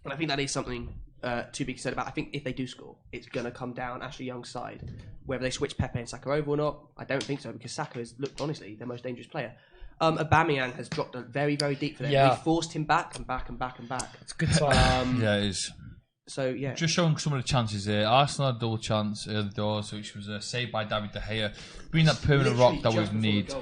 And I think that is something to be concerned about. I think if they do score, it's going to come down Ashley Young's side. Whether they switch Pepe and Saka over or not, I don't think so, because Saka has looked, honestly, their most dangerous player. Aubameyang has dropped very, very deep for them. They forced him back and back and back and back. It's a good sign. Yeah, it is. So, yeah. Just showing some of the chances here. Arsenal had a double chance early doors, which was saved by David De Gea. Being that permanent rock that we need.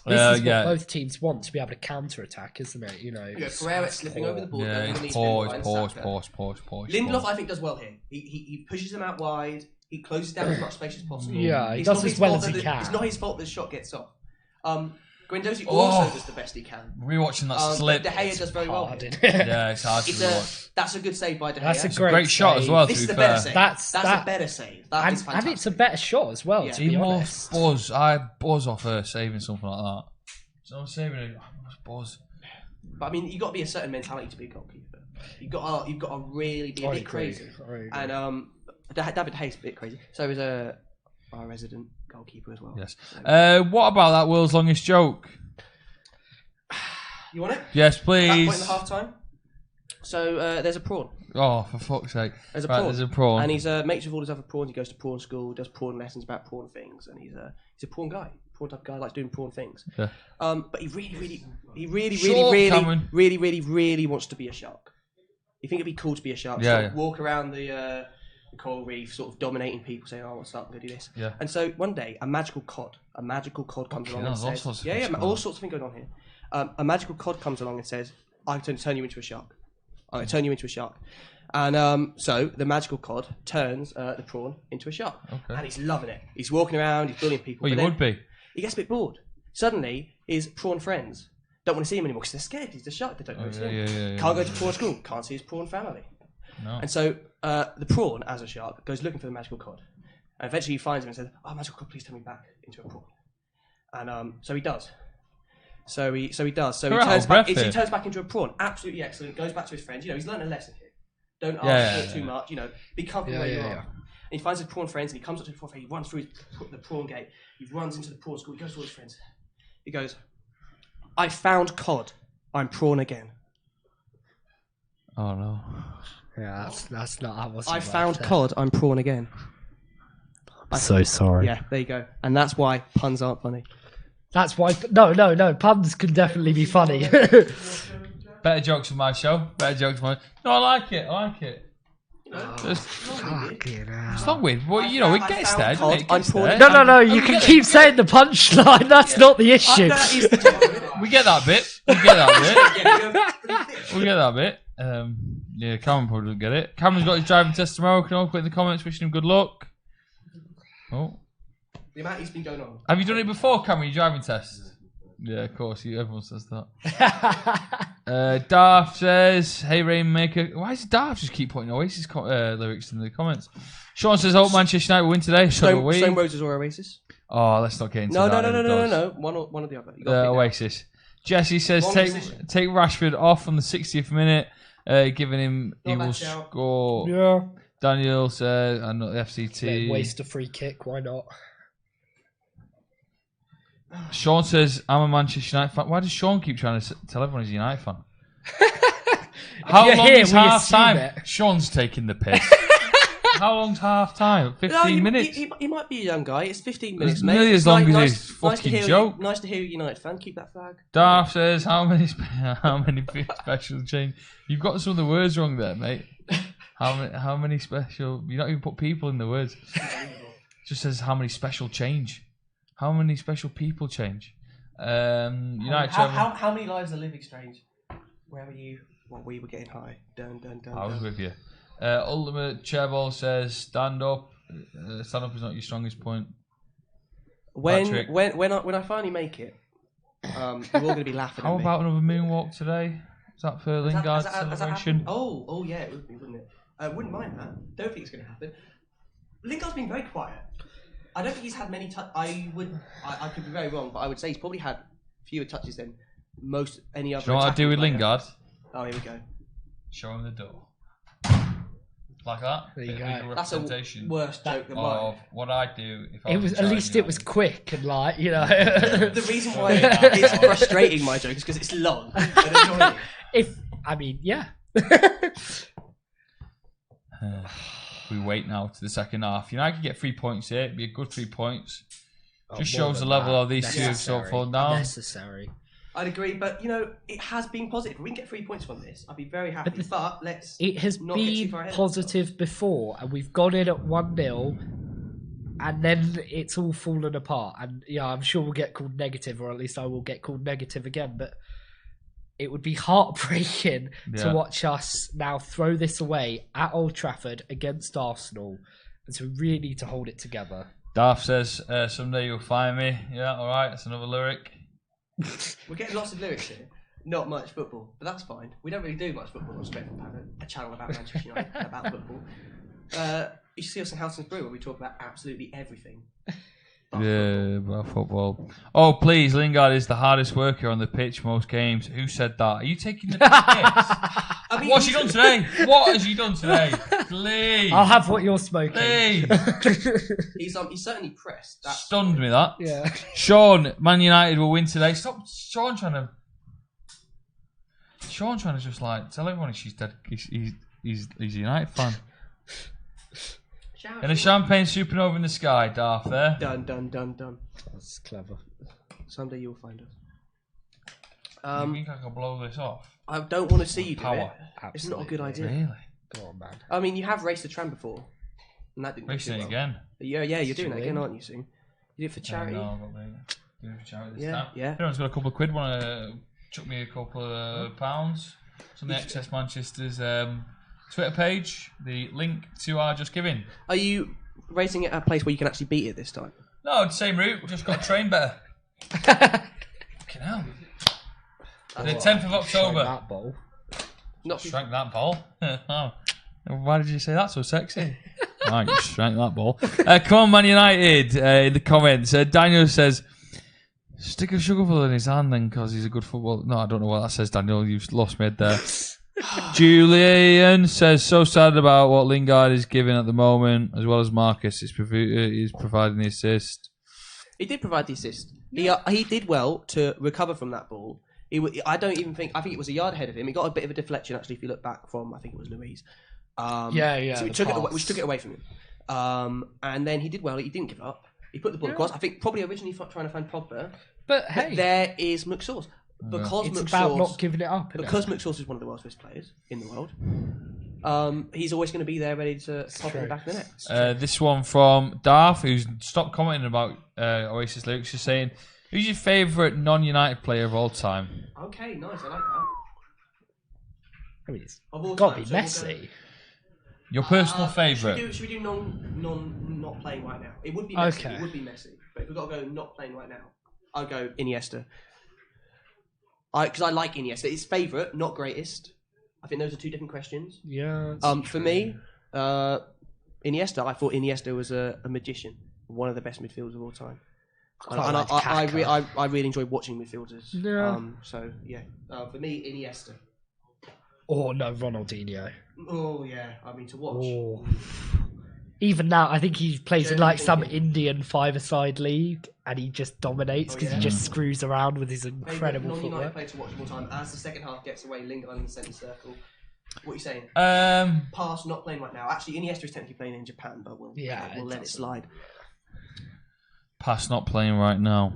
This is what both teams want, to be able to counter-attack, isn't it? Pereira slipping over the ball. Pause. Lindelof, I think, does well here. He pushes them out wide. He closes down as much space as possible. Yeah, he does as well as he can. It's not his fault that the shot gets off. Guendouzi also does the best he can. Rewatching that slip. De Gea does very well. Yeah, it's hard to watch. That's a good save by De Gea. That's a great shot as well. This is a better save. That's a better save. That is fantastic. And it's a better shot as well, to be honest. Buzz. I buzz off her saving something like that. So I'm saving it. Buzz. But I mean, you've got to be a certain mentality to be a goalkeeper. You've got to really be a bit crazy. And David Hayes a bit crazy. So is our resident goalkeeper as well. Yes. So. What about that world's longest joke? You want it? Yes, At please. that point in the half time. So there's a prawn. Oh, for fuck's sake! There's a prawn. There's a prawn. And he's mates with all his other prawns. He goes to prawn school, does prawn lessons about prawn things, and he's a prawn guy. Prawn type guy, likes doing prawn things. Yeah. But he really wants to be a shark. You think it'd be cool to be a shark? Yeah. Walk around the coral reef, sort of dominating people, saying, "Oh, what's up? I'm gonna do this." Yeah. And so one day, a magical cod comes along and says, all sorts of things going on here. A magical cod comes along and says, "I'm going to turn you into a shark. I'm going to turn you into a shark." And so the magical cod turns the prawn into a shark, and he's loving it. He's walking around, he's bullying people. Well, you would be. He gets a bit bored. Suddenly, his prawn friends don't want to see him anymore because they're scared. He's a shark. They don't want to see him. Can't go to prawn school. Can't see his prawn family. No. And so the prawn, as a shark, goes looking for the magical cod. And eventually he finds him and says, "Oh, magical cod, please turn me back into a prawn." And so he does. So he does. So he turns back into a prawn. Absolutely excellent. Goes back to his friends. You know, he's learned a lesson here. Don't ask for too much. You know, be comfortable where you are. And he finds his prawn friends and he comes up to the prawn friend. He runs through the prawn gate. He runs into the prawn school. He goes to all his friends. He goes, "I found cod. I'm prawn again." Oh no. Yeah, that's not how I found cod. I'm prawn again. I'm so sorry. Yeah, there you go. And that's why puns aren't funny. That's why. No. Puns can definitely be funny. Better jokes on my show. No, I like it. It's not weird. Well, you know, it gets there. No. You can keep saying the punchline. That's not the issue. We get that bit. Yeah, Cameron probably doesn't get it. Cameron's got his driving test tomorrow. Can all put in the comments wishing him good luck. Oh. The amount he's been going on. Have you done it before, Cameron, your driving test? Yeah, of course. Everyone says that. Darth says, "Hey, Rainmaker." Why does Darth just keep putting Oasis lyrics in the comments? Sean says, "Hope Manchester United will win today." Stone Roses or Oasis? Oh, let's not get into that. No. One or the other. Oasis. Jesse says, take Rashford off on the 60th minute, giving him he will score. Yeah. Daniel says, "I'm not the FCT." Waste a free kick. Why not? Sean says, "I'm a Manchester United fan." Why does Sean keep trying to tell everyone he's a United fan? How long is half time? Sean's taking the piss. How long's half time? 15 minutes? He might be a young guy. It's 15 minutes, mate. Nearly as long as his fucking joke. Nice to hear you, United fan. Keep that flag. Darth says, how many special change? You've got some of the words wrong there, mate. How many special? You don't even put people in the words. Just says how many special change. How many special people change? United. How many lives are living strange? Where were you? Well, we were getting high. Dun. I was with you. Ultimate Chairball says, stand up. Stand up is not your strongest point. When I finally make it, you're all going to be laughing at me. How about another moonwalk today? Is that for Lingard's celebration? Oh yeah, it would be, wouldn't it? I wouldn't mind that. Don't think it's going to happen. Lingard's been very quiet. I don't think he's had many touches. I could be very wrong, but I would say he's probably had fewer touches than most any other. Do you know what I do with Lingard? Oh, here we go. Show him the door. Like that. There you go. That's a worse joke than mine. What I do if I it was at least it was quick and like, you know. The reason why it's frustrating, my joke, is because it's long and annoying. Yeah. We wait now to the second half. United could get 3 points here. It'd be a good 3 points. Just shows the level of these two have sort of fallen down. Necessary. I'd agree, but you know, it has been positive. If we can get 3 points from this, I'd be very happy. But it has been positive before, and we've gone in at 1-0, and then it's all fallen apart. And yeah, I'm sure we'll get called negative, or at least I will get called negative again. But it would be heartbreaking to watch us now throw this away at Old Trafford against Arsenal, and so we really need to hold it together. Darth says, "Someday you'll find me." Yeah, all right. That's another lyric. We're getting lots of lyrics here. Not much football, but that's fine. We don't really do much football on Stretford, Paddock, a channel about Manchester United, about football. You should see us in Helson's Brew where we talk about absolutely everything. about football. Oh, please, Lingard is the hardest worker on the pitch most games. Who said that? Are you taking the piss? I mean, What's he done today? What has he done today? Please. I'll have what you're smoking. Please. he's certainly pressed. That's Stunned me that. Yeah. Sean, Man United will win today. Stop, Sean trying to just like tell everyone she's dead. He's a United fan. And a champagne supernova in the sky, Darth there. Done. That's clever. Someday you'll find us. You think I can blow this off? I don't want to see you do Power. it. It's not a good idea. Really? Go on, man. I mean, you have raced the tram before. And that didn't Racing go it too again. well. Yeah, you're doing that again, aren't you, soon? You did it for charity? No, I've got doing it for charity this Yeah, time. yeah. Everyone's got a couple of quid. Want to chuck me a couple of pounds? It's on the XS Manchester's Twitter page. The link to our Just Giving. Are you racing it at a place where you can actually beat it this time? No, same route. Just got to train better. Fucking hell. The 10th of October. That ball. Not Shrank that ball. Oh. Why did you say that so sexy? Right, you shrank that ball. Come on, Man United. In the comments, Daniel says, stick a sugarful in his hand then because he's a good footballer. No, I don't know what that says, Daniel. You've lost me there. Julian says, so sad about what Lingard is giving at the moment, as well as Marcus is providing the assist. He did provide the assist. He did well to recover from that ball. I think it was a yard ahead of him. He got a bit of a deflection, actually, if you look back from, I think it was Louise. Yeah. So we took it away from him. And then he did well. He didn't give up. He put the ball across. I think probably originally trying to find Pogba. But hey, there is McSauce. Because it's McSauce, about not giving it up. Because McSauce is one of the world's best players in the world, he's always going to be there ready to pop in the back of the net. This one from Darth, who's stopped commenting about Oasis lyrics, just saying, who's your favourite non-United player of all time? Okay, nice. I like that. I mean, it's Of all got time, to be so we'll Messi. Your personal favourite? Should we do not playing right now? It would be Messi. Okay. It would be Messi. But if we've got to go not playing right now, I'll go Iniesta. Because I like Iniesta. It's favourite, not greatest. I think those are two different questions. Yeah. For me, Iniesta, I thought Iniesta was a magician. One of the best midfielders of all time. And I really enjoy watching midfielders. Yeah. For me, Iniesta. Oh no, Ronaldinho. Oh yeah, I mean to watch. Oh. Even now, I think he plays in like some Indian five-a-side league, and he just dominates because he just screws around with his incredible non-United footwork. player to watch all time. As the second half gets away, Lingard in the centre circle. What are you saying? Pass, not playing right now. Actually, Iniesta is technically playing in Japan, but we'll let it slide. Pass, not playing right now.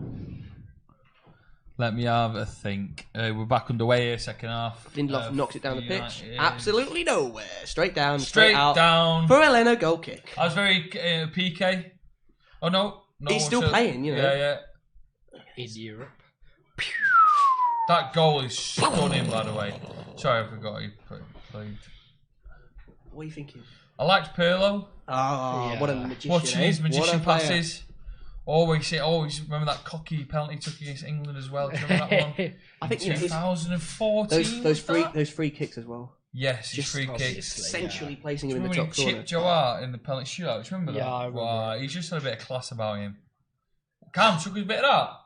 Let me have a think. We're back underway here, second half. Lindelof knocks it down the pitch. Absolutely nowhere. Straight down. Straight out. down. For a Leno goal kick. I was very PK. Oh, no. He's still playing, you know. Yeah. In Europe. That goal is stunning, by the way. Sorry, I forgot he played. What are you thinking? I liked Pirlo. What a magician. Watching his magician What a player. passes. Always remember that cocky penalty he took against England as well. Do you remember that one? I think 2014. those free kicks as well. Yes, his free kicks. Essentially placing him in the Remember top when he corner. chipped Joe Hart in the penalty shootout? Do you remember that? Yeah, I remember. Wow, he's just had a bit of class about him. Cam took a bit of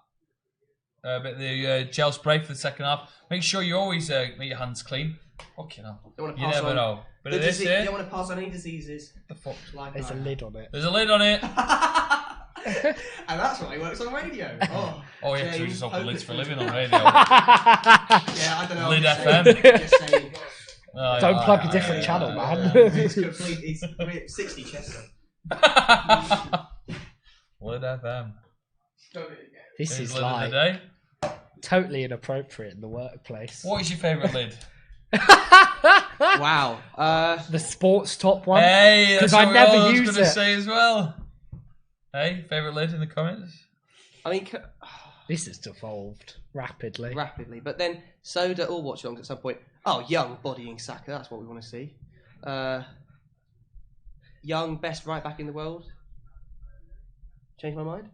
that. A bit of the gel spray for the second half. Make sure you always make your hands clean. Fucking hell. You never know. But You this here. don't want to pass on any diseases. The fuck? There's a lid on it. There's a lid on it. And that's why he works on radio. Oh yeah, we just open lids for a living on radio. Yeah, I don't know. Lid FM. Just saying. Don't plug a different channel, man. It's complete. It's 60 Chester. Lid FM. This is Lid of like the day. totally inappropriate in the workplace. What is your favourite lid? Wow. The sports top one. Hey, that's I what never I was use going to it. say as well. Hey, favourite lid in the comments? I mean, This has devolved rapidly. but then Soda or watch alongs at some point. Oh, Young bodying Saka. That's what we want to see. Young, best right back in the world. Change my mind.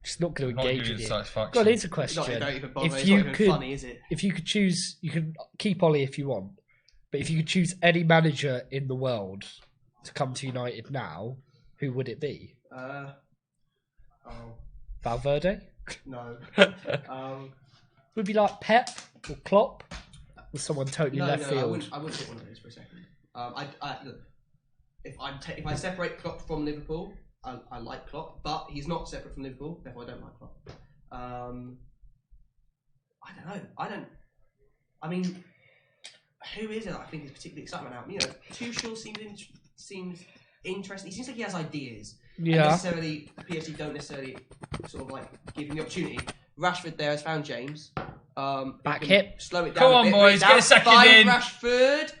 Just not going to Not engage giving with you you. satisfaction. God, here's a It's question. not even bother. If It's you not even could, funny, is it? if you could choose, you can keep Ollie if you want. But if you could choose any manager in the world to come to United now, who would it be? Oh Valverde? no. Would it be like Pep or Klopp? Or someone totally left field? I wouldn't pick one of those for a second. Look, if I separate Klopp from Liverpool, I like Klopp, but he's not separate from Liverpool, therefore I don't like Klopp. I don't know. I mean, who is it that I think is particularly exciting now? You know, Tuchel seems interesting. He seems like he has ideas. Yeah. And necessarily, PSG don't necessarily sort of like give him the opportunity. Rashford there has found James. Back hip. Slow it down. Come a on, bit. boys, get a second in. Rashford.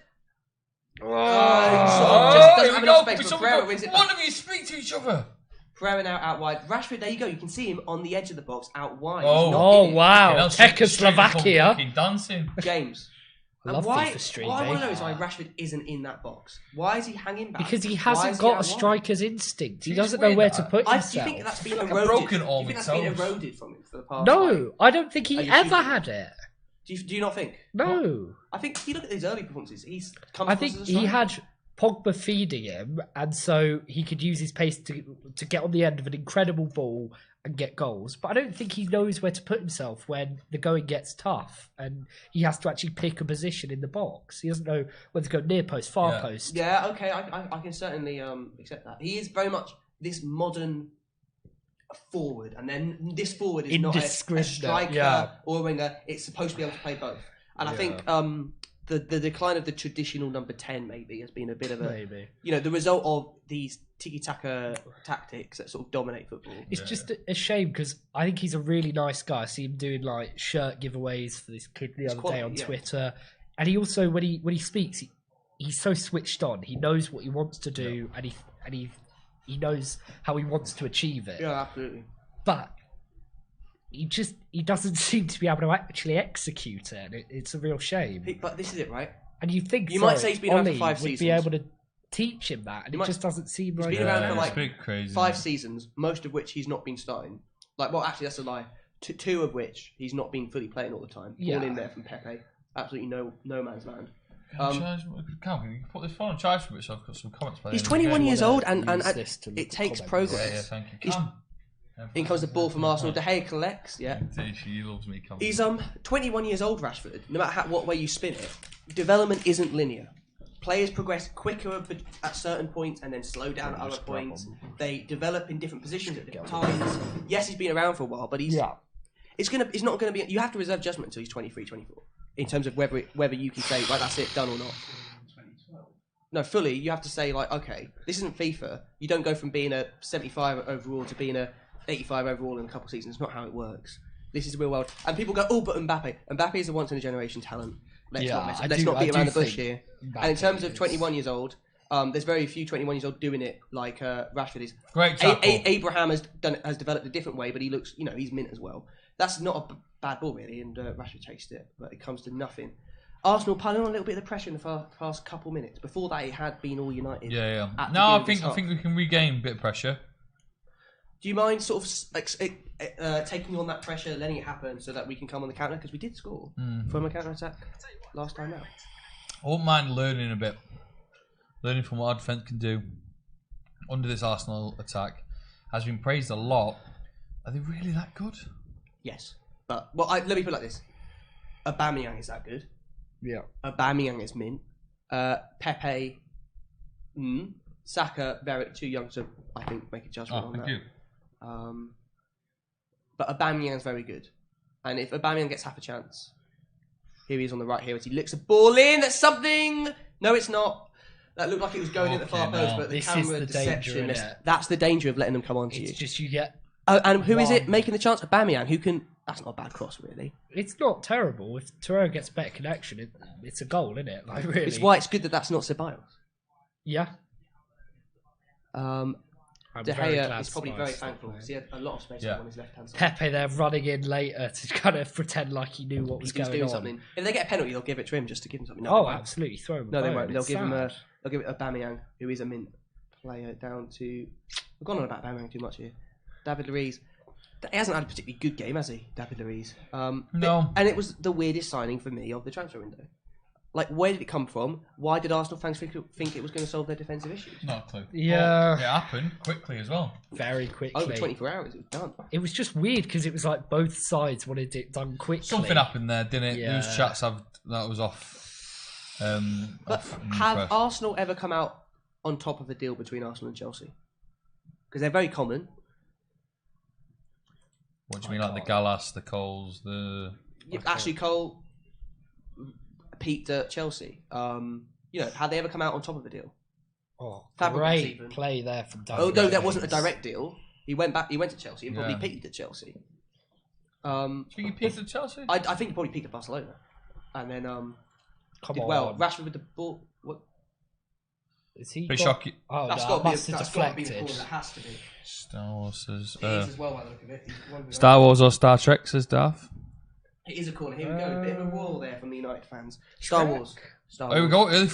Oh, Just here doesn't we have go. enough space for Pereira wins it One back. of you speak to each other. Pereira now out wide. Rashford, there you go. You can see him on the edge of the box, out wide. Oh. He's not in it. Wow. Straight from Czechoslovakia. fucking dancing. James. And Love why, FIFA Stream, what I want eh? to know is why Rashford isn't in that box. Why is he hanging back? Because he Why hasn't is he got a out wide? striker's instinct. He It's doesn't know weird where that. to put Do you himself. think that's been like a eroded? broken Do you arm think that's itself. been eroded from him for the past? No, like, I don't think he Are you ever shooting? had it. do you not think? No. I think if you look at his early performances, he's come I across think as a he striker. had Pogba feeding him, and so he could use his pace to get on the end of an incredible ball and get goals. But I don't think he knows where to put himself when the going gets tough, and he has to actually pick a position in the box. He doesn't know whether to go near post, far post. Yeah, okay, I can certainly accept that. He is very much this modern forward, and then this forward is not a striker or a winger. It's supposed to be able to play both. And I think the decline of the traditional number 10 maybe has been a bit of a the result of these tiki-taka tactics that sort of dominate football. It's just a shame because I think he's a really nice guy. I see him doing like shirt giveaways for this kid the other day on Twitter, and he also when he speaks, he's so switched on. He knows what he wants to do, and he knows how he wants to achieve it. Yeah, absolutely. But he doesn't seem to be able to actually execute it. It's a real shame. But this is it, right? And you think might say he's been around for Ollie 5 would seasons. be able to teach him that, and it just doesn't seem like been around for it's like a bit crazy, 5 seasons, most of which he's not been starting. Like, well, actually, that's a lie. 2 of which he's not been fully playing all the time. Yeah. All in there from Pepe. Absolutely no man's land. Can you put this phone on charge for a bit so I've got some comments by the He's end of the 21 game? years old, and use this to look it at takes comments. progress. Yeah, thank you. He's- Cam. In comes the ball from Arsenal. De Gea collects. Yeah, She loves me. Cam. he's 21 years old. Rashford. No matter what way you spin it, development isn't linear. Players progress quicker at certain points and then slow down at other points. They develop in different positions at different times. Yes, he's been around for a while, but it's not going to be. You have to reserve judgment until he's 23, 24 in terms of whether you can say like that's it, done or not. No, fully. You have to say like, okay, this isn't FIFA. You don't go from being a 75 overall to being a 85 overall in a couple of seasons. It's not how it works. This is the real world. And people go, oh, but Mbappe. Mbappe is a once in a generation talent. Let's not beat around the bush here. And in terms of 21 years old, there's very few 21 years old doing it like Rashford is. Great tackle. Abraham has developed a different way, but he looks, he's mint as well. That's not a bad ball really, and Rashford chased it, but it comes to nothing. Arsenal piling on a little bit of the pressure in the past couple minutes. Before that, it had been all United. Yeah. at the No, beginning I of think we can regain a bit of pressure. Do you mind sort of taking on that pressure, letting it happen, so that we can come on the counter? Because we did score from a counter attack last time out. I wouldn't mind learning a bit. Learning from what our defence can do under this Arsenal attack has been praised a lot. Are they really that good? Yes, but let me put it like this: Aubameyang is that good. Yeah. Aubameyang is mint. Pepe, Saka, very too young to, I think, make a judgment on that. Thank you. But Aubameyang's very good, and if Aubameyang gets half a chance, here he is on the right here as he licks a ball in. That's something. No, it's not. That looked like it was going in the far post, but the This is camera the deception. danger, innit? That's the danger of letting them come on to you. It's just you get. And who is it one. making the chance? Aubameyang, who can. That's not a bad cross, really. It's not terrible. If Torreira gets better connection, it's a goal, isn't it? Like really. It's why it's good that that's not Ceballos. Yeah. De Gea is probably very thankful because he had a lot of space on his left hand side. Pepe there running in later to kind of pretend like he knew what was He's going doing on. something. If they get a penalty, they'll give it to him just to give him something. No, Oh, they won't. absolutely. Throw him. No, they bone. won't. They'll It's give him sad. They'll give it Aubameyang, who is a mint player, down to. We've gone on about Aubameyang too much here. David Luiz. He hasn't had a particularly good game, has he, David Luiz? No. And it was the weirdest signing for me of the transfer window. Like, where did it come from? Why did Arsenal fans think it was going to solve their defensive issues? Not a clue. Yeah. Well, it happened quickly as well. Very quickly. Over 24 hours, it was done. It was just weird because it was like both sides wanted it done quickly. Something happened there, didn't it? Yeah. Those chats that was off. But have Arsenal ever come out on top of the deal between Arsenal and Chelsea? Because they're very common. What do you mean, like the Gallas, the Coles, the... Actually, Cole peaked at Chelsea. Had they ever come out on top of the deal? Oh, Fabregas great even. play there from Doug. Oh no, that wasn't a direct deal. He went to Chelsea and probably Yeah. peaked at Chelsea. Do you think he peaked at Chelsea? I think he probably peaked at Barcelona, and then Come did on. well. Rashford with the ball. What? Is he Pretty got... shocking. Oh, That's no, got to be. must have That's got to be the deflected. corner. That has to be. Star Wars says... It is as well by the look of it. Star Wars or Star Trek says Darth. It is a corner. Here we go. A bit of a wall there from the United fans. Star Wars. Here we go.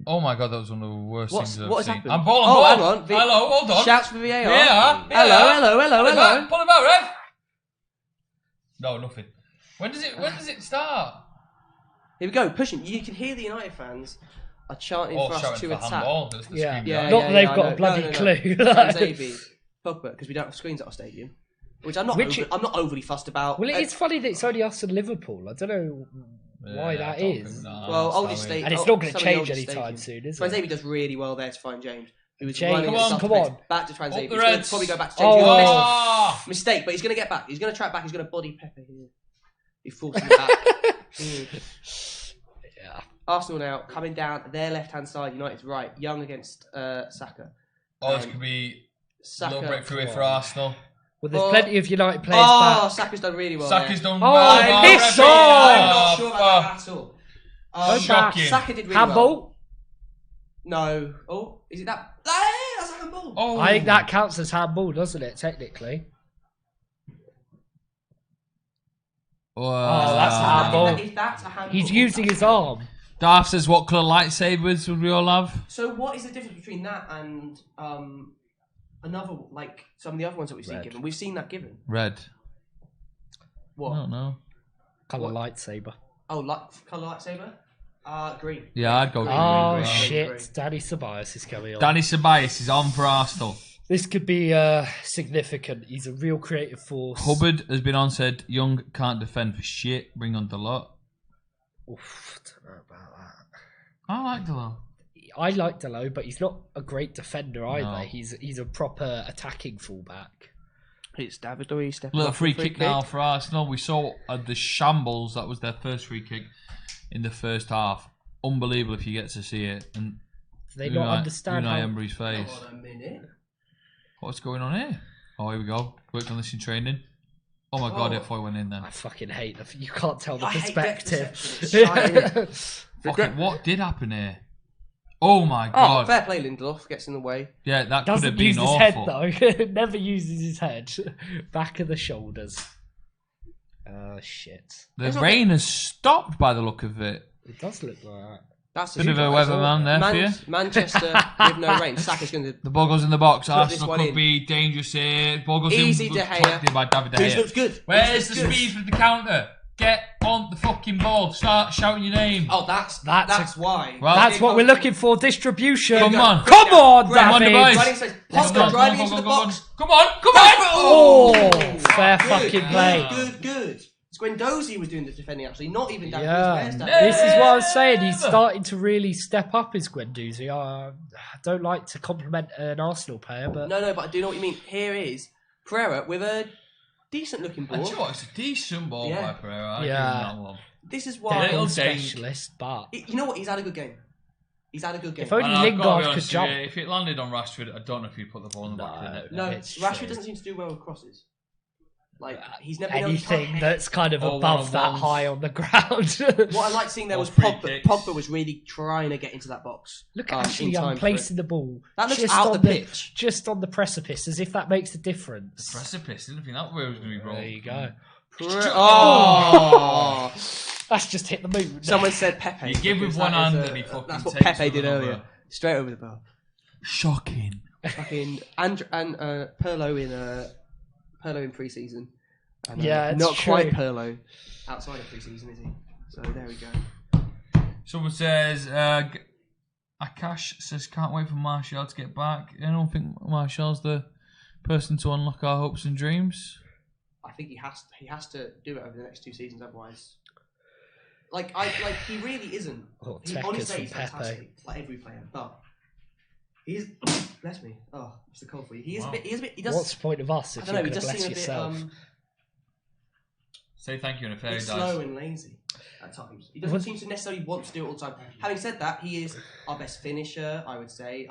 Oh my god, that was one of the worst things I've What has seen. happened? I'm ball. hang on. Hello, hold on. Shouts for VAR. Yeah. Hello. Pull him out, Rev. No, nothing. When does it start? Here we go. Pushing. You can hear the United fans are chanting for us shouting to for attack. handball. That's the Yeah. scream Yeah. behind. Not that they've I got a know. bloody No. clue. Transavi, Pogba, because we don't have screens at our stadium. Which I'm not overly fussed about. Well, it's funny that it's only us and Liverpool. I don't know why Yeah, that I don't is. think- no, Well, that's oldest how state, And it's not going to some of the change oldest anytime stadiums. soon, is it? Transavi does really well there to find James. He was James, running come at on, some come place. on. Back to Transavi. Up the He's going Reds. to probably go back to Oh. James. Oh! Mistake, but he's going to get back. He's going to track back. He's going to body Pepe here. He's forcing it back. Yeah. Arsenal now coming down their left-hand side. United's right. Young against Saka. Oh, this could be a Saka. little breakthrough here for Arsenal. Well, there's Oh. plenty of United players Oh, back. Saka's done really well. Saka's there. done Oh, well. I well, missed Rev. on! I'm not sure about that at all. Shocking. Saka did really well. Handball? No. Oh, is it that? Hey, that's a handball. Oh, I think that counts as handball, doesn't it, technically? Wow. that's handball. If that's a handball. He's using his arm. Darth says, what colour lightsabers would we all have? So what is the difference between that and another, like some of the other ones that we've seen Red. given? We've seen that given. Red. What? I don't know. Colour lightsaber. Oh, colour lightsaber? Green. Yeah, I'd go green. Oh, green. shit. Green. Danny Ceballos is coming on. Danny Ceballos is on for Arsenal. This could be significant. He's a real creative force. Hubbard has been on, said, Young can't defend for shit. Bring on Delot. Oof, don't know about that. I like Delot. I like Delo, but he's not a great defender either. No. He's a proper attacking fullback. It's David Luiz stepping Little up free for kick now for Arsenal. We saw the shambles. That was their first free kick in the first half. Unbelievable if you get to see it. And Do they not understand Unai how... Emery's face. Hold on a minute. What's going on here? Oh, here we go. Worked on this in training. Oh my god, Oh. it thought it went in then. I fucking hate you can't tell the I hate depth perspective. perception. It's shite, innit? Fucking, what did happen here? Oh my Oh, god. fair play, Lindelof gets in the way. Yeah, that could have Doesn't been use his awful. head though. Never uses his head. Back of the shoulders. Oh shit. The rain has stopped by the look of it. It does look like that. That's Bit of a weatherman there for you. Manchester with no rain. Saka's going to. The ball goes in the box. Put this Arsenal one could in. be dangerous here. Ball goes Easy, in. De Gea. Collected by David De Who's Gea. looks good? Where's the Who's good? speed for the counter? Get on the fucking ball. Start shouting your name. Oh, that's why. Well, That's what we're looking for. Distribution. Come on. Come on, Come on, the David. boys. Running space. Let's Pogba go, driving go, into go, the go, go, box. go. Come on. Oh, fair Good, fucking play. Good. Guendouzi was doing the defending actually, not even David Yeah, Luiz. this is what I was saying. He's starting to really step up his Guendouzi. I don't like to compliment an Arsenal player, but No, but I do know what you mean. Here is Pereira with a decent looking And ball. do you know what? It's a decent ball Yeah. by Pereira. I give Yeah. him that one. This is Little why. dink. specialist. But You know what? He's had a good game. If only only And I've got to be Lingard could honest with jump. you, if it landed on Rashford, I don't know if he'd put the ball in the back of the net. No, It's Rashford true. doesn't seem to do well with crosses. Like he's never been able to anything head. that's kind of Or above that one-on-ones. high on the ground. What I like seeing there Or was free Pogba. kicks. Pogba was really trying to get into that box. Look at Ashley in time Young for placing it. the ball. That looks just out on the pitch. Just on the precipice, as if that makes a difference. Precipice. Didn't think that way was going to be broke. There you go. Oh! That's just hit the moon. Someone said Pepe. You give with because one that is hand and he fucking That's what takes Pepe with did another. earlier. Straight over the bar. Shocking. Fucking Pirlo in pre-season. And, Yeah, it's not true. quite Pirlo outside of pre-season, is he? So there we go. Someone says, Akash says, can't wait for Martial to get back. I don't think Martial's the person to unlock our hopes and dreams. I think he has to do it over the next 2 seasons, otherwise. He really isn't. Oh, He honestly is fantastic, like every player, but he's bless me. Oh, it's the cold for you. He is a bit. He does. What's the point of us if you're going to bless yourself? Say thank you in a fairy He's dice. slow and lazy at times. He doesn't seem to necessarily want to do it all the time. Having said that, he is our best finisher, I would say.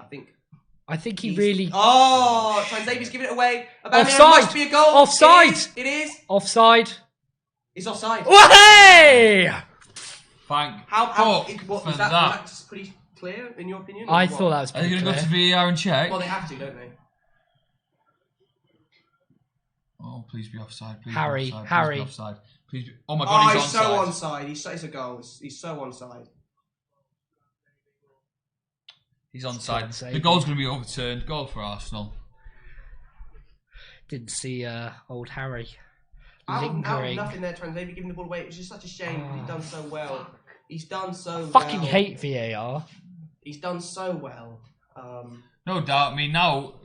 I think he really. Oh, Transavier's giving it away. Offside! Must be a goal. Offside! It is. Offside. It's offside. Hey! Thank Was for that pretty clear in your opinion? I thought that was Are pretty they going to clear. go to VAR and check? Well, they have to, don't they? Oh, please be offside. Please Harry, be offside. Harry. Please be offside. Please be... Oh my God, he's so onside. onside. It's a goal. He's so onside. He's onside. The goal's going to be overturned. Goal for Arsenal. Didn't see old Harry Out of lingering. nothing there, Transavia giving the ball away. It was just such a shame. He's done so well. He's done so well. Fucking hate VAR. He's done so well. No doubt. I mean, now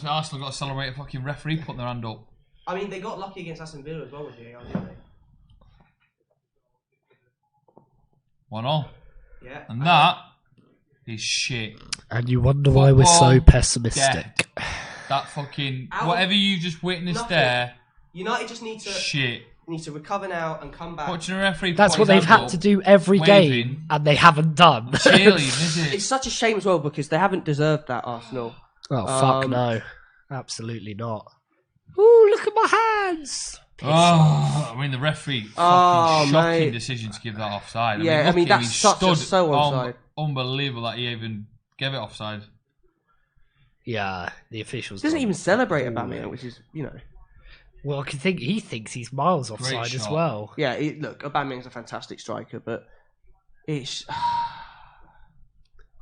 Arsenal got to celebrate a fucking referee putting their hand up. I mean, they got lucky against Aston Villa as well with VAR, didn't they? 1-0. Yeah. And that is shit. And you wonder why we're so pessimistic. That fucking... Whatever you just witnessed there... United just need to recover now and come back. Watching a referee... That's what they've had to do every game, and they haven't done. It's such a shame as well, because they haven't deserved that, Arsenal. Oh, fuck no. Absolutely not. Ooh, look at my hands! Oh, I mean, the referee... shocking decision to give that offside. That's so offside. Unbelievable that he even gave it offside. Yeah, the officials... Doesn't even celebrate Aubameyang, which is, Well, I can think he thinks he's miles offside as well. Yeah, look, Aubameyang's a fantastic striker, but it's...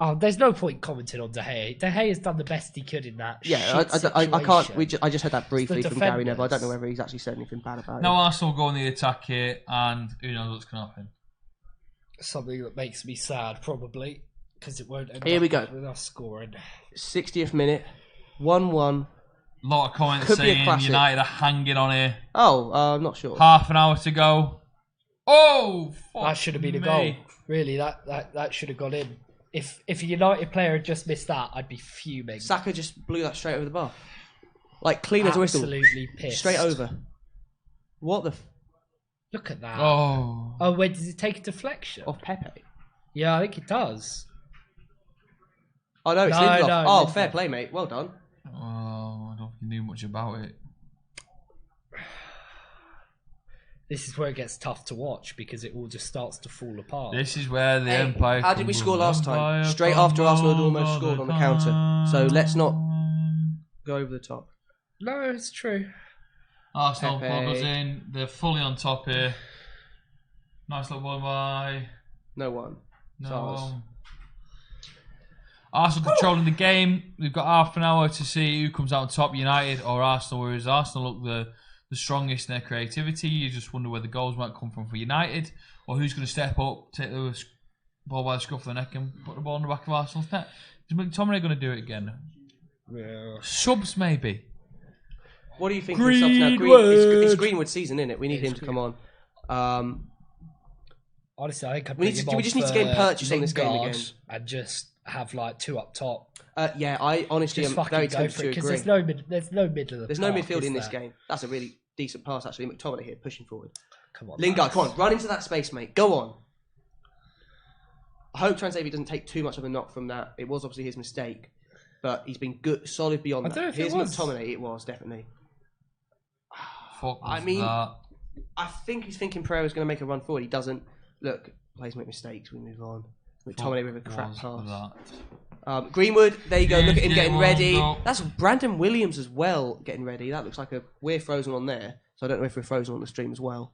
Oh, there's no point commenting on De Gea. De Gea has done the best he could in that. Yeah, I can't. I just heard that briefly from Gary Neville. I don't know defenders. whether he's actually said anything bad about it. Now Arsenal go on the attack here, and who knows what's going to happen. Something that makes me sad, probably, because it won't end Here we go. with us scoring. 60th minute, 1-1. A lot of comments Could be a saying classic. United are hanging on here. Oh, I'm not sure. Half an hour to go. Oh, fuck That should have been a goal. Really, that should have gone in. If a United player had just missed that, I'd be fuming. Saka just blew that straight over the bar. Like, clean as a whistle. Absolutely pissed. Straight over. What the... Look at that. Oh. Oh, wait, does it take a deflection? Off Pepe? Yeah, I think it does. Oh, no, it's No, Lindelof. no, Oh, Lindelof. fair play, mate. Well done. Oh, I don't think you knew much about it. This is where it gets tough to watch because it all just starts to fall apart. This is where the Empire... How did we score last time? Empire Straight after Arsenal had almost crumbles scored on the all counter. So let's not time. go over the top. No, it's true. Arsenal Pepe. ball goes in. They're fully on top here. Nice little ball by... No one. No. Sars. Arsenal controlling the game. We've got half an hour to see who comes out on top, United or Arsenal. Whereas Arsenal look the strongest in their creativity. You just wonder where the goals might come from for United, or who's going to step up, take the ball by the scruff of the neck, and put the ball in the back of Arsenal's net. Is McTominay going to do it again? Yeah. Subs maybe. What do you think of subs now? It's Greenwood's season, isn't it? We need him to come on. Honestly, I think I'd We bring need him to- on we just need to for gain purchase on this game Lingard again. and just have like two up top. Yeah, I honestly Just am fucking very go tempted for to it because agree. there's no middle of the There's no park, midfield is in this there? game. That's a really decent pass, actually. McTominay here, pushing forward. Come on, Lingard, lads. come on, run into that space, mate. Go on. I hope Transavia doesn't take too much of a knock from that. It was obviously his mistake, but he's been good, solid beyond I that. don't know if it Here's was. McTominay. It was definitely. Fuck I was mean, that. I think he's thinking Pereira's going to make a run forward. He doesn't. Look, players make mistakes. We move on. McTominay with a crap Was pass. that. Greenwood, there you go. Look at him Yeah, getting well, ready. no. That's Brandon Williams as well getting ready. That looks like we're frozen on there. So I don't know if we're frozen on the stream as well.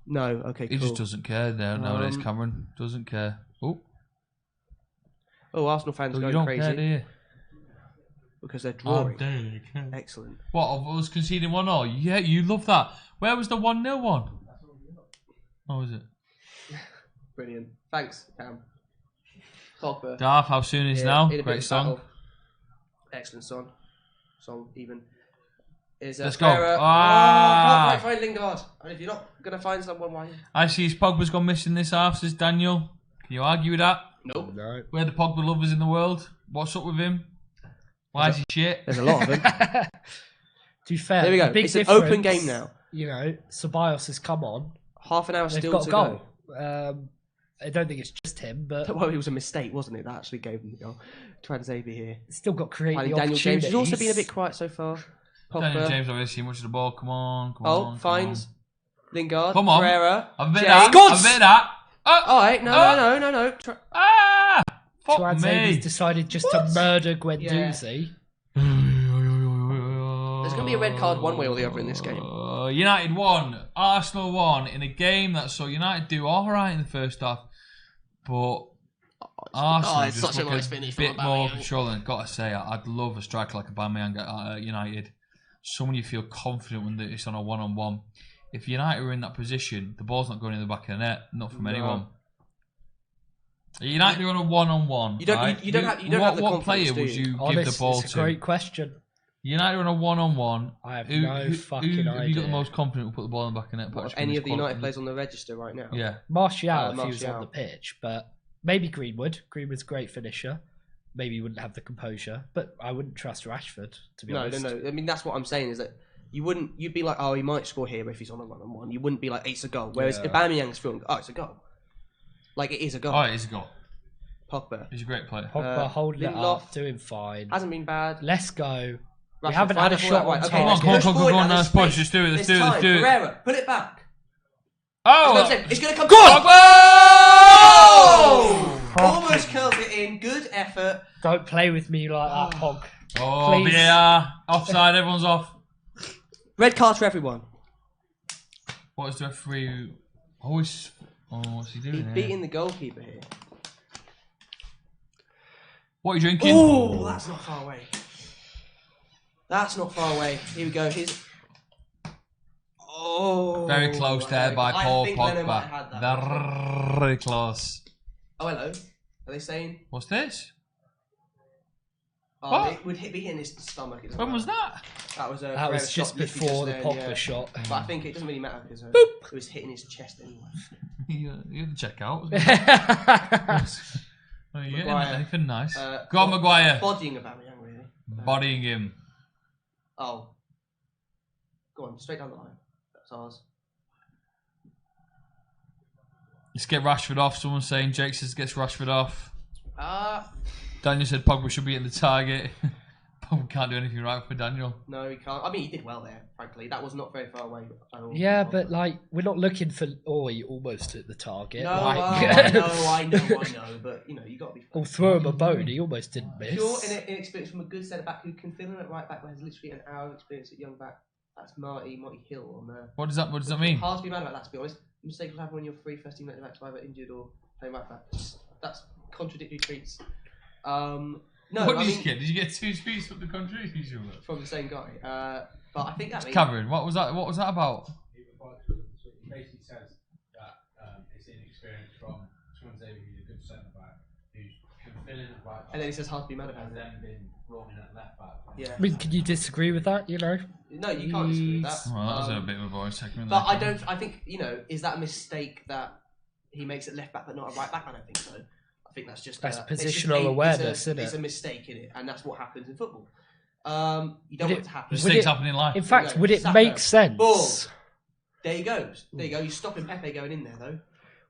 No, okay, He cool. just doesn't care there nowadays, Cameron. Doesn't care. Oh, Arsenal fans You going don't crazy care, do you? because they're Oh, drawing. damn, you care. Excellent. What, of us conceding 1-0? Yeah, you love that. Where was the 1-0 one? Oh, was it? Brilliant. Thanks, Cam. Pogba. Darth, how soon is Yeah, now? in a bit Great of song. battle. Excellent song. Song even. Is Let's go. Ferrer. Ah! Oh, I can't quite find Lingard. And if you're not going to find someone, why? I see his Pogba's gone missing this half, says Daniel. Can you argue with that? Nope. No. We're the Pogba lovers in the world. What's up with him? Why is he shit? There's a lot of them. To be fair, There we go. the big It's an difference, open game now. You know, Ceballos has come on. Half an hour They've still got to a go. goal. I don't think it's just him, but Well, it was a mistake, wasn't it? That actually gave them the goal. Transavi here. still got creative Finding Daniel James opportunities. has also been a bit quiet so far. Daniel Pogba. James already seen much of the ball. Come on, come Oh, on. come finds Lingard. Come on. Pereira. on. I've been James. that. Good! I've been that. All right, no. Ah! Fuck Transavi's me. decided just to murder Guendouzi. There's going to be a red card one way or the other in this game. United won. Arsenal won in a game that saw United do all right in the first half, but Arsenal it's just such a look nice finish from bit more Aubameyang. controlling. Got to say, I'd love a striker like Aubameyang at United. Someone you feel confident when it's on a one-on-one. If United were in that position, the ball's not going in the back of the net, not from anyone. United are on a one-on-one. You don't right? you don't have the what confidence, player do would you? you give Honest, the ball it's a to? great question. United are on a one-on-one. I have Who no fucking have you got the idea. most confident will put the ball in the back of the net? What, Patrick, any in of the this United quality? players on the register right now? Yeah. Martial if he was Martial. on the pitch, but maybe Greenwood. Greenwood's a great finisher. Maybe he wouldn't have the composure, but I wouldn't trust Rashford, to be honest. No. I mean, that's what I'm saying is that you'd be like, oh, he might score here if he's on a one-on-one. You wouldn't be like, it's a goal. Whereas Aubameyang's feeling, oh, it's a goal. Like, it is a goal. Oh, it is a goal. Pogba. He's a great player. Pogba holding it Lindelof up, doing fine. Hasn't been bad. Let's go. We Rashford, haven't find had a it for shot that right. on Okay, target. Come on, push forward now, there's push. space. Let's do it. There's time. Pereira, put it back. Oh! It's going to come Good! Pogba! Almost curled it in. Good effort. Don't play with me like that, Pog. Oh, Please. VAR. Offside, everyone's off. Red card for everyone. What is the referee? What's he doing He's here? beating the goalkeeper here. What are you drinking? Oh, that's not far away. That's not far away. Here we go. Very close there by Paul I think Leno might have had that. Pogba. Very close. Oh, hello. Are they saying? What's this? Oh, What? it would be in his stomach. It doesn't When was matter. that? That was a. That was Pereira just shot literally before the then, Pogba yeah. shot. But I think it doesn't really matter because it was hitting his chest anyway. You had to check out. Are you getting Maguire. anything nice? Go on, Maguire. Bodying Aubameyang, really. Bodying him. Oh. Go on, straight down the line. That's ours. Let's get Rashford off. Someone's saying Jake says gets Rashford off. Ah. Daniel said Pogba should be in the target. Pogba can't do anything right for Daniel. No, he can't. I mean, he did well there, frankly. That was not very far away at all. Yeah, but like we're not looking for almost at the target. No, like, I know, but you know, you got to be. I'll throw him a bone. He almost didn't miss. Pure inexperience from a good centre back who can fill in at right back, but has literally an hour of experience at young back. That's Marty Hill on there. What does that mean? Hard to be mad about that, to be honest. Mistakes will happen when you're free first team back to either injured or playing right back. That's contradictory treats. No, What I did you mean, get? Did you get 2 tweets from the country? from the same guy. But I think that means Cameron, what was that? What was that about? It basically says that it's inexperience from Swansea, who's a good centre back, who's can fill in at right back, and then he says hard to be mad about and it. then been wrong in at left back. Yeah. I mean, can you disagree with that? You know, No, you can't disagree with that. Well, that was a bit of a voice segment. But there. I think, you know, is that a mistake that he makes it left back but not a right back? I don't think so. I think that's just That's it's just positional awareness, isn't It's it? a mistake in it, and that's what happens in football. You don't want it to happen. Mistakes happen in life. in fact, go. would it Saka. make sense? Ball. There you go. There you go. You're stopping Pepe going in there, though.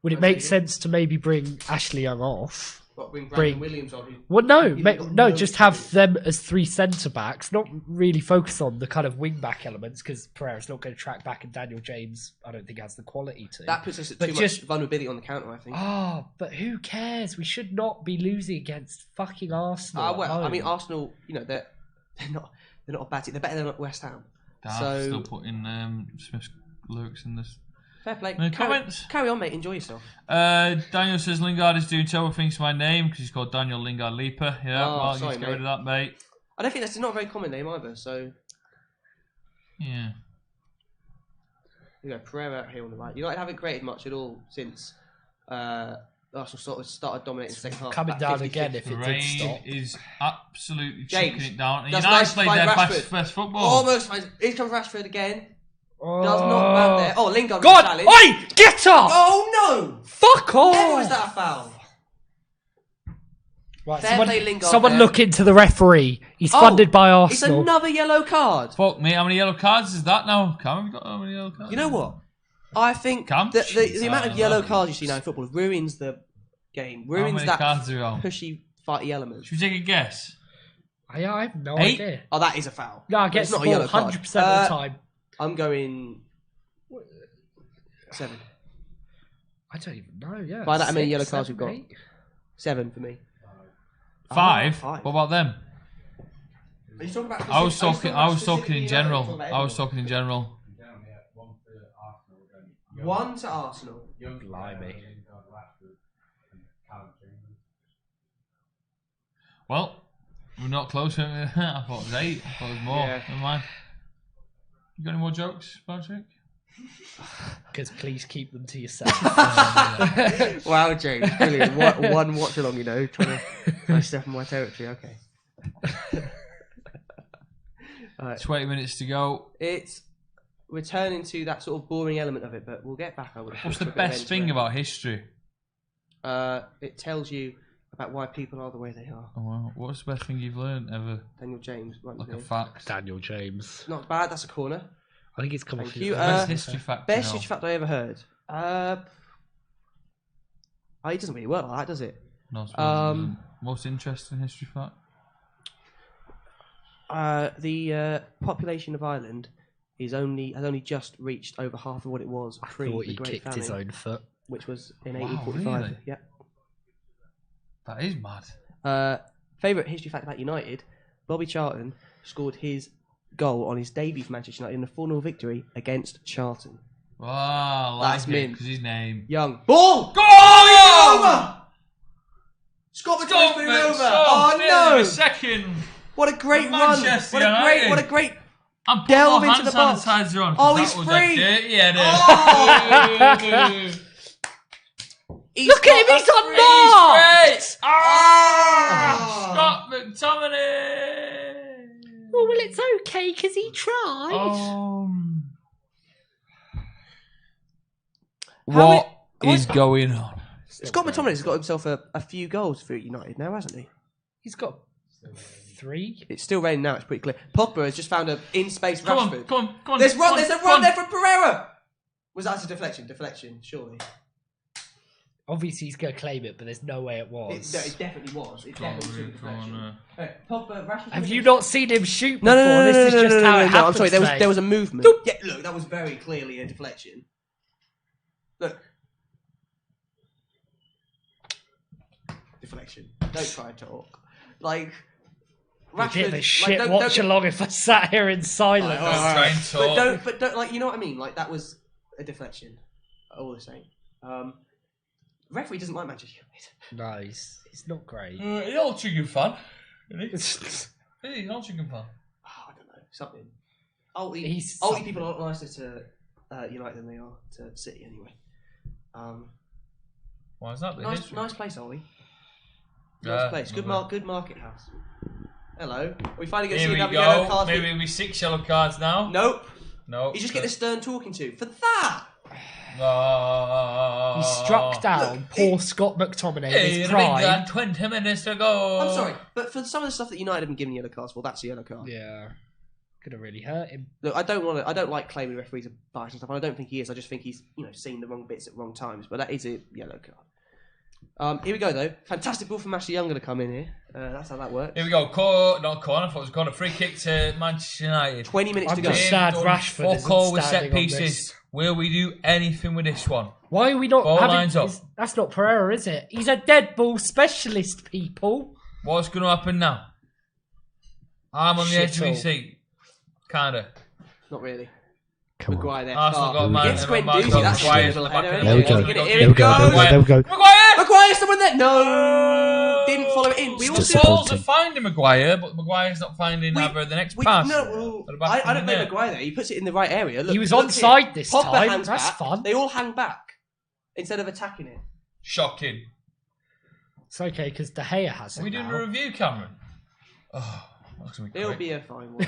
Would it make sense to maybe bring Ashley Young off? What, bring Brandon Williams on? Well, no, He's got no, no just have experience. them as 3 centre backs, not really focus on the kind of wing back elements because Pereira's not going to track back, and Daniel James, I don't think has the quality to. That puts us at But too just- much vulnerability on the counter, I think. Oh, but who cares? We should not be losing against fucking Arsenal. at Well, I home. mean, Arsenal, you know, they're not a bad team. They're better than West Ham. Darth So still putting Smith's lyrics in this. fair play. No comments? Carry on, mate. Enjoy yourself. Daniel says Lingard is doing terrible things to my name because he's called Daniel Lingard Leaper. Yeah, Oh, well, you sorry, just get rid mate. of that, mate. I don't think that's not a very common name either. So Yeah. you know, Pereira out here on the right. United haven't created much at all since Arsenal sort of started dominating the second half. Coming About down 50-50. again if The it did rain stop. is absolutely James, chucking it down. And does United nice played find their Rashford. best football. Almost. Here comes Rashford again. Does not bad there. Oh, Lingard God! challenge. Oi! Get up! Oh no! Fuck off! Never was that a foul. Right, Fair play, Lingard someone there. look into the referee. He's funded by It's Arsenal. another yellow card. Fuck me, how many yellow cards is that now? Cam, have you got how many yellow cards? You know what? I think Cam? the amount of yellow that cards you see now in football ruins the game. How Ruins many that cards are we on? pushy, fighty element. Should we take a guess? I have no 8? idea. Oh, that is a foul. No, I But get it's the not a ball yellow card. 100% of the time. I'm going 7. I don't even know, yeah. By that, how many 6, yellow cards 7, we've got? 8? 7 for me. 5? five. What about them? Are you talking about I was talking in general. I was talking in general. Down here, 1 for Arsenal, then 1 to Arsenal. Young Blimey. Lingard, Rashford, and Callum Chambers. Well, we're not close. I thought it was 8. I thought it was more. Yeah. Never mind. You got any more jokes, Patrick? Because please keep them to yourself. Wow, James, brilliant. One watch along, trying to step in my territory. Okay. Alright. 20 minutes to go. It's returning to that sort of boring element of it, but we'll get back. What's the best thing about history? It tells you about why people are the way they are. Oh, wow. What's the best thing you've learned ever? Daniel James, right Like a here. fact. Daniel James. Not bad. That's a corner. I think it's coming Thank through. you. Best history fact. Best you know. history fact I ever heard. It doesn't really work like that, does it? No, I suppose it doesn't. Most interesting history fact. The population of Ireland has only just reached over half of what it was I pre thought the he Great kicked his Famine, own foot. which was in Wow, 1845. really? Yep. That is mad. Favourite history fact about United: Bobby Charlton scored his goal on his debut for Manchester United in a 4-0 victory against Charlton. Wow, That's like mint. because his name. Young ball. Go! Over! Scott McTominay's been over. So Oh nearly no! a second. What a great run! Manchester What a great! I'm putting Delve my into the hand box. sanitizer on. Oh, that he's was free. A dirty header. Oh! He's Look at him, got he's a on free- mark! Great. Ah! Scott McTominay. Oh, well, it's okay because he tried. What is going on? Scott McTominay's got himself a few goals for United now, hasn't he? He's got 3. It's still raining now. It's pretty clear. Pogba has just found a in-space Come Rashford. on. There's come on, there's a come run on. there from Pereira. Was that a deflection? Deflection, surely. Obviously, he's going to claim it, but there's no way it was. It definitely was. It definitely was a Come on, deflection. Hey, Pogba, Rashford. Have you not seen him shoot No, before? no, no, no, This is no, just no, how no, it no, happens. I'm sorry. mate. There was a movement. Yeah, look, that was very clearly a deflection. Look. Deflection. Don't try and talk. Like You'd hit the Rashford. shit Like, watch along if I sat here in silence. Try and talk. But don't, like, you know what I mean? Like, that was a deflection. All the same. Referee doesn't like Manchester United. No, he's not great. He's an old chicken fan. He's an old chicken fan. Oh, I don't know. Something. Ulty He's people something. are a lot nicer to United than they are to City, anyway. Why is that? The Nice, history? nice place, Ollie. Yeah, Nice place. Good lovely. market house. Hello. Are we finally going to Here see we another yellow go. card? Maybe it'll be 6 yellow cards now. Nope. No. You just get the stern talking to. For that! No. He struck down Look, poor Scott McTominay in Hey, his I think prime. that 20 minutes to go. I'm sorry, but for some of the stuff that United have been giving yellow cards for, that's a yellow card. Yeah, could have really hurt him. Look, I don't like claiming referees are biased and stuff, and I don't think he is. I just think he's, seen the wrong bits at wrong times, but that is a yellow card. Here we go, though. Fantastic ball from Ashley Young going to come in here. That's how that works. Here we go. Not corner. I thought it was a corner. Free kick to Manchester United. 20 minutes I'm to go. just sad Done Rashford isn't fuck all with standing set on pieces. this. Will we do anything with this one? Why are we not Ball having... lines up. That's not Pereira, is it? He's a dead ball specialist, people. What's going to happen now? I'm on the edge of my Shithole. seat. Kinda. Not really. Come on. Maguire there. Arsenal got a man. Gets Gwen Maguire's Doozy. got That's a Maguire's little at the back header. of the There we ball. go. Here Here we go. There we go. Maguire! Maguire, someone there. No! Didn't follow it in. We It's also... Balls are finding Maguire, but Maguire's not finding either the next pass. No, At the back I of don't the blame net. Maguire there. He puts it in the right area. Look, He was look onside here. this Pogba time. hangs That's back. fun. They all hang back instead of attacking it. Shocking. It's okay because De Gea has Are it we doing now. a review, Cameron? Oh, that's going to be It'll quick. be a fine one.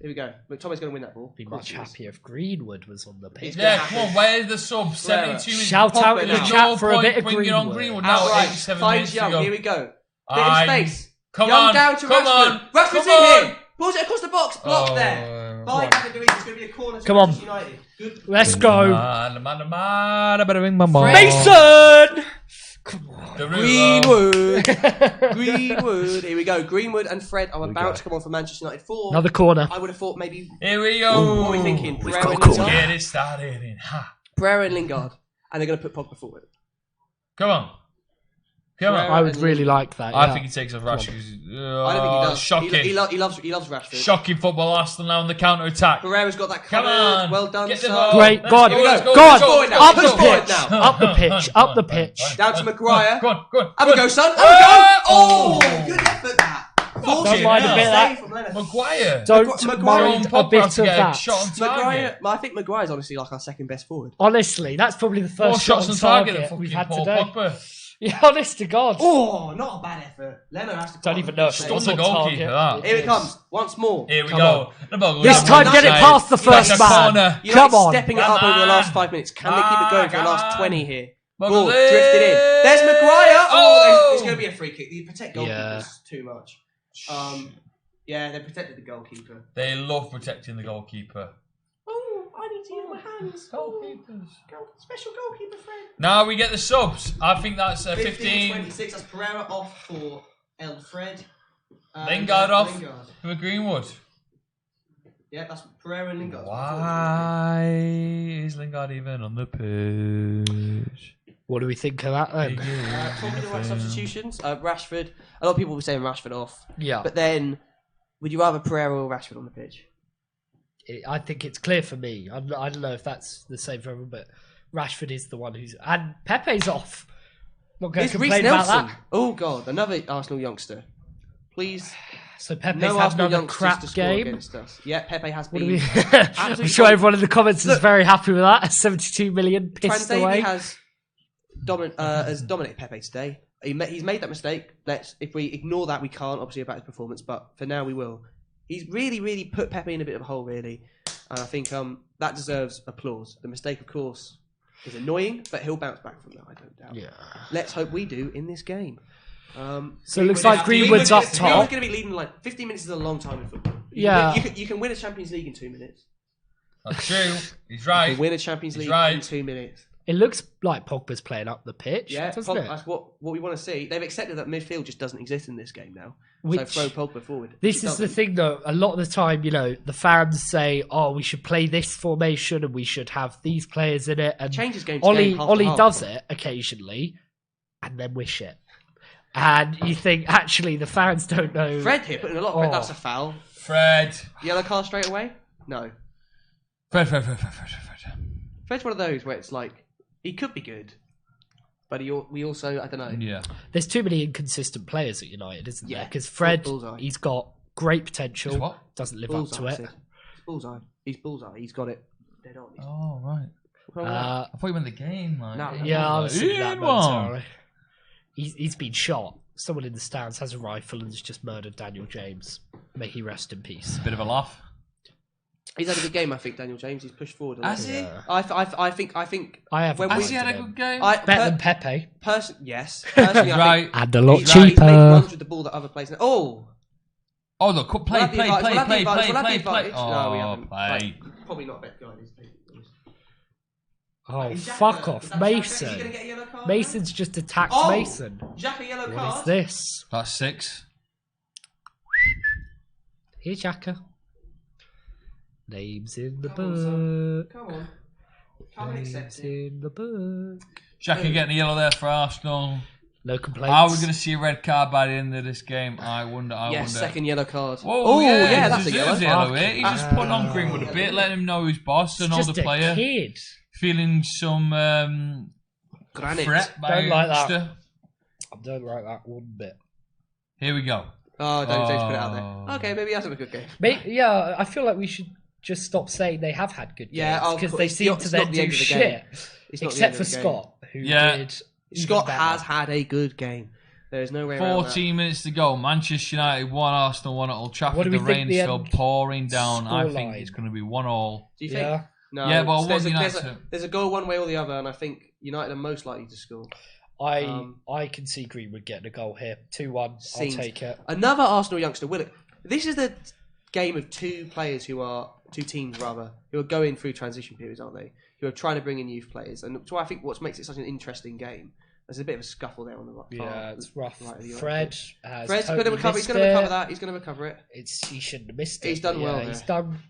Here we go. But Tommy's going to win that ball. Be Of course much he is. happier if Greenwood was on the pitch. gonna Yeah, happen. come on, where's the sub? 72 minutes. Shout out in the There's chat for a bit of bringing on Greenwood. Greenwood now. Outright. 87 Finds minutes to Young. go. Here we go. Bit Aye. of space. Come Young on, down to come Rashford. on, Rashford's come in here. on. Pulls it across the box. Blocked there. By Paddock. It's going to be a corner to Come on. Manchester United. Good. Let's go. Mason! Mason! Come on. Greenwood. Greenwood. Here we go. Greenwood and Fred are about to come on for Manchester United 4. Another corner. I would have thought maybe. Here we go. What are we thinking? We've Pereira got a and corner. Lingard? Get it started in. Ha. Pereira and Lingard. And they're going to put Pogba forward. Come on. Come on. Pereira I would really like that. I yeah. think he takes off Rashford. I don't think he does. Shocking. He loves Rashford. Shocking football. Arsenal now on the counter attack. Pereira's got that Come covered. on. Well done, Get the sir. ball. Great. Let's Go on. go, let's go, Go let's on. go. Let's Up go. the Let's go pitch. now. Up the pitch. Up the pitch. Down to Maguire. Go on, go on. Have a go, son. Have a Ah! go. Oh, good effort that. Fucking mind a hell. bit of that. Save from Leonard. Maguire. Don't Maguire mind and a Pogba bit have of to get a that. shot on target. Maguire, I think Maguire's honestly like our second best forward. Honestly, that's probably the More first shot shots on on target than target we've fucking had Paul today. Pogba. Yeah, honest to God. Oh, not a bad effort. Leonard has to. Don't even know if it Stunned was the on goalkeeper, target. that. Here it comes once more. Here we Come go. The ball goes This down time the get it side. past the Back first to man. corner. United Come on. stepping it Come up over the last on. 5 minutes. Can they keep it going for the Come last on. 20 here? Ball Ball goes drifted in. in. There's Maguire. Oh! It's going to be a free kick. You protect goalkeepers Yeah. too much. Yeah, they protected the goalkeeper. They love protecting the goalkeeper. Oh, I need to use my hands. Goalkeepers. Special goalkeeper friend. Now we get the subs. I think that's 15, 15. 26. That's Pereira off for Fred. Lingard off Lingard. for Greenwood. Yeah, that's Pereira and Lingard. Why is Lingard even on the pitch? What do we think of that then? Probably the right substitutions. Rashford. A lot of people were saying Rashford off. Yeah. But then, would you rather Pereira or Rashford on the pitch? I think it's clear for me. I don't know if that's the same for everyone, but Rashford is the one who's... And Pepe's off. Not going to It's Reece complain about Nelson. that. Oh, God. Another Arsenal youngster. Please. So Pepe's No had Arsenal another youngsters crap to score game. against us. Yeah, Pepe has What do been. we... I'm sure everyone in the comments is very happy with that. 72 million pissed away. has dominated Pepe today. He's made that mistake. If we ignore that, we can't obviously about his performance, but for now we will. He's really put Pepe in a bit of a hole, really, and I think that deserves applause. The mistake, of course, is annoying, but he'll bounce back from that. I don't doubt. Yeah. Let's hope we do in this game. So it looks like Greenwood's up Greenwood's top. going to be leading like 15 minutes is a long time in football. Yeah. You can win a Champions League in 2 minutes. That's true. He's You right. can win a Champions He's League right. in 2 minutes. It looks like Pogba's playing up the pitch, Yeah, doesn't it? that's what we want to see. They've accepted that midfield just doesn't exist in this game now. Which- So throw Pogba forward. This It is the doesn't. thing, though. A lot of the time, the fans say, "Oh, we should play this formation and we should have these players in it." And Changes game to game, half to Ollie half. does it occasionally, and then we shit. And you think, actually, the fans don't know. Fred here putting a lot of Oh. That's a foul. Fred. Yellow card straight away? No. Fred. Fred's one of those where it's like, he could be good, but we also, I don't know. Yeah. There's too many inconsistent players at United, isn't there? Yeah. Because Fred, Bullseye. he's got great potential, He's what? doesn't live Bullseye, up to I it. said. It's bullseye. He's bullseye. He's got it dead on. Oh, right. I thought you meant the game. Like, No, Yeah, I was thinking that In one. momentarily. He's been shot. Someone in the stands has a rifle and has just murdered Daniel James. May he rest in peace. Bit of a laugh. He's had a good game, I think, Daniel James. He's pushed forward a lot. Has he? Yeah. I think. I have When Has we- he had a good game? better than Pepe. Yes. Personally, He's I right. think And a lot He's right. he's made cheaper. runs with the ball that other players. Oh! Oh, look. Play. We'll have the advantage. No, we Oh, haven't. play. Like, probably not better guys. Oh, Is Xhaka- fuck is off. that Xhaka? Is he Mason. gonna get a yellow card? Mason's just attacked Oh! Mason. Xhaka yellow What card. is this? That's 6. Here, Xhaka. Names in the Come on, son. book. Come on. Come and Names accept it. in the book. Xhaka getting a yellow there for Arsenal. No complaints. Are we going to see a red card by the end of this game? I wonder. Yes, second yellow card. Whoa, Oh, yeah, that's a he yellow. deserves here. He's just Fucking putting on hell. Greenwood a bit, letting him know who's boss and all Just the a player. kid. Feeling some Granite. threat by Don't like that. youngster. I don't like that one bit. Here we go. Oh, Daniel James put it out Oh. there. Okay, maybe he hasn't a good game. Yeah, I feel like we should just stop saying they have had good games Yeah, because of they course. seem It's to not then the end do of the shit. game. It's not the Except end for of the game. Scott, who Yeah. did Scott has had a good game. There's no way around that. 14 minutes to go. Manchester United 1, Arsenal 1 at Old Trafford. What do we The think rain the is still end pouring down. I think scoreline? it's going to be 1-1. Do you think? Yeah. No. Yeah, but I want there's United there's a goal one way or the other, and I think United are most likely to score. I can see Greenwood getting a goal here. 2-1. I'll take it. Another Arsenal youngster, Willock. This is the game of two teams who are going through transition periods, aren't they? Who are trying to bring in youth players, and so I think what makes it such an interesting game. There's a bit of a scuffle there on the right. Yeah, it's rough. Right Fred's going to recover. He's going to recover that. He's going to recover it. He shouldn't have missed it. He's done well.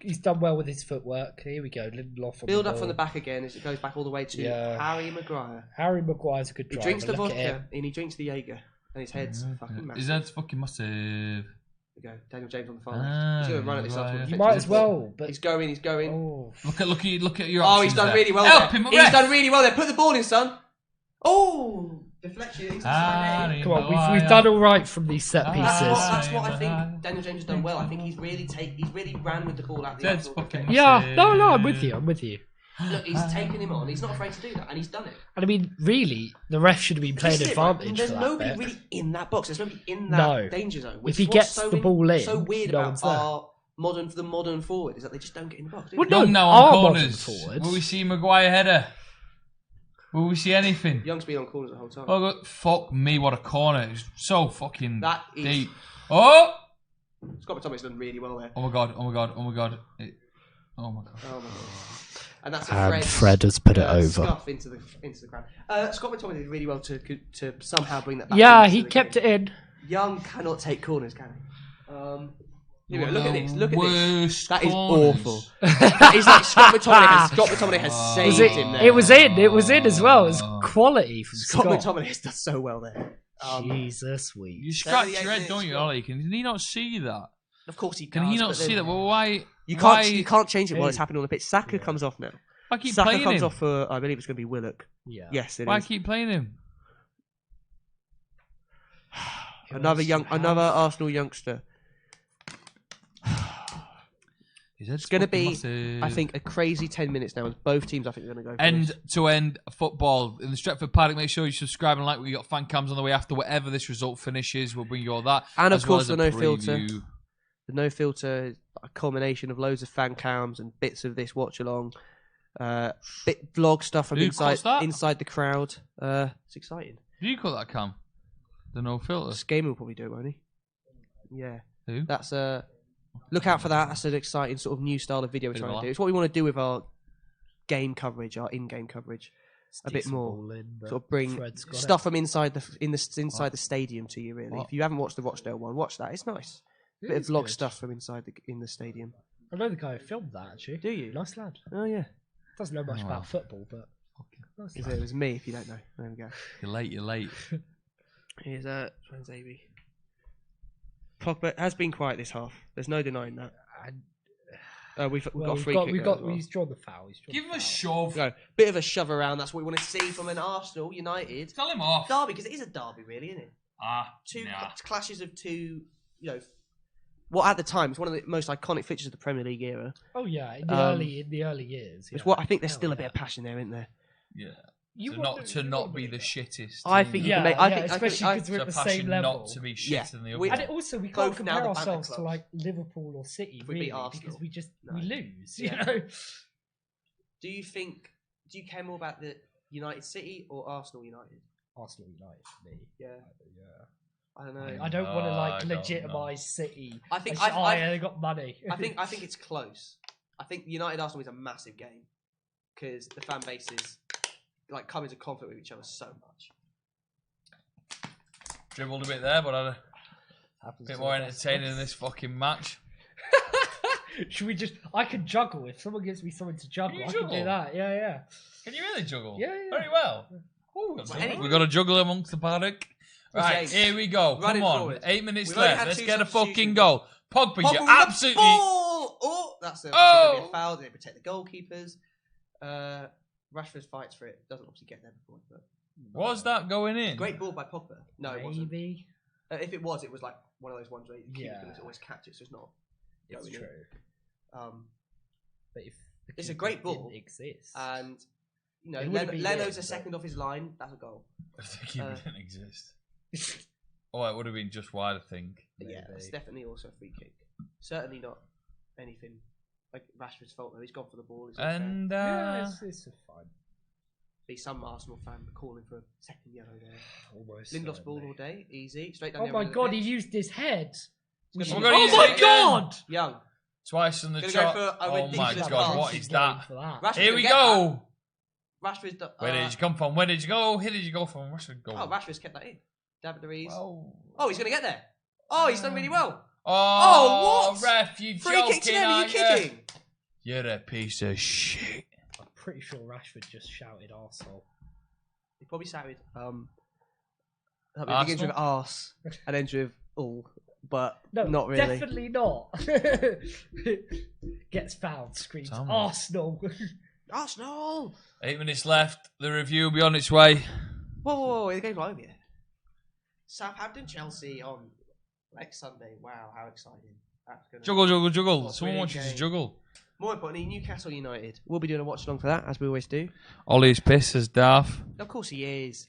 He's done well with his footwork. Here we go. Lindelof on build the up ball. from the back again as it goes back all the way to Harry Maguire. Harry Maguire's a good He driver. drinks the Look at vodka him. and he drinks the Jaeger, and his head's fucking massive. His head's fucking massive. There we go. Daniel James on the far left. Ah, He's going to run at this Maguire. after. You might as well, but He's going. oh, Look at your Oh, options he's done there. really well Help there. him, He's ref. done really well there. Put the ball in, son. Oh, deflection. He's Harry come on, Maguire. we've done all right from these set pieces. That's what I think Daniel James has done well. I think he's really ran with the ball out the That's outfield. fucking Yeah, no, I'm with you. Look, he's taken him on. He's not afraid to do that, and he's done it. And I mean, really, the ref should have been playing This is it, right? advantage There's for that nobody bit. really in that box. There's nobody in that danger zone. If he gets the ball in, so weird no about one's there. our modern forward is that they just don't get in the box. Do Well, they? no, Young now on our corners. modern forwards. Will we see Maguire header? Will we see anything? Young's been on corners the whole time. Oh, God, fuck me, what a corner. It's so fucking That is- deep. Oh! Scott McTominay's done really well there. Oh my god, oh my god, oh my god. Oh my god. Oh my god. And that's a And Fred has put it over. Scuff into the ground. Scott McTominay did really well to somehow bring that back. Yeah, into he the kept game. it in. Young cannot take corners, can he? Here we go. One Look at of this. the Look at this. worst That is corners. awful. That is like Scott McTominay has saved him there. It was in as well. It was quality from Scott Scott. McTominay has done so well there. Jesus, sweet. You scratch 78 your head, minutes don't you, gone. Ollie? Can he not see that? Of course he Can does. he not but see then- that? Well, why? You why can't change it while it's happening on the pitch. Saka comes off now. Why keep Saka playing comes him? off for, I believe it's going to be Willock. Yeah. Yes, it Why is. keep playing him? Another Arsenal youngster. It's going to be, I think, a crazy 10 minutes now. With both teams, I think, are going to go. for End this. to end football in the Stretford Paddock. Make sure you subscribe and like. We got fan cams on the way after whatever this result finishes. We'll bring you all that, And of as well course as the a no filter. preview. The no filter, is a culmination of loads of fan cams and bits of this watch along, bit vlog stuff from Who calls that? inside the crowd. It's exciting. Do you call that cam? The no filter. This game will probably do it, won't he? Yeah, Who? that's look out for that. That's an exciting sort of new style of video we're Bit of trying a to do. laugh. It's what we want to do with our game coverage, our in-game coverage. A bit more. Sort of bring stuff from inside the stadium to you. Really, What? if you haven't watched the Rochdale one, watch that. It's nice. It Bit of is vlog good. stuff from inside in the stadium. I know the guy who filmed that, actually. Do you? Nice lad. Oh yeah, Doesn't know much Oh, about wow. football, but nice it lad. was me. If you don't know, there we go. You're late. You're late. Here's Transabi. Pogba has been quiet this half. There's no denying that. We've got a free kick. there as well. He's drawn the foul. Give him a shove. Go. Bit of a shove around. That's what we want to see from an Arsenal United Tell him off. derby, because it is a derby, really, isn't it? Two nah. clashes of two. What at the time was one of the most iconic fixtures of the Premier League era. Oh yeah, in the early years. It's yeah. what I think. There's Hell still a yeah. bit of passion there, isn't there? Yeah. You to want not be the shittest. I team. think you Yeah, can make. yeah, I think especially I because we're It's at a the same passion level. not to be shit Yeah. in the We- other. And also, we Both can't now compare the banter ourselves to clubs. like Liverpool or City, If we beat really, Arsenal. because No. we lose. Yeah. You know. Do you care more about the United City or Arsenal United? Arsenal United for me. Yeah. Yeah. I don't know. I don't want to I like don't know. legitimise City. I think they got money. I think it's close. I think United Arsenal is a massive game because the fan bases like come into conflict with each other so much. Dribbled a bit there, but a Happens bit to more the best entertaining of in us. this fucking match. Should we just? I can juggle. If someone gives me something to juggle, you I can juggle? do that. Yeah, yeah. Can you really juggle? Yeah, yeah. Very well. Ooh, any- we've got to juggle amongst the paddock. Right, James, here we go. run Come it on. forward. 8 minutes We've only left. had Let's two get a substitutions. fucking goal. Pogba, Pogba you with the absolutely... ball! Oh, that's going to be a foul. They protect the goalkeepers. Rashford fights for it. Doesn't obviously get there before, but Was that going in? great ball by Pogba. No, it wasn't. Maybe. If it was like one of those ones where the keeper Yeah. can always catch it, so it's not. It's going in. true. But if the It's a keeper great ball, didn't exist. And you know, It wouldn't be Leno's it, a second off his line. That's a goal. I think he didn't exist. Oh, it would have been just wide, I think. Yeah, it's definitely also a free kick. Certainly not anything like Rashford's fault though. He's gone for the ball. And Yeah, it's fine. Be some Arsenal fan calling for a second yellow there. Almost. Lindlof's ball all day, easy, straight down. Oh my god, he used his head. He's Oh gonna my use God, it god! Young. Twice on the Gonna chop. go for a Oh my ridiculous god, pass. what is that? Rashford's Here gonna we get go. that. Rashford's done. Where did you come from? Where did you go? Here did you go from? Rashford go. Oh, Rashford's kept that in. David Luiz. Oh, Oh, he's gonna get there. Oh, he's done really well. oh what? Ref, you Free joking, kick to them, are you aren't kidding? You're a piece of shit. I'm pretty sure Rashford just shouted arsehole. He probably shouted, it Arsenal? begins with arse and ends with all, but No, not really. definitely not. Gets fouled, screams Damn. Arsenal. Arsenal! 8 minutes left. The review will be on its way. Whoa, the game's over yet. Southampton, Chelsea on next Sunday. Wow, how exciting. That's gonna... Juggle. What, Someone brilliant wants you to game. juggle. More importantly, Newcastle United. We'll be doing a watch along for that, as we always do. Ollie's piss as daft. Of course he is.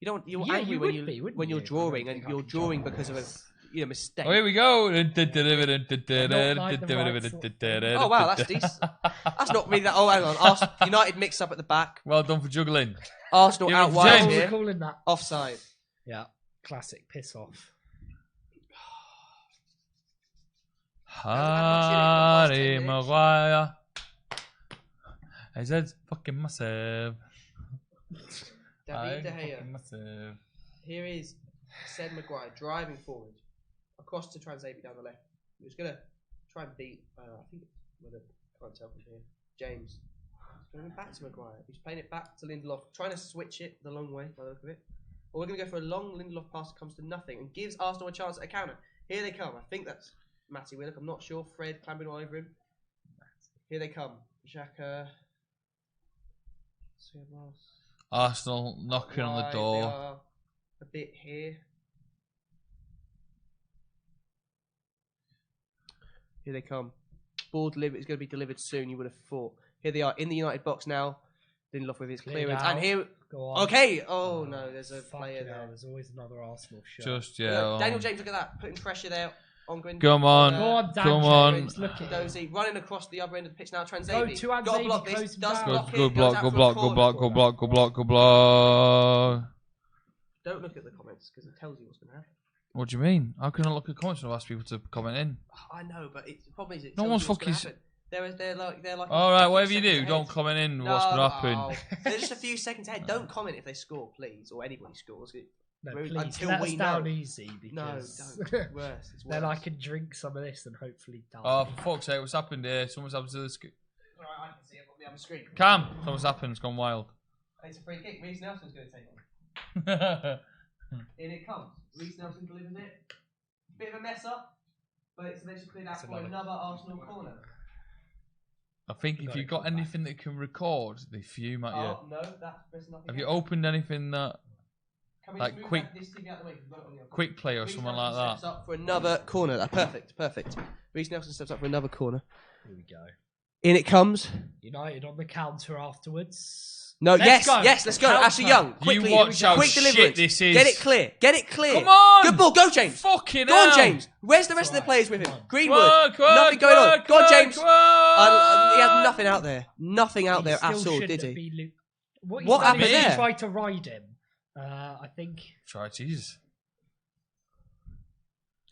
You're Yeah, angry you when would be, wouldn't when you're you? I drawing don't and think I you're can drawing jump because of a mistake. Oh, here we go. Oh wow, that's decent. That's not really that. Oh, hang on. United mix up at the back. Well done for juggling. Arsenal Give it out to wide James. What are we here. calling that? Offside. Yeah, classic piss off. Harry Maguire. His head's fucking massive. David De Gea. Fucking massive. Here is Sed Maguire driving forward across to Transabi down the left. He was gonna try and beat. I think it's whether can't tell from here. James. He's going back to Maguire. He's playing it back to Lindelof, trying to switch it the long way by the look of it. Or we're going to go for a long Lindelof pass that comes to nothing and gives Arsenal a chance at a counter. Here they come. I think that's Matty Willock. I'm not sure. Fred clambering all over him. Here they come. Xhaka. Arsenal knocking on the They door. are a bit here. Here they come. Ball delivered. It's going to be delivered soon. You would have thought. Here they are in the United box now. Lindelof with his Cleared clearance, out. and here. Go on. Okay. Oh no, there's a Fucking player hell, there. there's always another Arsenal shot. Just, Look, yeah. Daniel James, look at that, putting pressure there on Gwyn. Come on. Go on, Dan Come on. James, look at Dozy running across the other end of the pitch now. Transabi. Go to Got to Anzabi, block this. close him Does down. block it. Good goes block, out good for a block, good corner. block, good block, good block, good block. Don't look at the comments because it tells you what's going to happen. What do you mean? How can I look at comments and I've asked people to comment in? I know, but the problem is it No tells one's you what's gonna fucking- happen. They're like. Alright, a whatever few you do, seconds don't ahead. comment in No, what's going to happen. They're just a few seconds ahead. Don't comment if they score, please, or anybody scores. No, Rude. please, Until let we us down know. easy No, because don't. Worse. It's worse. then I can drink some of this and hopefully die. Oh, for fuck's sake, what's happened here? Someone's happened to the Alright, I can see it on the other screen. Cam! Something's happened, it's gone wild. It's a free kick. Reece Nelson's going to take it. In it comes. Reece Nelson delivers it. Bit of a mess up, but it's eventually cleared out It's for another Arsenal corner. I think if you've got anything that can record, they fume at you. Oh, no, that's nothing. Have you opened anything that, Can we like, just move quick- this TV out of the way? We've got it on the other. quick play or Reece something Nelson like steps that? up for another corner. Perfect. Reece Nelson steps up for another corner. Here we go. In it comes. United on the counter afterwards. No, Let's go. let's go. Counter. Ashley Young, quickly. You watch how quick shit deliverance. this is. Get it clear. Come on! Good ball, go James. Fucking Go on, hell! James. Where's the rest of the Right, players with him? come on. Greenwood. Come on, Nothing going on. Go on, James. Come on. He had nothing out there. Nothing out He there at still all, shouldn't did have he? been What happened He there? tried to ride him. I think Try cheese.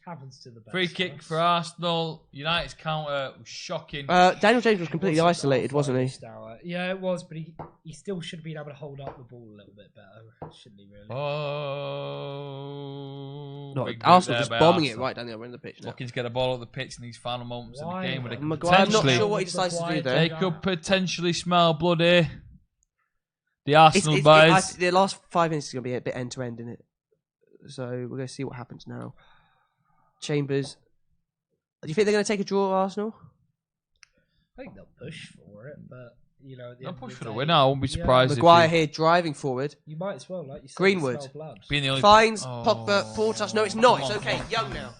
happens to the best. Free of kick us. for Arsenal. United's counter was shocking. Daniel James was completely Wasn't isolated, our wasn't he? finest hour. Yeah, it was, but he still should have been able to hold up the ball a little bit better, shouldn't he? Really? Oh, No, big boot Arsenal there just by bombing it Arsenal. right down the other end of the pitch now. Looking to get a ball up the pitch in these final moments of the Why? game, where they could Maguire, I'm not potentially, sure what he decides to do there. they could potentially smell blood here. The Arsenal boys. The last 5 minutes is going to be a bit end to end in it, so we're going to see what happens now. Chambers, do you think they're going to take a draw, Arsenal? I think they'll push for it, but you know, at the They'll end of push the for the day, winner. I won't be yeah, surprised Maguire if here driving forward, You might as well, like you said, Greenwood. smell blood. being the only finds Oh, Pogba, ball touch. No, it's not. come It's on. okay. Young now.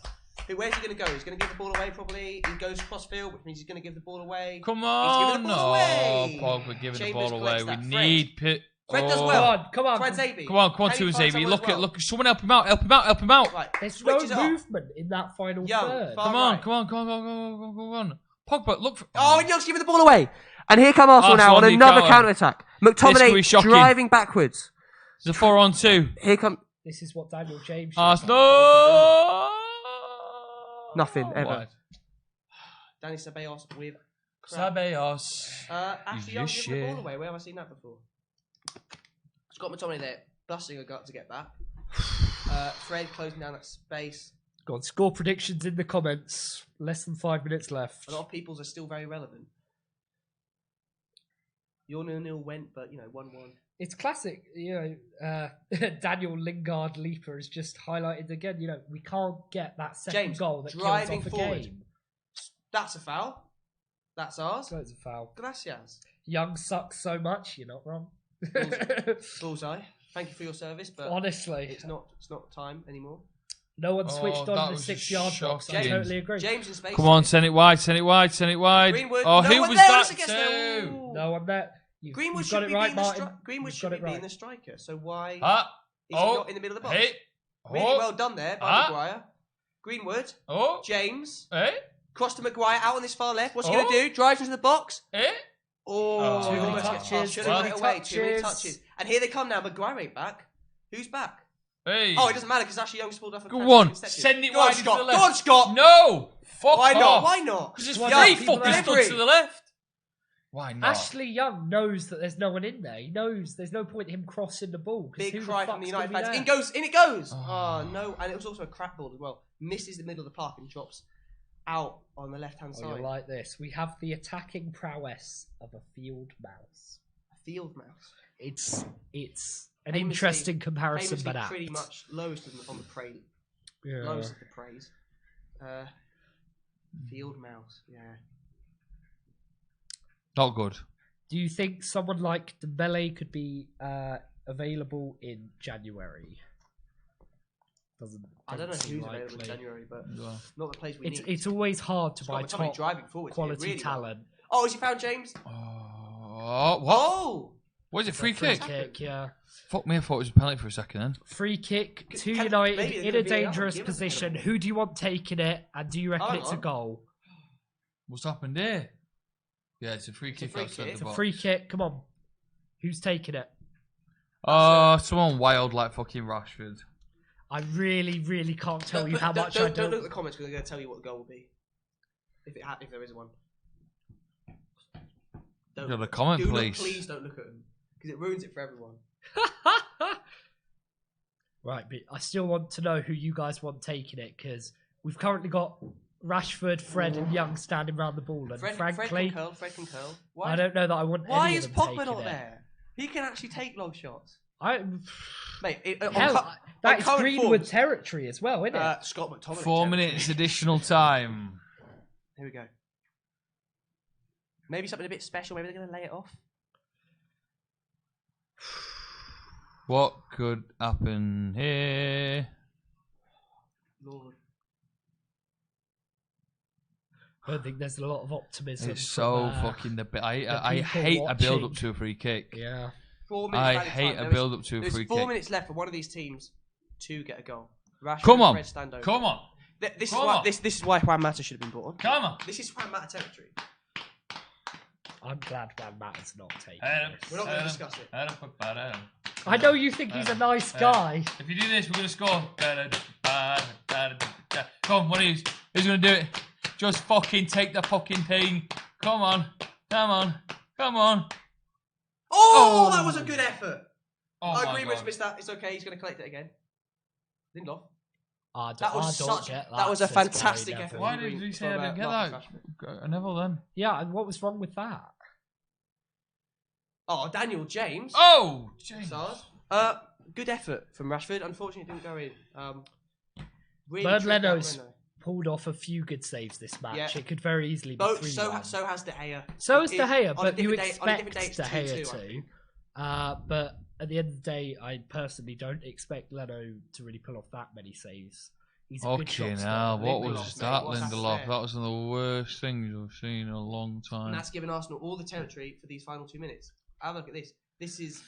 Where's he going to go? He's going to give the ball away probably. He goes cross field, which means he's going to give the ball away. Come He's on, giving the ball away. Pogba giving Chambers the ball away. collects We that. need Pitt. Fred does Oh. well. Come on. Fred Zabi. Come on, Can he to find Xavier. someone as Look, someone help him out. Right. There's no switches it off. movement in that final Young, third. far Come on, right. go on. Pogba, look for... Oh, and Young's giving the ball away. And here come Arsenal now on Arsenal, another counter. counter-attack. This could be McTominay shocking. driving backwards. It's a 4-on-2. Here come... This is what Daniel James. Arsenal! Nothing, ever. Wide. Danny Ceballos with... crap. Ceballos. Ashley Young giving the ball away. Where have I seen that before? Scott McTominay there, busting a gut to get back. Fred closing down that space. Go on, score predictions in the comments. Less than 5 minutes left. A lot of people's are still very relevant. Your 0-0 went, but 1-1. It's classic, Daniel Lingard Leaper has just highlighted again, we can't get that second James, goal that driving kills off a forward. game. That's a foul. That's ours. So it's a foul. Gracias. Young sucks so much, you're not wrong. Bullseye. Thank you for your service, but Honestly. it's not time anymore. No one switched that on the was 6-yard box. I shocking. totally agree. James in space. Come on, send it wide. Greenwood. Oh, No who one was there, that that's against to? Ooh. No one there. Greenwood You've should got it be right, being the Martin. Greenwood You've should got be it right. being the striker. So why Ah. is he not in the middle of the box? Hey. Really Oh. well done there by Ah. Maguire. Greenwood. Oh. James. Eh? Cross to Maguire out on this far left. What's he Oh. going to do? Drives into the box. Eh? Oh, Too many almost gets touches, past. Should too have many got it away. Too many touches. touches. And here they come now. Maguire ain't back. Who's back? Hey. Oh, it doesn't matter because Ashley Young's pulled off a Go fantastic on. interception. Send it Go on, wide into Scott. the left. Go on, Scott. No. Fuck Why not? off. Why not? Because it's Why three not? fucking People stood to the left. Why not? Ashley Young knows that there's no one in there. He knows there's no point in him crossing the ball. 'Cause Big who cry the from the fuck's United gonna fans. be In there? goes, in it goes. Oh. Oh no! And it was also a crap ball as well. Misses the middle of the park and drops out on the left-hand Oh, side. you're like this. We have the attacking prowess of a field mouse. A field mouse. It's an Famously- interesting comparison, Famously but apt. pretty much lowest on the praise. Yeah. Lowest of the praise. Field mouse. Yeah. Not good. Do you think someone like Dembele could be available in January? I don't know seem who's available in likely. January, but Yeah. not the players we need. It's always hard to buy Scott McTominay top driving forward quality really well. talent. Oh, has he found James? Oh, what? Oh! What is it? Free Free kick? kick, yeah. Fuck me, I thought it was a penalty for a second then. Free kick to Can- United maybe they're in gonna a VAR, dangerous give us a position. penalty. Who do you want taking it? And do you reckon Hang it's a on. goal? What's happened there? Yeah, it's a free kick free outside kick. the It's a box. free kick. Come on. Who's taking it? Oh, someone wild like fucking Rashford. I really, really can't tell you how much I don't don't. look at the comments because I'm going to tell you what the goal will be. If there is one. Don't Got a comment, please. Please don't look at them because it ruins it for everyone. Right, but I still want to know who you guys want taking it because we've currently got Rashford, Fred, and Young standing around the ball, and Fred frankly, can curl. Why? I don't know that I want. Why any is of them Pogba taking not it. there? He can actually take long shots. Mate, Hell, that is current Greenwood forms, territory as well, isn't it? Scott McTominay. 4 minutes additional time. Here we go. Maybe something a bit special. Maybe they're going to lay it off. What could happen here? Lord. I don't think there's a lot of optimism. It's so from, fucking I people hate a build up watching. to a free kick. Yeah. 4 minutes. I added hate time. a build up to a There's free 4 kick. minutes left for one of these teams to get a goal. Rashford Come and on. Fred stand over. Come on. This is Come why on. this is why Juan Mata should have been brought on. Come on. This is Juan Mata territory. I'm glad Van Matten's not taking Adam. this. We're not going to discuss it. I know you think he's a nice guy. If you do this, we're going to score. Come on, one of you. Who's going to do it? Just fucking take the fucking thing. Come on. Come on. Come on. Oh, that was a good effort. Oh I my agree with God. missed that. It's okay. He's going to collect it again. Lindelof. That was a fantastic effort. Why did he say I didn't get that? Neville then. Yeah, and what was wrong with that? Oh, Daniel James. Oh! James. Sars. Good effort from Rashford. Unfortunately, it didn't go in. Really Bernd tricked out Leno's Leno. pulled off a few good saves this match. Yeah. It could very easily be 3-1. So has De Gea. So is De Gea, On a but you different day- on a different expect day, De it's Gea 2-2, I think. to. But at the end of the day, I personally don't expect Leno to really pull off that many saves. He's a good shot Okay, stopper. now what Lindelof, was mate, that, what's that Lindelof? there? That was one of the worst things I've seen in a long time. And that's given Arsenal all the territory for these final 2 minutes. Have a look at this. This is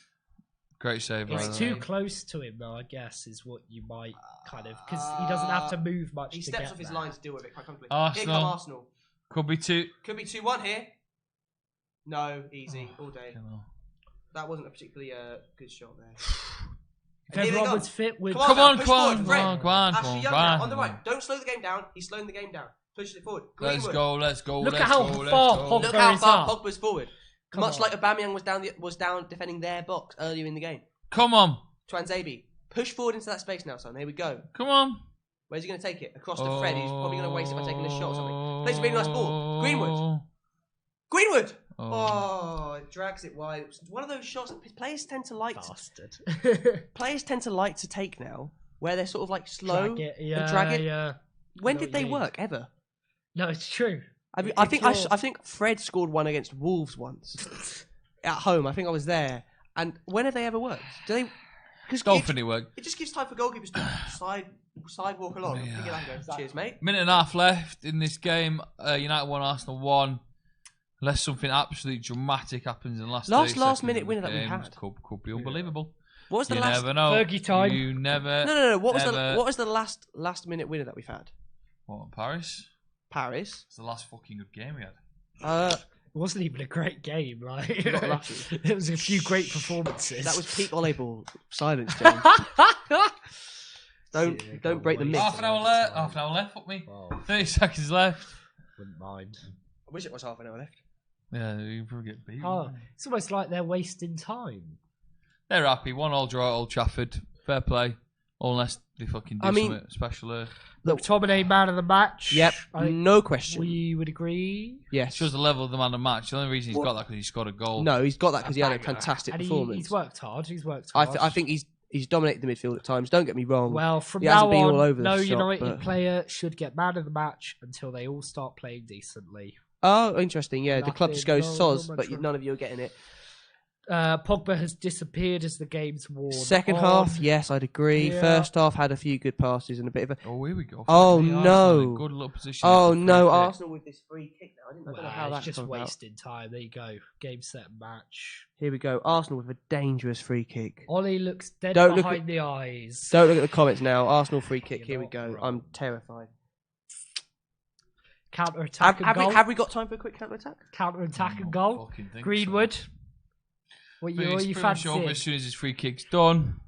Great save. by It's the too way. close to him, though, I guess, is what you might kind of... Because he doesn't have to move much he to steps get off his there. line to deal with it quite comfortably. Arsenal. Here come Arsenal. Could be two. Could be 2-1 here. No, easy all day. You know. That wasn't a particularly good shot there. If And here they everyone go. was fit, we'd... Come Come now, on, push come on, forward, come on, Fred. come on, Ashley come Young on, now, come on the on. right. Don't slow the game down. He's slowing the game down. Pushes it forward. Let's Greenwood. go, let's go, Look let's at how go, let's far go. Pogba Look how is far up. Pogba's forward. Come Much on. like Aubameyang was down defending their box earlier in the game. Come on, Twanzebe, push forward into that space now, son. Here we go. come on. Where's he going to take it? Across to Fred, who's probably going to waste it by taking a shot or something. Plays a really nice ball. Greenwood. Greenwood! Oh, it drags it wide. It's one of those shots that players tend to like. Bastard. Players tend to like to take now, where they're sort of like slow Drag it, and drag it. yeah. When know did what they you mean. work ever? No, it's true. I If think you're- I think Fred scored one against Wolves once at home. I think I was there. And when have they ever worked? Do they? Because Golfing it worked. it just gives time for goalkeepers to sidewalk along. Yeah. Pick it up and go, cheers, mate. Minute and a half left in this game. United 1, Arsenal 1. Unless something absolutely dramatic happens in the last 30 Last seconds minute of winner the that we game, had. Could be unbelievable. What was the You last? never know. Fergie time. You never. No. What was ever- the last minute winner that we've had? What, Paris? Paris. It's the last fucking good game we had. It wasn't even a great game, like Got lucky. there was a few great performances. That was peak Ole Ball. Silence, James. Don't break the myth. Half an hour left. Fuck me. Well, 30 seconds left. wouldn't mind. I wish it was half an hour left. Yeah, you probably get beat. Oh, it's almost like they're wasting time. They're happy. 1-1 draw at Old Trafford. Fair play. Unless they fucking do I mean- something special. Look, McTominay, man of the match. Yep, I think no question. we would agree. Yes. Shows the level of the man of the match. The only reason he's What? got that because he scored a goal. No, he's got that because he had a banger. fantastic And performance. he's worked hard. He's worked I hard. think he's dominated the midfield at times. Don't get me wrong. Well, from He now hasn't been on, all over the no shop, United but- player should get man of the match until they all start playing decently. Oh, interesting. Yeah, the club just goes Nothing, soz, no but much- none of you are getting it. Pogba has disappeared as the game's worn Second on. half, yes, I'd agree. Yeah. First half had a few good passes and a bit of a. Oh, here we go. Oh, Fucking Arsenal no. in a good little position. Oh at the no, free kick. Arsenal with this free kick now. I don't know Well, how it's that's just come about. wasting time. There you go. Game, set, match. Here we go. Arsenal with a dangerous free kick. Ollie looks dead Don't look behind the eyes. Don't look at the comments now. Arsenal free kick. You're Here we not go. wrong. I'm terrified. Counter attack and goal. Have we got time for a quick counter attack? Counter attack and I goal. fucking think Greenwood. so. What But you it's pretty much fancy? over as soon as his free kick's done.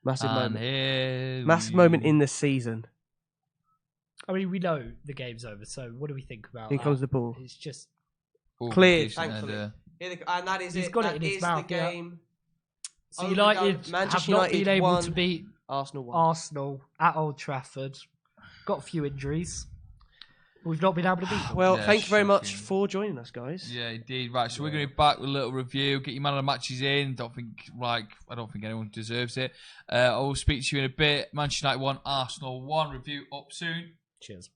Massive And moment. here Massive we- moment in the season. I mean, we know the game's over. So what do we think about Here that? comes the ball. It's just Oh, Cleared, decent thankfully. header. And that is He's it. got it That in his is mouth, the yeah. game. so Overdone. United have Manchester not been United able won. to beat Arsenal won. Arsenal at Old Trafford. Got a few injuries. We've not been able to beat them. Well, Yeah, thank you very much shocking. for joining us, guys. Yeah, indeed. Right, so we're going to be back with a little review. Get your man of the matches in. I don't think anyone deserves it. I will speak to you in a bit. Manchester United 1, Arsenal 1. Review up soon. Cheers.